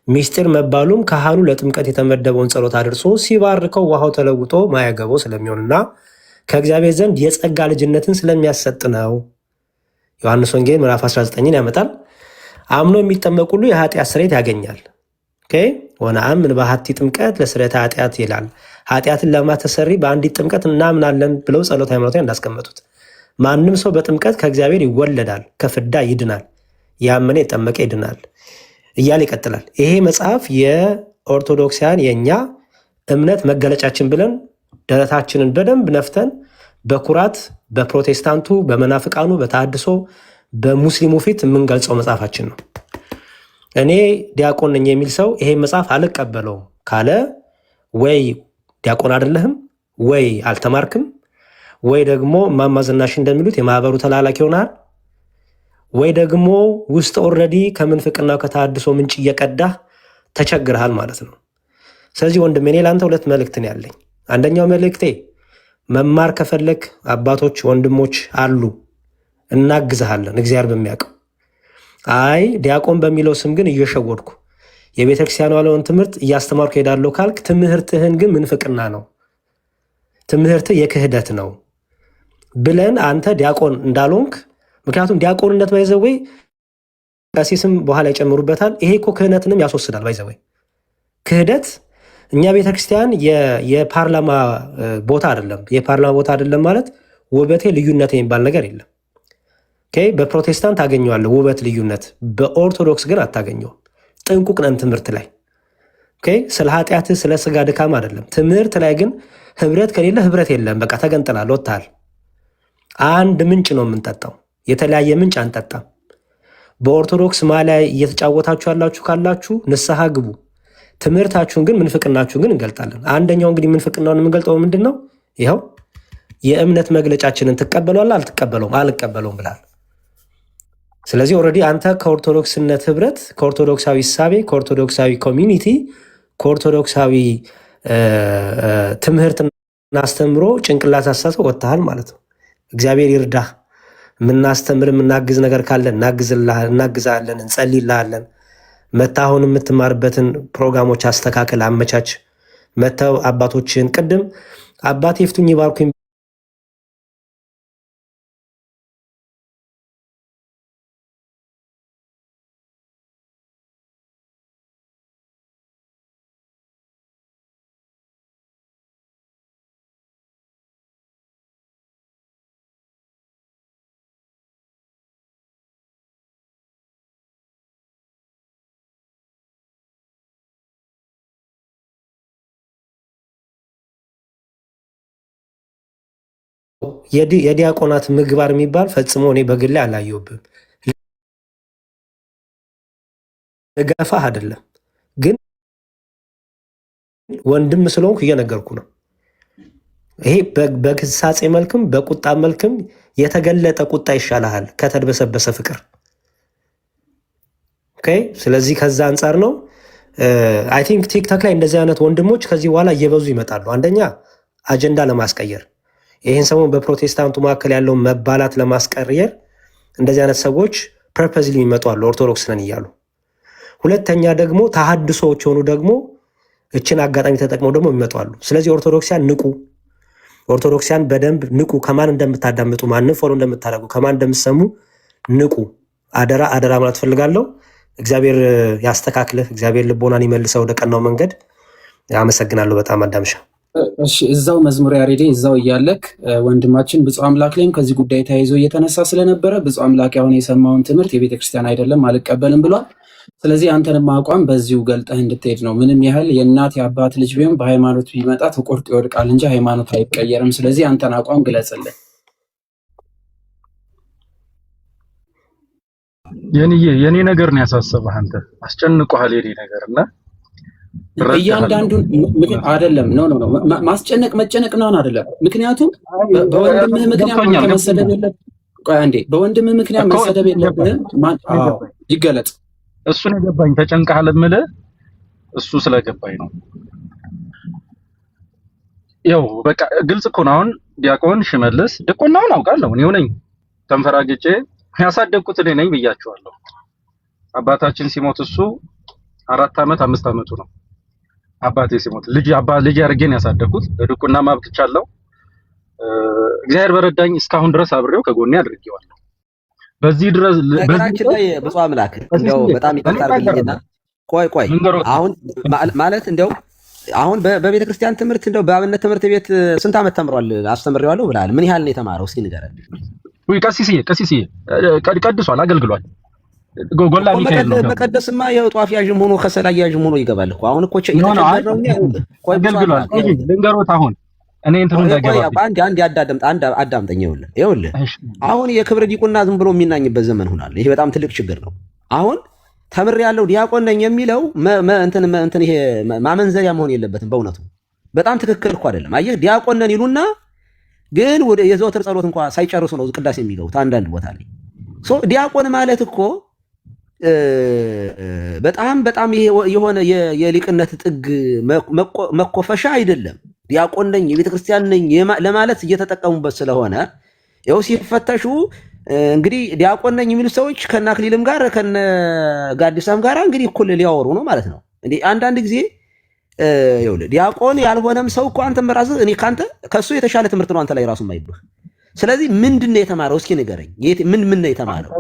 ሚስጢር መባሉም ካህኑ ለጥምቀት የተመደበውን ጸሎት አድርሶ ሲባርከው ውሃው ተለውጦ ማያገባው ስለሚሆንና ከእግዚአብሔር ዘንድ የጸጋ ልጅነትን ስለሚያሰጥ ነው። ዮሐንስ ወንጌል ምዕራፍ 19ን ያመጣል። አምኖ የሚጠመቅ ሁሉ የኃጢአት ስርየት ያገኛል። ወነአምን በሐቲ ጥምቀት ለስርየተ ኃጢአት ይላል። ኃጢአትን ለማስተሰሪ በአንዲት ጥምቀት እናምናለን ብለው ጸሎተ ሃይማኖት እንዳስቀመጡት ማንም ሰው በጥምቀት ከእግዚአብሔር ይወለዳል፣ ከፍዳ ይድናል፣ ያመነ የጠመቀ ይድናል እያለ ይቀጥላል። ይሄ መጽሐፍ የኦርቶዶክሳውያን የእኛ እምነት መገለጫችን ብለን ደረታችንን በደንብ ነፍተን በኩራት በፕሮቴስታንቱ፣ በመናፍቃኑ፣ በተሐድሶ በሙስሊሙ ፊት የምንገልጸው መጽሐፋችን ነው። እኔ ዲያቆን ነኝ የሚል ሰው ይሄ መጽሐፍ አልቀበለውም ካለ ወይ ዲያቆን አይደለህም፣ ወይ አልተማርክም፣ ወይ ደግሞ እማማ ዝናሽ እንደሚሉት የማህበሩ ተላላኪ ይሆናል፣ ወይ ደግሞ ውስጥ ኦልሬዲ ከምንፍቅናው ከተሐድሶ ምንጭ እየቀዳህ ተቸግረሃል ማለት ነው። ስለዚህ ወንድሜ እኔ ለአንተ ሁለት መልእክት ነው ያለኝ። አንደኛው መልእክቴ መማር ከፈለክ አባቶች ወንድሞች አሉ፣ እናግዝሃለን እግዚአብሔር በሚያውቀው። አይ ዲያቆን በሚለው ስም ግን እየሸወድኩ የቤተክርስቲያኑ ያለውን ትምህርት እያስተማርኩ ሄዳለሁ ካልክ ትምህርትህን ግን ምንፍቅና ነው፣ ትምህርትህ የክህደት ነው ብለን አንተ ዲያቆን እንዳልሆንክ። ምክንያቱም ዲያቆንነት ባይዘወይ ቀሲስም በኋላ ይጨምሩበታል። ይሄ እኮ ክህነትንም ያስወስዳል። ባይዘወይ ክህደት እኛ ቤተክርስቲያን የፓርላማ ቦታ አይደለም። የፓርላማ ቦታ አይደለም ማለት ውበቴ ልዩነት የሚባል ነገር የለም። በፕሮቴስታንት ታገኘዋለህ ውበት ልዩነት፣ በኦርቶዶክስ ግን አታገኘውም። ጥንቁቅ ነን ትምህርት ላይ። ስለ ኃጢአትህ ስለ ስጋ ድካም አይደለም። ትምህርት ላይ ግን ህብረት ከሌለ ህብረት የለም። በቃ ተገንጥላል፣ ወጥተሃል። አንድ ምንጭ ነው የምንጠጣው፣ የተለያየ ምንጭ አንጠጣም። በኦርቶዶክስ ማሊያ እየተጫወታችሁ ያላችሁ ካላችሁ ንስሐ ግቡ። ትምህርታችሁን ግን ምንፍቅናችሁን ግን እንገልጣለን። አንደኛው እንግዲህ ምንፍቅናውን የምንገልጠው ምንድን ነው? ይኸው የእምነት መግለጫችንን ትቀበሏል? አልትቀበለውም? አልቀበለውም ብላል። ስለዚህ ኦልሬዲ አንተ ከኦርቶዶክስነት ህብረት፣ ከኦርቶዶክሳዊ እሳቤ፣ ከኦርቶዶክሳዊ ኮሚኒቲ፣ ከኦርቶዶክሳዊ ትምህርትና አስተምሮ ጭንቅላት አሳሰብ ወጥተሃል ማለት ነው። እግዚአብሔር ይርዳህ። የምናስተምር የምናግዝ ነገር ካለ እናግዛለን፣ እንጸልይልሃለን። መተህ አሁን የምትማርበትን ፕሮግራሞች አስተካከል፣ አመቻች። መተው አባቶችን ቅድም አባቴ ይፍቱኝ ይባርኩኝ የዲያቆናት ምግባር የሚባል ፈጽሞ እኔ በግሌ አላየሁብም። ልገፋህ አይደለም ግን ወንድም ስለሆንኩ እየነገርኩ ነው። ይሄ በግሳጼ መልክም በቁጣ መልክም የተገለጠ ቁጣ ይሻልሃል ከተድበሰበሰ ፍቅር። ስለዚህ ከዛ አንጻር ነው አይ ቲንክ ቲክታክ ላይ እንደዚህ አይነት ወንድሞች ከዚህ በኋላ እየበዙ ይመጣሉ። አንደኛ አጀንዳ ለማስቀየር ይህን ሰሞን በፕሮቴስታንቱ መካከል ያለውን መባላት ለማስቀየር እንደዚህ አይነት ሰዎች ፐርፐዝሊ የሚመጡ አሉ፣ ኦርቶዶክስ ነን እያሉ። ሁለተኛ ደግሞ ተሐድሶዎች የሆኑ ደግሞ እችን አጋጣሚ ተጠቅመው ደግሞ የሚመጡ አሉ። ስለዚህ ኦርቶዶክሲያን ንቁ፣ ኦርቶዶክሲያን በደንብ ንቁ። ከማን እንደምታዳምጡ፣ ማንን ፎሎ እንደምታደርጉ፣ ከማን እንደምትሰሙ ንቁ። አደራ አደራ ማለት ፈልጋለሁ። እግዚአብሔር ያስተካክልህ፣ እግዚአብሔር ልቦናን ይመልሰው ወደ ቀናው መንገድ። አመሰግናለሁ በጣም አዳምሻ። እሺ እዛው መዝሙር ያሬዴ እዛው እያለክ ወንድማችን ብፁዕ አምላክ ላይም ከዚህ ጉዳይ ተያይዞ እየተነሳ ስለነበረ ብፁዕ አምላክ አሁን የሰማውን ትምህርት የቤተክርስቲያን አይደለም አልቀበልም ብሏል። ስለዚህ አንተንም አቋም በዚሁ ገልጠህ እንድትሄድ ነው። ምንም ያህል የእናት የአባት ልጅ ቢሆን በሃይማኖት ቢመጣ ተቆርጦ ይወድቃል እንጂ ሃይማኖት አይቀየርም። ስለዚህ አንተን አቋም ግለጽልን። የኔ ነገር ነው ያሳሰበህ አንተ አስጨንቆሃል የኔ ነገርና እያንዳንዱን አይደለም ነው ማስጨነቅ መጨነቅ ነው አይደለም። ምክንያቱም በወንድምህ ምክንያት መሰደብ የለብህም። ቆይ አንዴ፣ በወንድምህ ምክንያት መሰደብ የለብህም። ይገለጽ። እሱን የገባኝ ተጨንቀሃል የምልህ እሱ ስለገባኝ ነው። ያው በቃ ግልጽ እኮ ነው። አሁን ዲያቆን ሽመልስ ድቁናውን አውቃለሁ እኔው ነኝ ተንፈራግጬ ያሳደግኩት እኔ ነኝ ብያቸዋለሁ። አባታችን ሲሞት እሱ 4 ዓመት 5 ዓመቱ ነው። አባቴ ሲሞት ልጅ አድርጌ ነው ያሳደግኩት። ለድቁና ማብቅቻለሁ። እግዚአብሔር በረዳኝ እስካሁን ድረስ አብሬው ከጎኔ አድርጌዋለሁ። በዚህ ድረስ በነገራችን ላይ ብፁዕ አምላክ እንደው በጣም ይቀርታልኝና ቆይ አሁን ማለት እንደው አሁን በቤተ ክርስቲያን ትምህርት እንደው በአብነት ትምህርት ቤት ስንት ዓመት ተምሯል? አስተምሬዋለሁ ብለሃል። ምን ያህል ነው የተማረው? እስኪ ንገረን። ወይ ቀሲስዬ ቀድሷል፣ አገልግሏል። ጎላ ሚካኤል ነው። በቀደስማ የጧፍ ያዥም ሆኖ ከሰላ ያዥም ሆኖ ይገባል እኮ። አሁን እኮ አገልግሏል። ልንገሮት አሁን እኔ እንትኑ እንደገባ አንድ አዳምጠኝ። ይኸውልህ አሁን የክብር ዲቁና ዝም ብሎ የሚናኝበት ዘመን ሆኗል። ይሄ በጣም ትልቅ ችግር ነው። አሁን ተምሬያለሁ ዲያቆን ነኝ የሚለው እንትን ይሄ ማመንዘሪያ መሆን የለበትም። በእውነቱ በጣም ትክክል እኮ አይደለም። አየህ ዲያቆን ነን ይሉና ግን ወደ የዘወትር ጸሎት እንኳን ሳይጨርሱ ነው ቅዳሴ የሚገቡት አንዳንድ ቦታ ላይ። ዲያቆን ማለት እኮ በጣም ይሄ የሆነ የሊቅነት ጥግ መኮፈሻ አይደለም። ዲያቆን ነኝ የቤተ ክርስቲያን ነኝ ለማለት እየተጠቀሙበት ስለሆነ ይኸው ሲፈተሹ እንግዲህ ዲያቆን ነኝ የሚሉ ሰዎች ከነ አክሊልም ጋር ከነ ጋዲሳም ጋር እንግዲህ እኩል ሊያወሩ ነው ማለት ነው። እንዴ አንዳንድ ጊዜ ይኸውልህ ዲያቆን ያልሆነም ሰው እኮ አንተም ራስህ እኔ ካንተ ከሱ የተሻለ ትምህርት ነው አንተ ላይ ራሱ የማይብህ። ስለዚህ ምንድን ነው የተማረው? እስኪ ንገረኝ። ምን ነው የተማረው?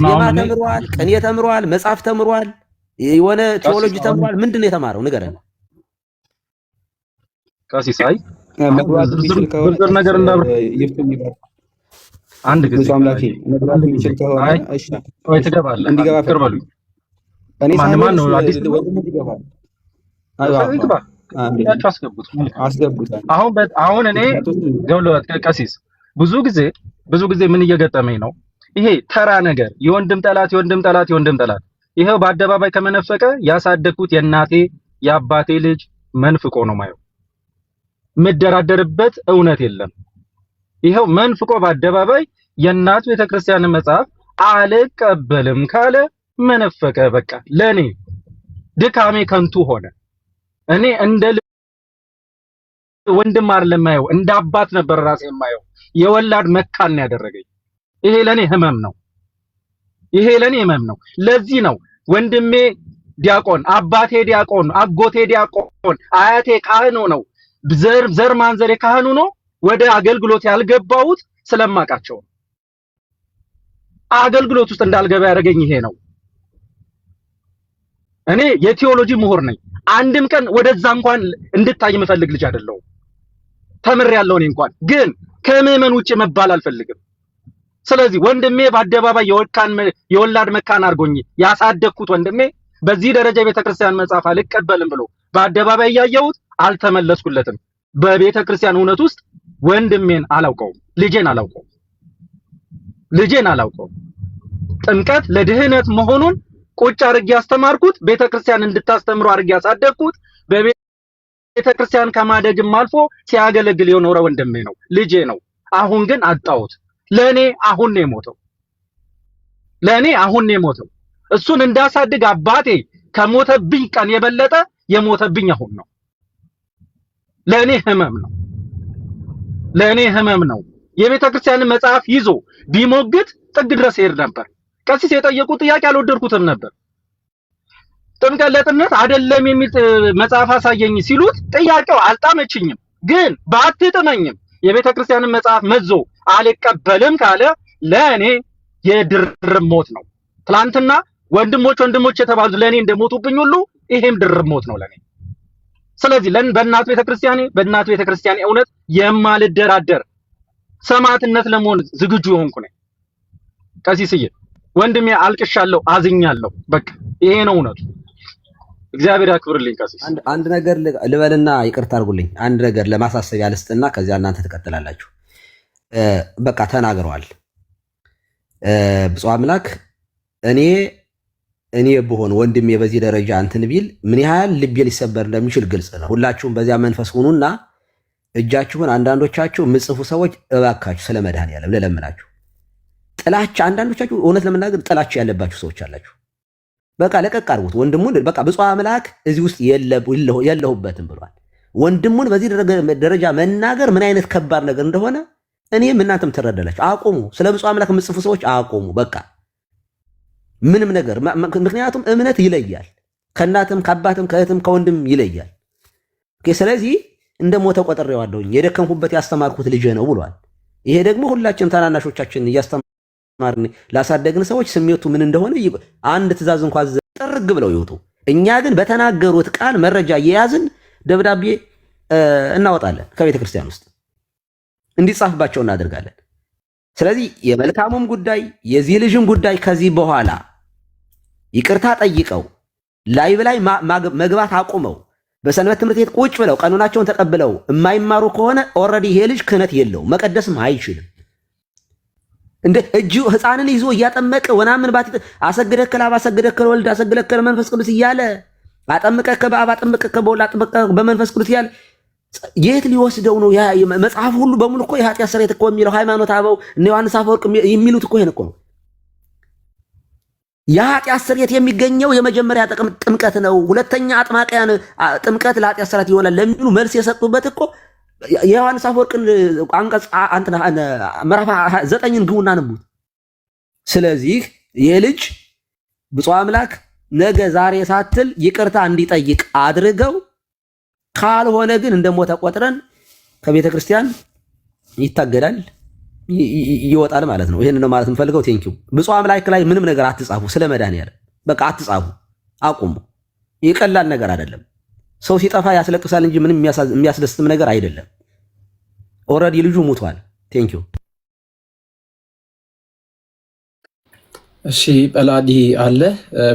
ዜማ ተምሯል፣ ቅኔ ተምሯል፣ መጽሐፍ ተምሯል፣ የሆነ ቴዎሎጂ ተምሯል። ምንድን ነው የተማረው? ንገረን። ቀሲስ አይ ዝርዝር ነገር እንዳብር አንድ ጊዜ አምላኬ መግባት የሚችል ከሆነ እሺ ወይ ትገባለህ። እንዲገባ ፈቅርበሉ። እኔ ማን ነው አዲስ ይገባል። አስገቡት። አሁን እኔ ገብለዋት ቀሲስ ብዙ ጊዜ ምን እየገጠመኝ ነው? ይሄ ተራ ነገር የወንድም ጠላት ይሄው በአደባባይ ከመነፈቀ ያሳደግኩት የእናቴ የአባቴ ልጅ መንፍቆ ነው ማየው። ምደራደርበት እውነት የለም። ይሄው መንፍቆ በአደባባይ የእናቱ ቤተክርስቲያን መጽሐፍ አልቀበልም ካለ መነፈቀ። በቃ ለኔ ድካሜ ከንቱ ሆነ። እኔ እንደ ወንድም አይደለም ማየው፣ እንደ አባት ነበር ራሴ የማየው። የወላድ መካን ያደረገኝ ይሄ ለኔ ህመም ነው። ለዚህ ነው ወንድሜ ዲያቆን፣ አባቴ ዲያቆን፣ አጎቴ ዲያቆን፣ አያቴ ካህኑ ነው፣ ዘር ማንዘሬ ካህኑ ነው። ወደ አገልግሎት ያልገባሁት ስለማቃቸው አገልግሎት ውስጥ እንዳልገባ ያደረገኝ ይሄ ነው። እኔ የቴዎሎጂ ምሁር ነኝ። አንድም ቀን ወደዛ እንኳን እንድታይ የምፈልግ ልጅ አይደለሁም። ተምሬያለሁ። እኔ እንኳን ግን ከምዕመን ውጭ መባል አልፈልግም። ስለዚህ ወንድሜ በአደባባይ የወላድ መካን አድርጎኝ ያሳደግኩት ወንድሜ በዚህ ደረጃ የቤተክርስቲያን መጽሐፍ አልቀበልም ብሎ በአደባባይ እያየሁት አልተመለስኩለትም። በቤተክርስቲያን እውነት ውስጥ ወንድሜን አላውቀውም፣ ልጄን አላውቀውም። ጥምቀት ለድህነት መሆኑን ቁጭ አድርጌ ያስተማርኩት፣ ቤተክርስቲያን እንድታስተምሩ አድርጌ ያሳደግኩት፣ በቤተክርስቲያን ከማደግም አልፎ ሲያገለግል የኖረ ወንድሜ ነው፣ ልጄ ነው። አሁን ግን አጣሁት። ለኔ አሁን ነው የሞተው። እሱን እንዳሳድግ አባቴ ከሞተብኝ ቀን የበለጠ የሞተብኝ አሁን ነው። ለኔ ህመም ነው። የቤተክርስቲያንን መጽሐፍ ይዞ ቢሞግት ጥግ ድረስ ሄድ ነበር። ቀሲስ የጠየቁት ጥያቄ አልወደድኩትም ነበር። ጥምቀት ለጥምነት አይደለም የሚል መጽሐፍ አሳየኝ ሲሉት ጥያቄው አልጣመችኝም። ግን ባትጥመኝም የቤተክርስቲያንን መጽሐፍ መዞ አልቀበልም ካለ ለኔ የድርብ ሞት ነው። ትላንትና ወንድሞች የተባሉት ለኔ እንደሞቱብኝ ሁሉ ይሄም ድርብ ሞት ነው ለኔ። ስለዚህ በእናት ቤተክርስቲያኔ እውነት የማልደራደር ሰማዕትነት ለመሆን ዝግጁ የሆንኩ ነኝ። ቀሲስዬ ወንድሜ አልቅሻለሁ፣ አዝኛለሁ። በቃ ይሄ ነው እውነቱ። እግዚአብሔር ያክብርልኝ። ቀሲስ አንድ ነገር ልበልና ይቅርታ አድርጉልኝ። አንድ ነገር ለማሳሰቢያ ልስጥና ከዚያ እናንተ ትቀጥላላችሁ። በቃ ተናግረዋል። ብፁዕ አምላክ እኔ ብሆን ወንድሜ በዚህ ደረጃ እንትን ቢል ምን ያህል ልቤ ሊሰበር እንደሚችል ግልጽ ነው። ሁላችሁም በዚያ መንፈስ ሁኑና እጃችሁን አንዳንዶቻችሁ ምጽፉ ሰዎች እባካችሁ ስለ መድኃኔዓለም ልለምናችሁ። ጥላቻ አንዳንዶቻችሁ እውነት ለመናገር ጥላቻ ያለባችሁ ሰዎች አላችሁ። በቃ ለቀቅ አድርጉት ወንድሙን። በቃ ብፁዕ አምላክ እዚህ ውስጥ የለሁበትም ብሏል። ወንድሙን በዚህ ደረጃ መናገር ምን አይነት ከባድ ነገር እንደሆነ እኔም እናንተም ትረዳላችሁ። አቁሙ። ስለ ብፁዕ አምላክ የምጽፉ ሰዎች አቁሙ። በቃ ምንም ነገር ምክንያቱም እምነት ይለያል። ከእናትም ከአባትም ከእህትም ከወንድም ይለያል። ስለዚህ እንደ ሞተ ቆጥሬዋለሁኝ የደከምኩበት ያስተማርኩት ልጄ ነው ብሏል። ይሄ ደግሞ ሁላችንም ታናናሾቻችን እያስተማርን ላሳደግን ሰዎች ስሜቱ ምን እንደሆነ አንድ ትእዛዝ እንኳን ጥርግ ብለው ይወጡ። እኛ ግን በተናገሩት ቃል መረጃ እየያዝን ደብዳቤ እናወጣለን ከቤተ ክርስቲያን ውስጥ እንዲጻፍባቸው እናደርጋለን። ስለዚህ የመልካሙም ጉዳይ የዚህ ልጅም ጉዳይ ከዚህ በኋላ ይቅርታ ጠይቀው ላይቭ ላይ መግባት አቁመው በሰንበት ትምህርት ቤት ቁጭ ብለው ቀኖናቸውን ተቀብለው የማይማሩ ከሆነ ኦልሬዲ ይሄ ልጅ ክህነት የለውም፣ መቀደስም አይችልም። እንደ እጁ ህፃንን ይዞ እያጠመቀ ወናምን ባት አሰግደከ ለአብ አሰግደከ ለወልድ አሰግደከ ለመንፈስ ቅዱስ እያለ አጠምቀከ በአብ አጠምቀከ በወልድ አጠምቀከ በመንፈስ ቅዱስ እያለ የት ሊወስደው ነው? መጽሐፍ ሁሉ በሙሉ እኮ የኃጢአት ስርየት እኮ የሚለው ሃይማኖት አበው እነ ዮሐንስ አፈወርቅ የሚሉት እኮ ይሄን እኮ ነው። የኃጢአት ስርየት የሚገኘው የመጀመሪያ ጥምቀት ነው። ሁለተኛ አጥማቂያን ጥምቀት ለኃጢአት ስርየት ይሆናል ለሚሉ መልስ የሰጡበት እኮ የዮሐንስ አፈወርቅን አንቀጽ ምዕራፍ 9ን ግቡና አንብቡት። ስለዚህ ይህ ልጅ ብፁዕ አምላክ ነገ ዛሬ ሳትል ይቅርታ እንዲጠይቅ አድርገው፣ ካልሆነ ግን እንደሞተ ቆጥረን ከቤተ ክርስቲያን ይታገዳል፣ ይወጣል ማለት ነው። ይሄን ነው ማለት የምፈልገው። ቴንኪው። ብፁዕ አምላክ ላይ ምንም ነገር አትጻፉ። ስለ መድኃኔዓለም በቃ አትጻፉ፣ አቁሙ። ይቀላል ነገር አይደለም። ሰው ሲጠፋ ያስለቅሳል እንጂ ምንም የሚያስደስትም ነገር አይደለም። ኦልሬዲ ልጁ ሙቷል። ቴንኪው። እሺ ጰላዲ አለ።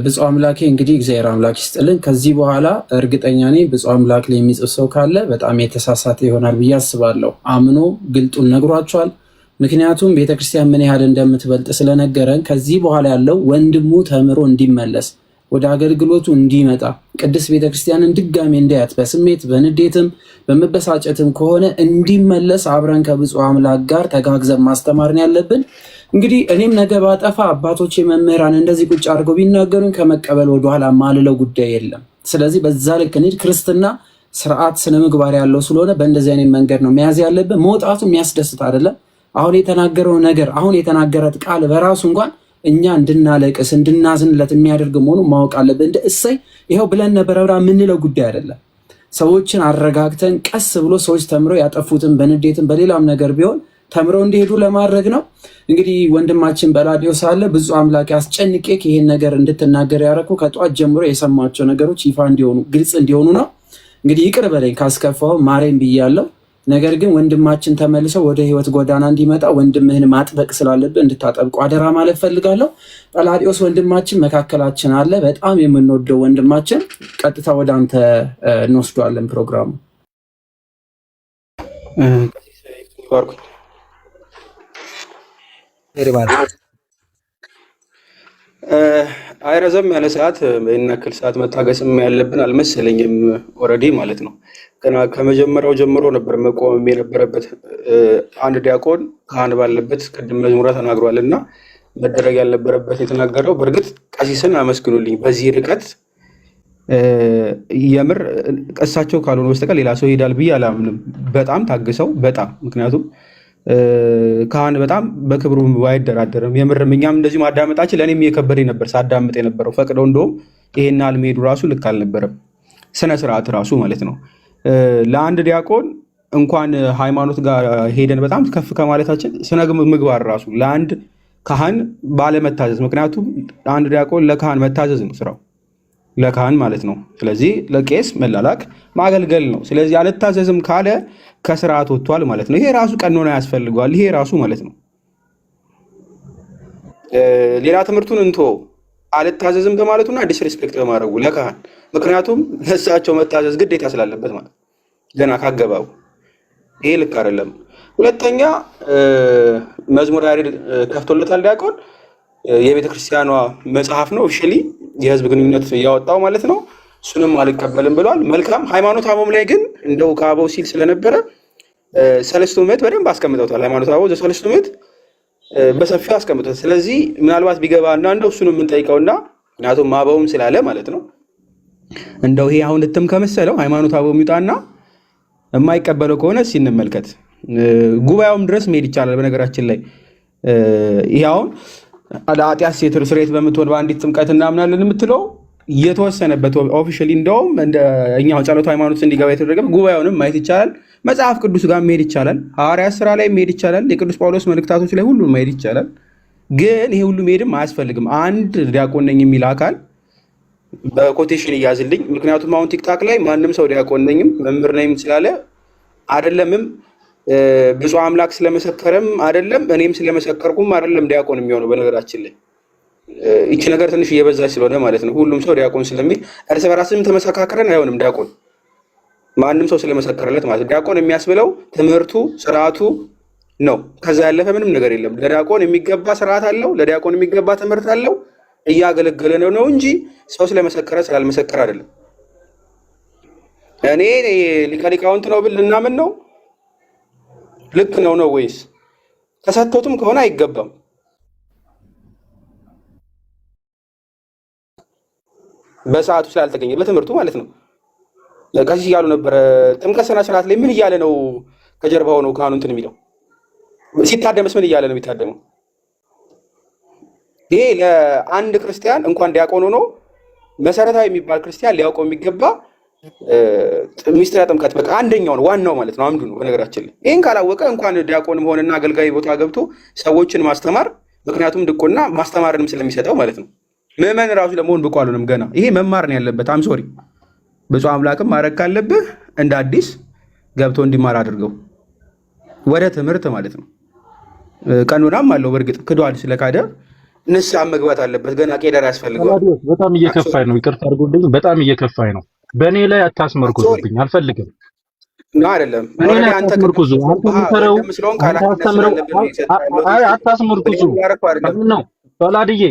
ብፁዕ አምላኬ እንግዲህ እግዚአብሔር አምላክ ይስጥልን። ከዚህ በኋላ እርግጠኛ ነኝ ብፁዕ አምላክ ላይ የሚጽፍ ሰው ካለ በጣም የተሳሳተ ይሆናል ብዬ አስባለሁ። አምኖ ግልጡን ነግሯቸዋል። ምክንያቱም ቤተክርስቲያን ምን ያህል እንደምትበልጥ ስለነገረን ከዚህ በኋላ ያለው ወንድሙ ተምሮ እንዲመለስ ወደ አገልግሎቱ እንዲመጣ ቅድስት ቤተክርስቲያንን ድጋሚ እንዲያት በስሜት በንዴትም በመበሳጨትም ከሆነ እንዲመለስ አብረን ከብፁዕ አምላክ ጋር ተጋግዘን ማስተማርን ያለብን። እንግዲህ እኔም ነገ ባጠፋ አባቶቼ መምህራን እንደዚህ ቁጭ አድርገው ቢናገሩኝ ከመቀበል ወደኋላ ማልለው ጉዳይ የለም። ስለዚህ በዛ ልክ እንሂድ። ክርስትና ስርዓት ስነ ምግባር ያለው ስለሆነ በእንደዚህ አይነት መንገድ ነው መያዝ ያለብን። መውጣቱ የሚያስደስት አይደለም። አሁን የተናገረው ነገር አሁን የተናገረት ቃል በራሱ እንኳን እኛ እንድናለቅስ እንድናዝንለት የሚያደርግ መሆኑ ማወቅ አለብን። እንደ እሰይ ይኸው ብለን ነበረ የምንለው ጉዳይ አይደለም። ሰዎችን አረጋግተን ቀስ ብሎ ሰዎች ተምረው ያጠፉትን በንዴትም በሌላም ነገር ቢሆን ተምረው እንዲሄዱ ለማድረግ ነው። እንግዲህ ወንድማችን በላዲዮስ አለ። ብፁዕ አምላክ አስጨንቄ ይሄን ነገር እንድትናገር ያደረኩ ከጧት ጀምሮ የሰማቸው ነገሮች ይፋ እንዲሆኑ ግልጽ እንዲሆኑ ነው። እንግዲህ ይቅር በለኝ ካስከፋው ማሬም ብያለሁ። ነገር ግን ወንድማችን ተመልሰው ወደ ህይወት ጎዳና እንዲመጣ ወንድምህን ማጥበቅ ስላለብህ እንድታጠብቁ አደራ ማለት ፈልጋለሁ። ጰላዲዮስ ወንድማችን መካከላችን አለ። በጣም የምንወደው ወንድማችን። ቀጥታ ወደ አንተ እንወስደዋለን ፕሮግራሙ። አይረዘም ያለ ሰዓት በእናክል ሰዓት መታገስም ያለብን አልመሰለኝም። ኦልሬዲ ማለት ነው ከመጀመሪያው ጀምሮ ነበር መቆም የነበረበት። አንድ ዲያቆን ካህን ባለበት ቅድም መዝሙራ ተናግሯል እና መደረግ ያልነበረበት የተናገረው። በእርግጥ ቀሲስን አመስግኑልኝ። በዚህ ርቀት የምር እሳቸው ካልሆነ በስተቀር ሌላ ሰው ይሄዳል ብዬ አላምንም። በጣም ታግሰው በጣም ምክንያቱም ካህን በጣም በክብሩ አይደራደርም። የምርም እኛም እንደዚሁ ማዳመጣችን ለእኔም እየከበደኝ ነበር ሳዳምጥ የነበረው። ፈቅደው እንደውም ይሄን አልመሄዱ ራሱ ልክ አልነበረም፣ ስነ ስርዓት ራሱ ማለት ነው። ለአንድ ዲያቆን እንኳን ሃይማኖት ጋር ሄደን በጣም ከፍ ከማለታችን ስነ ምግባር ራሱ ለአንድ ካህን ባለመታዘዝ፣ ምክንያቱም አንድ ዲያቆን ለካህን መታዘዝ ነው ስራው፣ ለካህን ማለት ነው። ስለዚህ ለቄስ መላላክ ማገልገል ነው። ስለዚህ አልታዘዝም ካለ ከስርዓት ወጥቷል ማለት ነው። ይሄ ራሱ ቀኖና ያስፈልገዋል። ይሄ ራሱ ማለት ነው። ሌላ ትምህርቱን እንቶ አልታዘዝም በማለቱና ዲስሪስፔክት በማድረጉ ለካህን፣ ምክንያቱም ለእሳቸው መታዘዝ ግዴታ ስላለበት ማለት ገና ካገባቡ፣ ይሄ ልክ አይደለም። ሁለተኛ መዝሙረ ያሬድ ከፍቶለታል ዲያቆን። የቤተ ክርስቲያኗ መጽሐፍ ነው። ኦፊሻሊ የህዝብ ግንኙነት ያወጣው ማለት ነው። እሱንም አልቀበልም ብሏል። መልካም ሃይማኖት አበውም ላይ ግን እንደው ከአበው ሲል ስለነበረ ሰለስቱ ምዕት በደንብ አስቀምጠውታል። ሃይማኖት አበው ዘሰለስቱ ምዕት በሰፊው አስቀምጠውታል። ስለዚህ ምናልባት ቢገባ እና እንደው እሱንም የምንጠይቀውና ምክንያቱም አበውም ስላለ ማለት ነው እንደው ይሄ አሁን እትም ከመሰለው ሃይማኖት አበው የሚውጣና የማይቀበለው ከሆነ ሲንመልከት ጉባኤውም ድረስ መሄድ ይቻላል። በነገራችን ላይ ይሄ አሁን ለኃጢአት ስርየት በምትሆን በአንዲት ጥምቀት እናምናለን የምትለው የተወሰነበት ኦፊሻሊ እንደውም እኛው ጸሎት ሃይማኖት እንዲገባ የተደረገ ጉባኤውንም ማየት ይቻላል። መጽሐፍ ቅዱስ ጋር መሄድ ይቻላል። ሐዋርያት ስራ ላይ መሄድ ይቻላል። የቅዱስ ጳውሎስ መልእክታቶች ላይ ሁሉ መሄድ ይቻላል። ግን ይሄ ሁሉ መሄድም አያስፈልግም። አንድ ዲያቆን ነኝ የሚል አካል በኮቴሽን እያዝልኝ። ምክንያቱም አሁን ቲክታክ ላይ ማንም ሰው ዲያቆን ነኝም መምህር ነኝም ስላለ አይደለምም ብፁዕ አምላክ ስለመሰከረም አይደለም እኔም ስለመሰከርኩም አይደለም ዲያቆን የሚሆነው። በነገራችን ላይ ይቺ ነገር ትንሽ እየበዛች ስለሆነ ማለት ነው ሁሉም ሰው ዲያቆን ስለሚል እርስ በራስም ተመሰካከረን አይሆንም። ዲያቆን ማንም ሰው ስለመሰከረለት ማለት ነው። ዲያቆን የሚያስብለው ትምህርቱ ስርዓቱ ነው። ከዛ ያለፈ ምንም ነገር የለም። ለዲያቆን የሚገባ ስርዓት አለው። ለዲያቆን የሚገባ ትምህርት አለው። እያገለገለ ነው እንጂ ሰው ስለመሰከረ ስላልመሰከረ አይደለም። እኔ ሊቀ ሊቃውንት ነው ብል ልናምን ነው ልክ ነው ወይስ ተሰጥቶትም ከሆነ አይገባም? በሰዓቱ ስላልተገኘ በትምህርቱ ማለት ነው። ቀሲስ እያሉ ነበረ ጥምቀት ስነ ስርዓት ላይ ምን እያለ ነው ከጀርባ ሆነው ካህኑ እንትን የሚለው ሲታደምስ ምን እያለ ነው የሚታደመው? ይሄ ለአንድ ክርስቲያን እንኳን ዲያቆን ሆኖ መሰረታዊ የሚባል ክርስቲያን ሊያውቀው የሚገባ ሚስጥረ ጥምቀት በቃ አንደኛው ነው፣ ዋናው ማለት ነው፣ አምዱ ነው። በነገራችን ላይ ይህን ካላወቀ እንኳን ዲያቆንም ሆነና አገልጋይ ቦታ ገብቶ ሰዎችን ማስተማር፣ ምክንያቱም ድቁና ማስተማርንም ስለሚሰጠው ማለት ነው። ምዕመን ራሱ ለመሆን ብቁ አልሆነም ገና። ይሄ መማር ነው ያለበት። አምሶሪ ብፁዕ አምላክም ማድረግ ካለብህ እንደ አዲስ ገብቶ እንዲማር አድርገው ወደ ትምህርት ማለት ነው። ቀኖናም አለው በእርግጥ ክዷል። ስለካደ ንስሐ መግባት አለበት። ገና ቄደር ያስፈልገዋል። በጣም እየከፋኝ ነው። ይቅርታ አድርጎልኝ። በጣም እየከፋኝ ነው። በእኔ ላይ አታስመርኩዙብኝ፣ አልፈልግም። አይደለም እኔ ላይ አታስመርኩዙ። አንተ ምከረው፣ አታስመርኩዙ ነው ወላድዬ።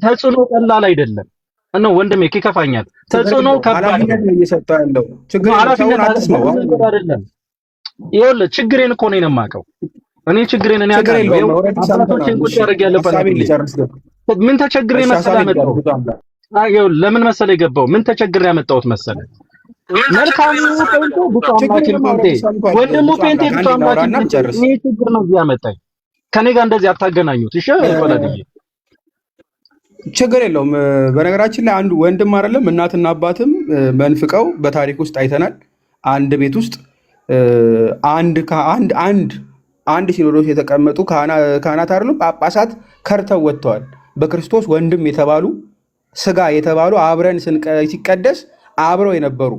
ተጽዕኖ ቀላል አይደለም ነው ወንድሜ፣ ይከፋኛል። ተጽዕኖ ከባድ ነው እየሰጠው ያለው ችግር አይደለም። ይኸውልህ ችግሬን እኮ ነው የማውቀው እኔ ችግሬን እኔ አውቃለሁ። አባቶቼን ቁጭ ያደርግ ያለበት ምን ተቸግሬ መሰለ ያመጣው ለምን መሰለ የገባው ምን ተቸግሬ ያመጣሁት መሰለ መልካሙ ጴንጤ ብፁዕ አምላኬን ጴንጤ ወንድሙ ጴንጤ ብፁዕ አምላኬን ይሄ ችግር ነው ያመጣኝ። ከኔ ጋር እንደዚህ አታገናኙት። እሺ ወላድዬ ችግር የለውም። በነገራችን ላይ አንዱ ወንድም አይደለም እናትና አባትም መንፍቀው በታሪክ ውስጥ አይተናል። አንድ ቤት ውስጥ አንድ ሲኖዶስ የተቀመጡ ካህናት አይደሉም ጳጳሳት ከርተው ወጥተዋል። በክርስቶስ ወንድም የተባሉ ስጋ የተባሉ አብረን ሲቀደስ አብረው የነበሩ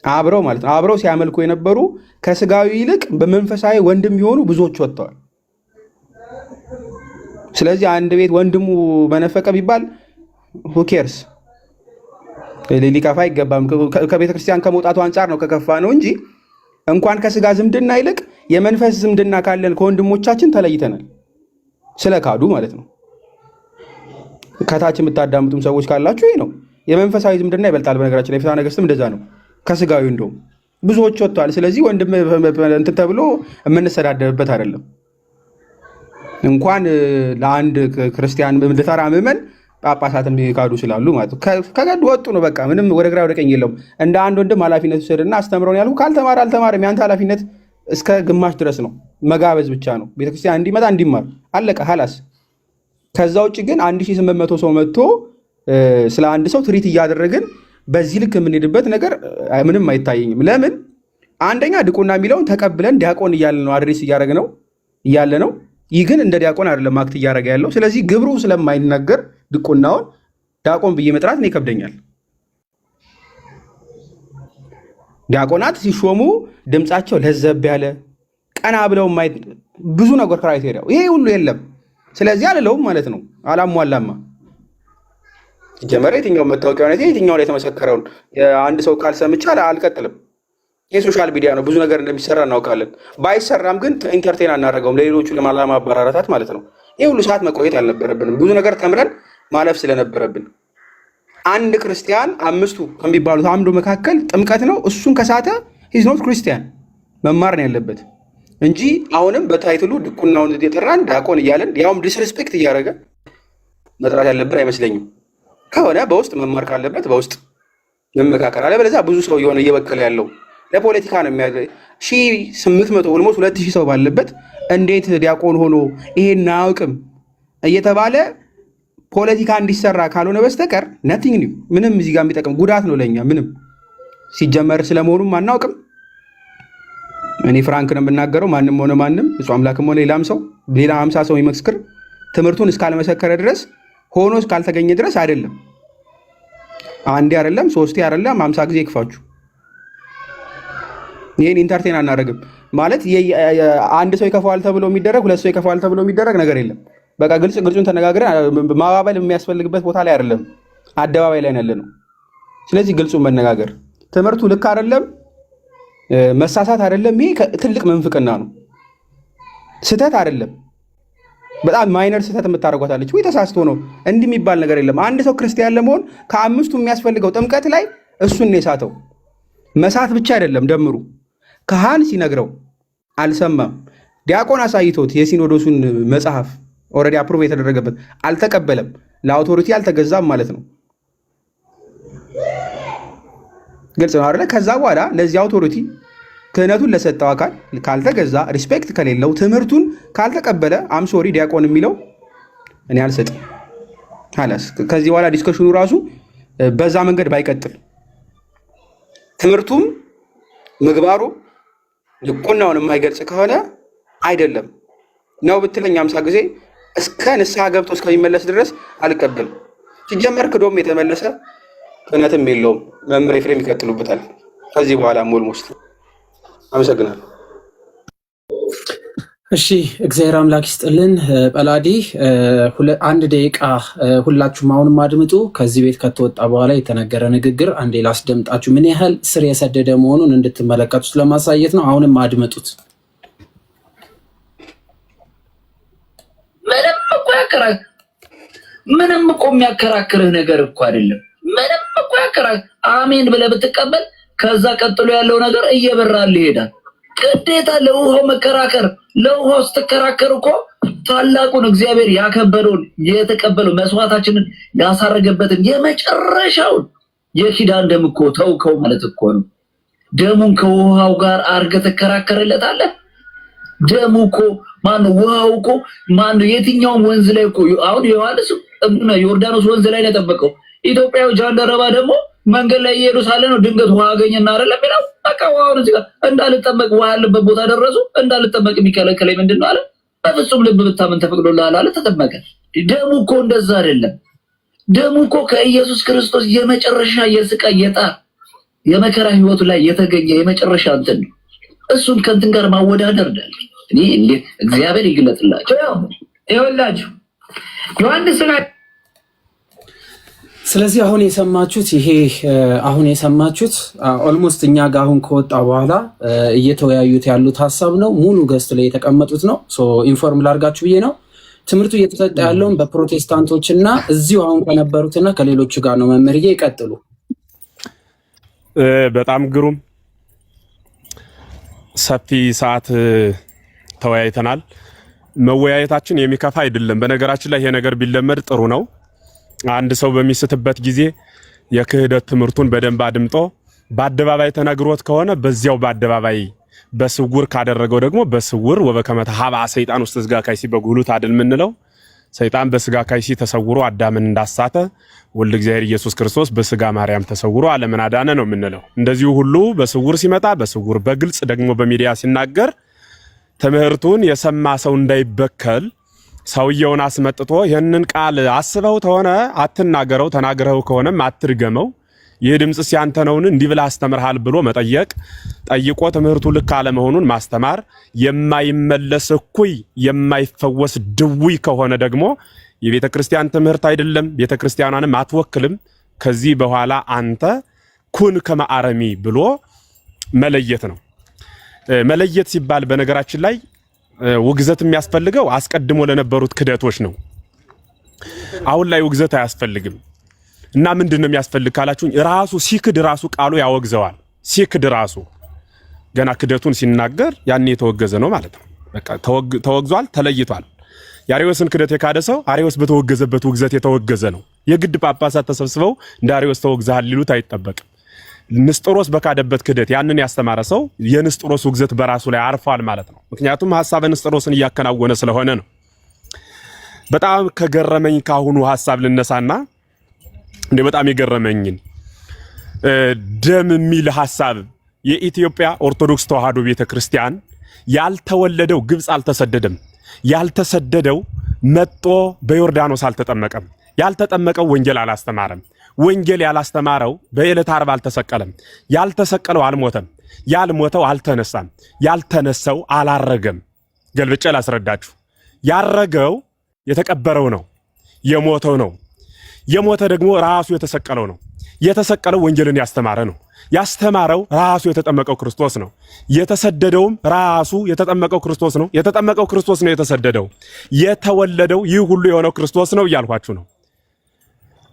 አብረው ማለት ነው አብረው ሲያመልኩ የነበሩ ከስጋዊ ይልቅ በመንፈሳዊ ወንድም የሆኑ ብዙዎች ወጥተዋል። ስለዚህ አንድ ቤት ወንድሙ በነፈቀ ቢባል ሁኬርስ ሊከፋ አይገባም። ከቤተ ክርስቲያን ከመውጣቱ አንጻር ነው ከከፋ ነው እንጂ እንኳን ከስጋ ዝምድና ይልቅ የመንፈስ ዝምድና ካለን ከወንድሞቻችን ተለይተናል። ስለ ካዱ ማለት ነው። ከታች የምታዳምጡም ሰዎች ካላችሁ ይሄ ነው የመንፈሳዊ ዝምድና ይበልጣል። በነገራችን ላይ ፍትሐ ነገሥትም እንደዛ ነው። ከስጋዊ እንደውም ብዙዎች ወጥተዋል። ስለዚህ ወንድም እንትን ተብሎ የምንሰዳደብበት አይደለም። እንኳን ለአንድ ክርስቲያን ለተራ ምዕመን ጳጳሳትም ካዱ ስላሉ ማለት ነው። ከገዱ ወጡ ነው በቃ ምንም ወደ ግራ ወደ ቀኝ የለውም። እንደ አንድ ወንድም ኃላፊነት ውሰድና አስተምረውን ያልኩ ካልተማረ አልተማረም። ያንተ ኃላፊነት እስከ ግማሽ ድረስ ነው። መጋበዝ ብቻ ነው። ቤተክርስቲያን እንዲመጣ እንዲማር አለቀ ሀላስ። ከዛ ውጭ ግን 1800 ሰው መጥቶ ስለ አንድ ሰው ትሪት እያደረግን በዚህ ልክ የምንሄድበት ነገር ምንም አይታየኝም። ለምን አንደኛ ድቁና የሚለውን ተቀብለን ዲያቆን እያለ ነው አድሬስ እያደረግ ነው እያለ ነው። ይህ ግን እንደ ዲያቆን አይደለም አክት እያደረገ ያለው። ስለዚህ ግብሩ ስለማይነገር ድቁናውን ዲያቆን ብዬ መጥራት ነው ይከብደኛል። ዲያቆናት ሲሾሙ ድምፃቸው ለዘብ ያለ ቀና ብለው ብዙ ነገር ክራይቴሪያው ይሄ ሁሉ የለም። ስለዚህ አልለውም ማለት ነው። አላሟላማ ጀመረ የትኛው መታወቂያ ሆነ የትኛው ላይ የተመሰከረውን አንድ ሰው ካልሰምቻ አልቀጥልም። የሶሻል ሚዲያ ነው፣ ብዙ ነገር እንደሚሰራ እናውቃለን። ባይሰራም ግን ኢንተርቴን አናደርገውም ለሌሎቹ ለማበራራታት ማለት ነው። ይህ ሁሉ ሰዓት መቆየት አልነበረብንም። ብዙ ነገር ተምረን ማለፍ ስለነበረብን አንድ ክርስቲያን አምስቱ ከሚባሉት አንዱ መካከል ጥምቀት ነው። እሱን ከሳተ ሂዝ ኖት ክርስቲያን መማር ነው ያለበት እንጂ አሁንም በታይትሉ ድቁናውን የጠራን ዲያቆን እያለን ያውም ዲስሪስፔክት እያደረገ መጥራት ያለብን አይመስለኝም። ከሆነ በውስጥ መማር ካለበት በውስጥ መመካከል አለ። በለዚያ ብዙ ሰው የሆነ እየበከለ ያለው ለፖለቲካ ነው። 1800 ኦልሞስት 2000 ሰው ባለበት እንዴት ዲያቆን ሆኖ ይሄን አያውቅም እየተባለ ፖለቲካ እንዲሰራ ካልሆነ በስተቀር ነቲንግ ኒው ምንም እዚህ ጋር የሚጠቅም ጉዳት ነው ለኛ። ምንም ሲጀመር ስለመሆኑም አናውቅም። እኔ ፍራንክ ነው የምናገረው። ማንም ሆነ ማንም እሱ አምላክም ሆነ ሌላም ሰው ሌላ 50 ሰው ይመስክር ትምህርቱን እስካልመሰከረ ድረስ ሆኖ እስካልተገኘ ድረስ አይደለም። አንዴ አይደለም 3 አይደለም 50 ጊዜ ይክፋችሁ። ይሄን ኢንተርቴን አናደርግም ማለት አንድ ሰው ይከፋዋል ተብሎ የሚደረግ ሁለት ሰው ይከፋዋል ተብሎ የሚደረግ ነገር የለም። በቃ ግልጹን ተነጋግረን ማባበል የሚያስፈልግበት ቦታ ላይ አይደለም፣ አደባባይ ላይ ያለ ነው። ስለዚህ ግልጹን መነጋገር ትምህርቱ ልክ አይደለም፣ መሳሳት አይደለም። ይሄ ትልቅ መንፍቅና ነው፣ ስህተት አይደለም። በጣም ማይነር ስህተት የምታደርጓታለች ወይ ተሳስቶ ነው እንዲህ የሚባል ነገር የለም። አንድ ሰው ክርስቲያን ለመሆን ከአምስቱ የሚያስፈልገው ጥምቀት ላይ እሱን ነው የሳተው። መሳት ብቻ አይደለም ደምሩ ካህን ሲነግረው አልሰማም፣ ዲያቆን አሳይቶት የሲኖዶሱን መጽሐፍ ኦልሬዲ አፕሩቭ የተደረገበት አልተቀበለም፣ ለአውቶሪቲ አልተገዛም ማለት ነው። ግልጽ ነው አይደለ? ከዛ በኋላ ለዚህ አውቶሪቲ ክህነቱን ለሰጠው አካል ካልተገዛ፣ ሪስፔክት ከሌለው፣ ትምህርቱን ካልተቀበለ አምሶሪ ዲያቆን የሚለው እኔ አልሰጥም። ሀላስ ከዚህ በኋላ ዲስከሽኑ ራሱ በዛ መንገድ ባይቀጥል ትምህርቱም ምግባሩ ድቁናውን የማይገልጽ ከሆነ አይደለም ነው ብትለኝ 50 ጊዜ እስከ ንስሐ ገብቶ እስከሚመለስ ድረስ አልቀበልም። ሲጀመር ክዶም የተመለሰ ክህነትም የለውም። መምህር ኤፍሬም ይቀጥሉበታል ከዚህ በኋላ ሞልሞስት። አመሰግናለሁ። እሺ እግዚአብሔር አምላክ ይስጥልን። ጳላዲ 1 ደቂቃ ሁላችሁም አሁንም አድምጡ። ከዚህ ቤት ከተወጣ በኋላ የተነገረ ንግግር አንዴ ላስደምጣችሁ፣ ምን ያህል ስር የሰደደ መሆኑን እንድትመለከቱት ለማሳየት ነው። አሁንም አድምጡት። ምንም እኮ የሚያከራክርህ ነገር እኮ አይደለም። ምንም እኮ አሜን ብለህ ብትቀበል ከዛ ቀጥሎ ያለው ነገር እየበራልህ ይሄዳል። ግዴታ ለውሃው መከራከር። ለውሃው ስትከራከር እኮ ታላቁን እግዚአብሔር ያከበረውን የተቀበለው መስዋዕታችንን ያሳረገበትን የመጨረሻውን የኪዳን ደም እኮ ተውከው ማለት እኮ ነው። ደሙን ከውሃው ጋር አድርገህ ትከራከርለታለህ። ደሙ እኮ ማነው? ውሃው እኮ ማነው? የትኛውም ወንዝ ላይ እኮ አሁን ዮሐንስ ዮርዳኖስ ወንዝ ላይ ነው የጠበቀው። ኢትዮጵያዊ ጃንደረባ ደግሞ መንገድ ላይ እየሄዱ ሳለ ነው ድንገት ውሃ አገኘና አይደለም የሚለው። በቃ ውሃውን እዚህ ጋር እንዳልጠመቅ ውሃ ያለበት ቦታ ደረሱ። እንዳልጠመቅ የሚከለክለኝ ምንድን ነው አለ። በፍጹም ልብ ብታምን ተፈቅዶልሃል አለ። ተጠመቀ። ደሙ እኮ እንደዛ አይደለም። ደሙ እኮ ከኢየሱስ ክርስቶስ የመጨረሻ የስቃይ የጣር የመከራ ህይወቱ ላይ የተገኘ የመጨረሻ እንትን ነው። እሱን ከእንትን ጋር ማወዳደር እንዳለ እኔ እንዴት እግዚአብሔር ይግለጥላችሁ። ይኸውላችሁ ዮሐንስ ላይ ስለዚህ አሁን የሰማችሁት ኦልሞስት እኛ ጋር አሁን ከወጣ በኋላ እየተወያዩት ያሉት ሀሳብ ነው። ሙሉ ገስት ላይ የተቀመጡት ነው። ኢንፎርም ላርጋችሁ ብዬ ነው። ትምህርቱ እየተሰጠ ያለውን በፕሮቴስታንቶች እና እዚሁ አሁን ከነበሩትና ከሌሎቹ ጋር ነው። መምህርዬ ይቀጥሉ። በጣም ግሩም ሰፊ ሰዓት ተወያይተናል። መወያየታችን የሚከፋ አይደለም። በነገራችን ላይ ይሄ ነገር ቢለመድ ጥሩ ነው። አንድ ሰው በሚስትበት ጊዜ የክህደት ትምህርቱን በደንብ አድምጦ በአደባባይ ተነግሮት ከሆነ በዚያው በአደባባይ፣ በስውር ካደረገው ደግሞ በስውር ወበከመ ተኀብአ ሰይጣን ውስተ ሥጋ ካይሲ በጉሉት አይደል የምንለው። ሰይጣን በስጋ ካይሲ ተሰውሮ አዳምን እንዳሳተ ወልደ እግዚአብሔር ኢየሱስ ክርስቶስ በስጋ ማርያም ተሰውሮ ዓለምን አዳነ ነው የምንለው። እንደዚሁ ሁሉ በስውር ሲመጣ በስውር፣ በግልጽ ደግሞ በሚዲያ ሲናገር ትምህርቱን የሰማ ሰው እንዳይበከል ሰውየውን አስመጥቶ ይህንን ቃል አስበው ተሆነ አትናገረው፣ ተናግረው ከሆነም አትርገመው፣ ይህ ድምጽስ ያንተ ነውን እንዲህ ብለህ አስተምርሃል ብሎ መጠየቅ፣ ጠይቆ ትምህርቱ ልክ አለመሆኑን ማስተማር፣ የማይመለስ እኩይ የማይፈወስ ድውይ ከሆነ ደግሞ የቤተ ክርስቲያን ትምህርት አይደለም፣ ቤተ ክርስቲያኗንም አትወክልም፣ ከዚህ በኋላ አንተ ኩን ከመአረሚ ብሎ መለየት ነው። መለየት ሲባል በነገራችን ላይ ውግዘት የሚያስፈልገው አስቀድሞ ለነበሩት ክደቶች ነው። አሁን ላይ ውግዘት አያስፈልግም። እና ምንድነው የሚያስፈልግ ካላችሁኝ ራሱ ሲክድ ራሱ ቃሉ ያወግዘዋል። ሲክድ ራሱ ገና ክደቱን ሲናገር ያን የተወገዘ ነው ማለት ነው። በቃ ተወግዟል፣ ተለይቷል። የአርዮስን ክደት የካደ ሰው አርዮስ በተወገዘበት ውግዘት የተወገዘ ነው። የግድ ጳጳሳት ተሰብስበው እንደ አርዮስ ተወግዘሃል ሊሉት አይጠበቅም። ንስጥሮስ በካደበት ክደት ያንን ያስተማረ ሰው የንስጥሮስ ውግዘት በራሱ ላይ አርፏል ማለት ነው። ምክንያቱም ሐሳበ ንስጥሮስን እያከናወነ ስለሆነ ነው። በጣም ከገረመኝ ካሁኑ ሐሳብ ልነሳና እንደ በጣም የገረመኝን ደም የሚል ሐሳብ የኢትዮጵያ ኦርቶዶክስ ተዋሕዶ ቤተክርስቲያን ያልተወለደው ግብጽ አልተሰደደም፣ ያልተሰደደው መጥቶ በዮርዳኖስ አልተጠመቀም፣ ያልተጠመቀው ወንጌል አላስተማረም፣ ወንጌል ያላስተማረው በዕለተ ዓርብ አልተሰቀለም፣ ያልተሰቀለው አልሞተም፣ ያልሞተው አልተነሳም፣ ያልተነሳው አላረገም። ገልብጬ ላስረዳችሁ። ያረገው የተቀበረው ነው፣ የሞተው ነው። የሞተ ደግሞ ራሱ የተሰቀለው ነው። የተሰቀለው ወንጌልን ያስተማረ ነው። ያስተማረው ራሱ የተጠመቀው ክርስቶስ ነው። የተሰደደውም ራሱ የተጠመቀው ክርስቶስ ነው። የተጠመቀው ክርስቶስ ነው የተሰደደው። የተወለደው ይህ ሁሉ የሆነው ክርስቶስ ነው እያልኳችሁ ነው።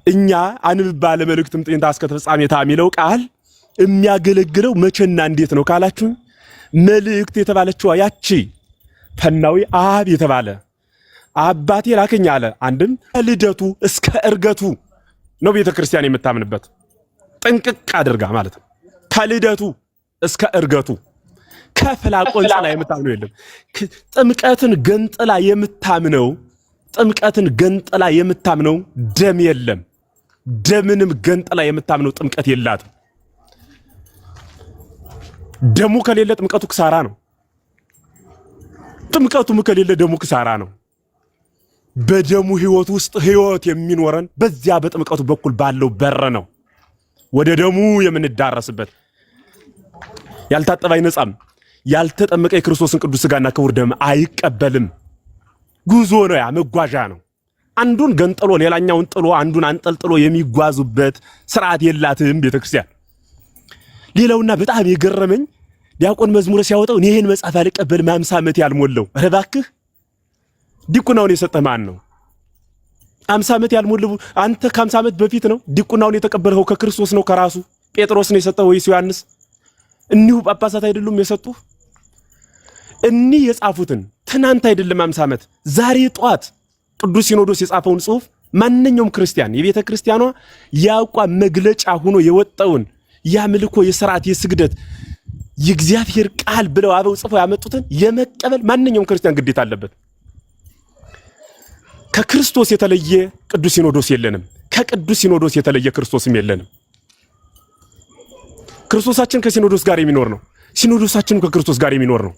እኛ አንብባ ለመልእክትም ጥንታ እስከ ፍጻሜታ የሚለው ቃል የሚያገለግለው መቼና እንዴት ነው ካላችሁ መልእክት የተባለችው ያቺ ፈናዊ አብ የተባለ አባቴ ላከኝ አለ። አንድም ከልደቱ እስከ እርገቱ ነው ቤተክርስቲያን የምታምንበት ጥንቅቅ አድርጋ ማለት ነው። ከልደቱ እስከ እርገቱ ከፍላ ቆንጽላ የምታምነው የለም። ጥምቀትን ገንጥላ የምታምነው ደም የለም። ደምንም ገንጥላ የምታምነው ጥምቀት የላትም። ደሙ ከሌለ ጥምቀቱ ክሳራ ነው። ጥምቀቱም ከሌለ ደሙ ክሳራ ነው። በደሙ ህይወት ውስጥ ህይወት የሚኖረን በዚያ በጥምቀቱ በኩል ባለው በር ነው። ወደ ደሙ የምንዳረስበት ያልታጠበ አይነጻም። ያልተጠመቀ የክርስቶስን ቅዱስ ሥጋና ክቡር ደም አይቀበልም። ጉዞ ነው፣ ያ መጓዣ ነው። አንዱን ገንጥሎ ሌላኛውን ጥሎ አንዱን አንጠልጥሎ የሚጓዙበት ስርዓት የላትም ቤተክርስቲያን። ሌላውና በጣም የገረመኝ ዲያቆን መዝሙር ሲያወጣው ይሄን መጽሐፍ አልቀበልም 50 ዓመት ያልሞላው። ኧረ እባክህ ዲቁናውን የሰጠህ ማን ነው? 50 ዓመት ያልሞላው አንተ ከ50 ዓመት በፊት ነው ዲቁናውን የተቀበልኸው? ከክርስቶስ ነው ከራሱ ጴጥሮስ ነው የሰጠው ወይስ ዮሐንስ? እኒሁ ጳጳሳት አይደሉም የሰጡህ? እኒህ የጻፉትን ትናንት አይደለም 50 ዓመት ዛሬ ጧት ቅዱስ ሲኖዶስ የጻፈውን ጽሑፍ ማንኛውም ክርስቲያን የቤተ ክርስቲያኗ የአቋም መግለጫ ሆኖ የወጣውን ያምልኮ የሥርዓት የስግደት የእግዚአብሔር ቃል ብለው አበው ጽፈው ያመጡትን የመቀበል ማንኛውም ክርስቲያን ግዴታ አለበት። ከክርስቶስ የተለየ ቅዱስ ሲኖዶስ የለንም። ከቅዱስ ሲኖዶስ የተለየ ክርስቶስም የለንም። ክርስቶሳችን ከሲኖዶስ ጋር የሚኖር ነው። ሲኖዶሳችን ከክርስቶስ ጋር የሚኖር ነው።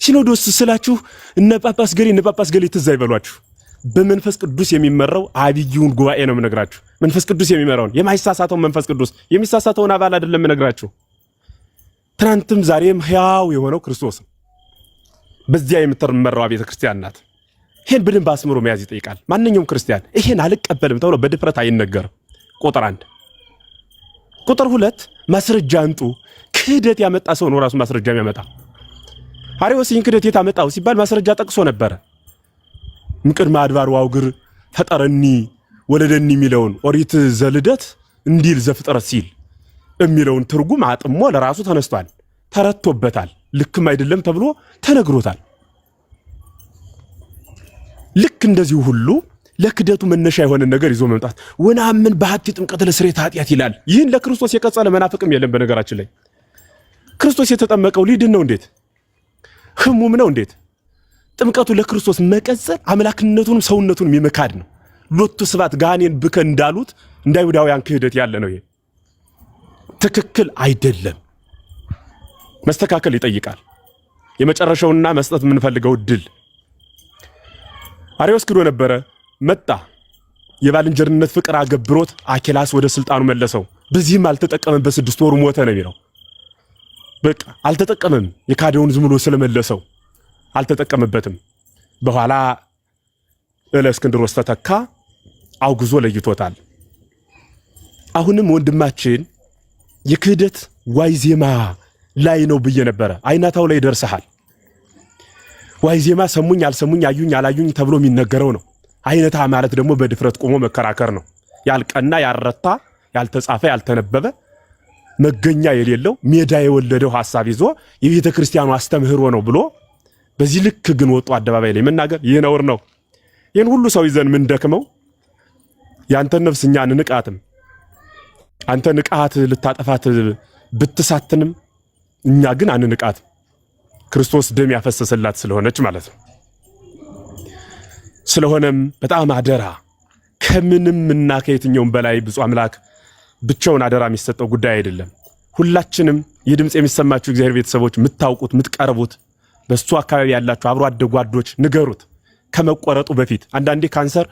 ሲኖዶስ ስላችሁ እነ ጳጳስ ገሌ ትዝ አይበሏችሁ። በመንፈስ ቅዱስ የሚመራው አብዩን ጉባኤ ነው የምነግራችሁ። መንፈስ ቅዱስ የሚመራውን የማይሳሳተው መንፈስ ቅዱስ የሚሳሳተውን አባል አይደለም የምነግራችሁ። ትናንትም ዛሬም ሕያው የሆነው ክርስቶስ ነው። በዚያ የምትመራው ቤተ ክርስቲያን ናት። ይሄን በደንብ አስምሮ መያዝ ይጠይቃል። ማንኛውም ክርስቲያን ይሄን አልቀበልም ተብሎ በድፍረት አይነገርም። ቁጥር 1 ቁጥር 2 ማስረጃ አንጡ። ክህደት ያመጣ ሰው ነው ራሱ ማስረጃ የሚያመጣ። አርዮስ ይህን ክህደት የታመጣው ሲባል ማስረጃ ጠቅሶ ነበረ። ምቅድመ አድባር ዋውግር ፈጠረኒ ወለደኒ የሚለውን ኦሪት ዘልደት እንዲል ዘፍጥረት ሲል የሚለውን ትርጉም አጥሞ ለራሱ ተነስቷል፣ ተረቶበታል። ልክም አይደለም ተብሎ ተነግሮታል። ልክ እንደዚሁ ሁሉ ለክደቱ መነሻ የሆነ ነገር ይዞ መምጣት ወነአምን በሐቲ ጥምቀት ለስርየተ ኃጢአት ይላል። ይህን ለክርስቶስ የቀጸለ መናፍቅም የለም። በነገራችን ላይ ክርስቶስ የተጠመቀው ሊድን ነው እንዴት? ህሙም ነው እንዴት? ጥምቀቱ ለክርስቶስ መቀጸል አምላክነቱንም ሰውነቱንም የመካድ ነው። ሎቱ ስብሐት ጋኔን ብከ እንዳሉት እንደ አይሁዳውያን ክህደት ያለ ነው። ይሄ ትክክል አይደለም። መስተካከል ይጠይቃል። የመጨረሻውና መስጠት የምንፈልገው ድል አርዮስ ክዶ ነበረ፣ መጣ። የባልንጀርነት ፍቅር አገብሮት አኬላስ ወደ ስልጣኑ መለሰው። በዚህም አልተጠቀመም። በ6 ወሩ ሞተ ነው የሚለው። በቃ አልተጠቀመም። የካደውን ዝም ብሎ ስለመለሰው አልተጠቀመበትም። በኋላ እለእስክንድሮስ ተተካ፣ አውግዞ ለይቶታል። አሁንም ወንድማችን የክህደት ዋይዜማ ላይ ነው ብዬ ነበረ። አይናታው ላይ ደርሰሃል። ዋይዜማ ሰሙኝ አልሰሙኝ አዩኝ አላዩኝ ተብሎ የሚነገረው ነው። አይነታ ማለት ደግሞ በድፍረት ቆሞ መከራከር ነው። ያልቀና ያረታ ያልተጻፈ ያልተነበበ መገኛ የሌለው ሜዳ የወለደው ሐሳብ ይዞ የቤተ ክርስቲያኑ አስተምህሮ ነው ብሎ በዚህ ልክ ግን ወጡ አደባባይ ላይ መናገር ይህ ነውር ነው። ይህን ሁሉ ሰው ይዘን ምን ደክመው ያንተን ነፍስኛ ንንቃትም አንተ ንቃት ልታጠፋት ብትሳትንም እኛ ግን አንንቃት ክርስቶስ ደም ያፈሰሰላት ስለሆነች ማለት ነው። ስለሆነም በጣም አደራ ከምንም እና ከየትኛውም በላይ ብፁዕ አምላክ ብቻውን አደራ የሚሰጠው ጉዳይ አይደለም። ሁላችንም የድምጽ የሚሰማችሁ እግዚአብሔር ቤተሰቦች የምታውቁት የምትቀርቡት በሱ አካባቢ ያላችሁ አብሮ አደጓዶች ንገሩት ከመቆረጡ በፊት። አንዳንዴ ካንሰር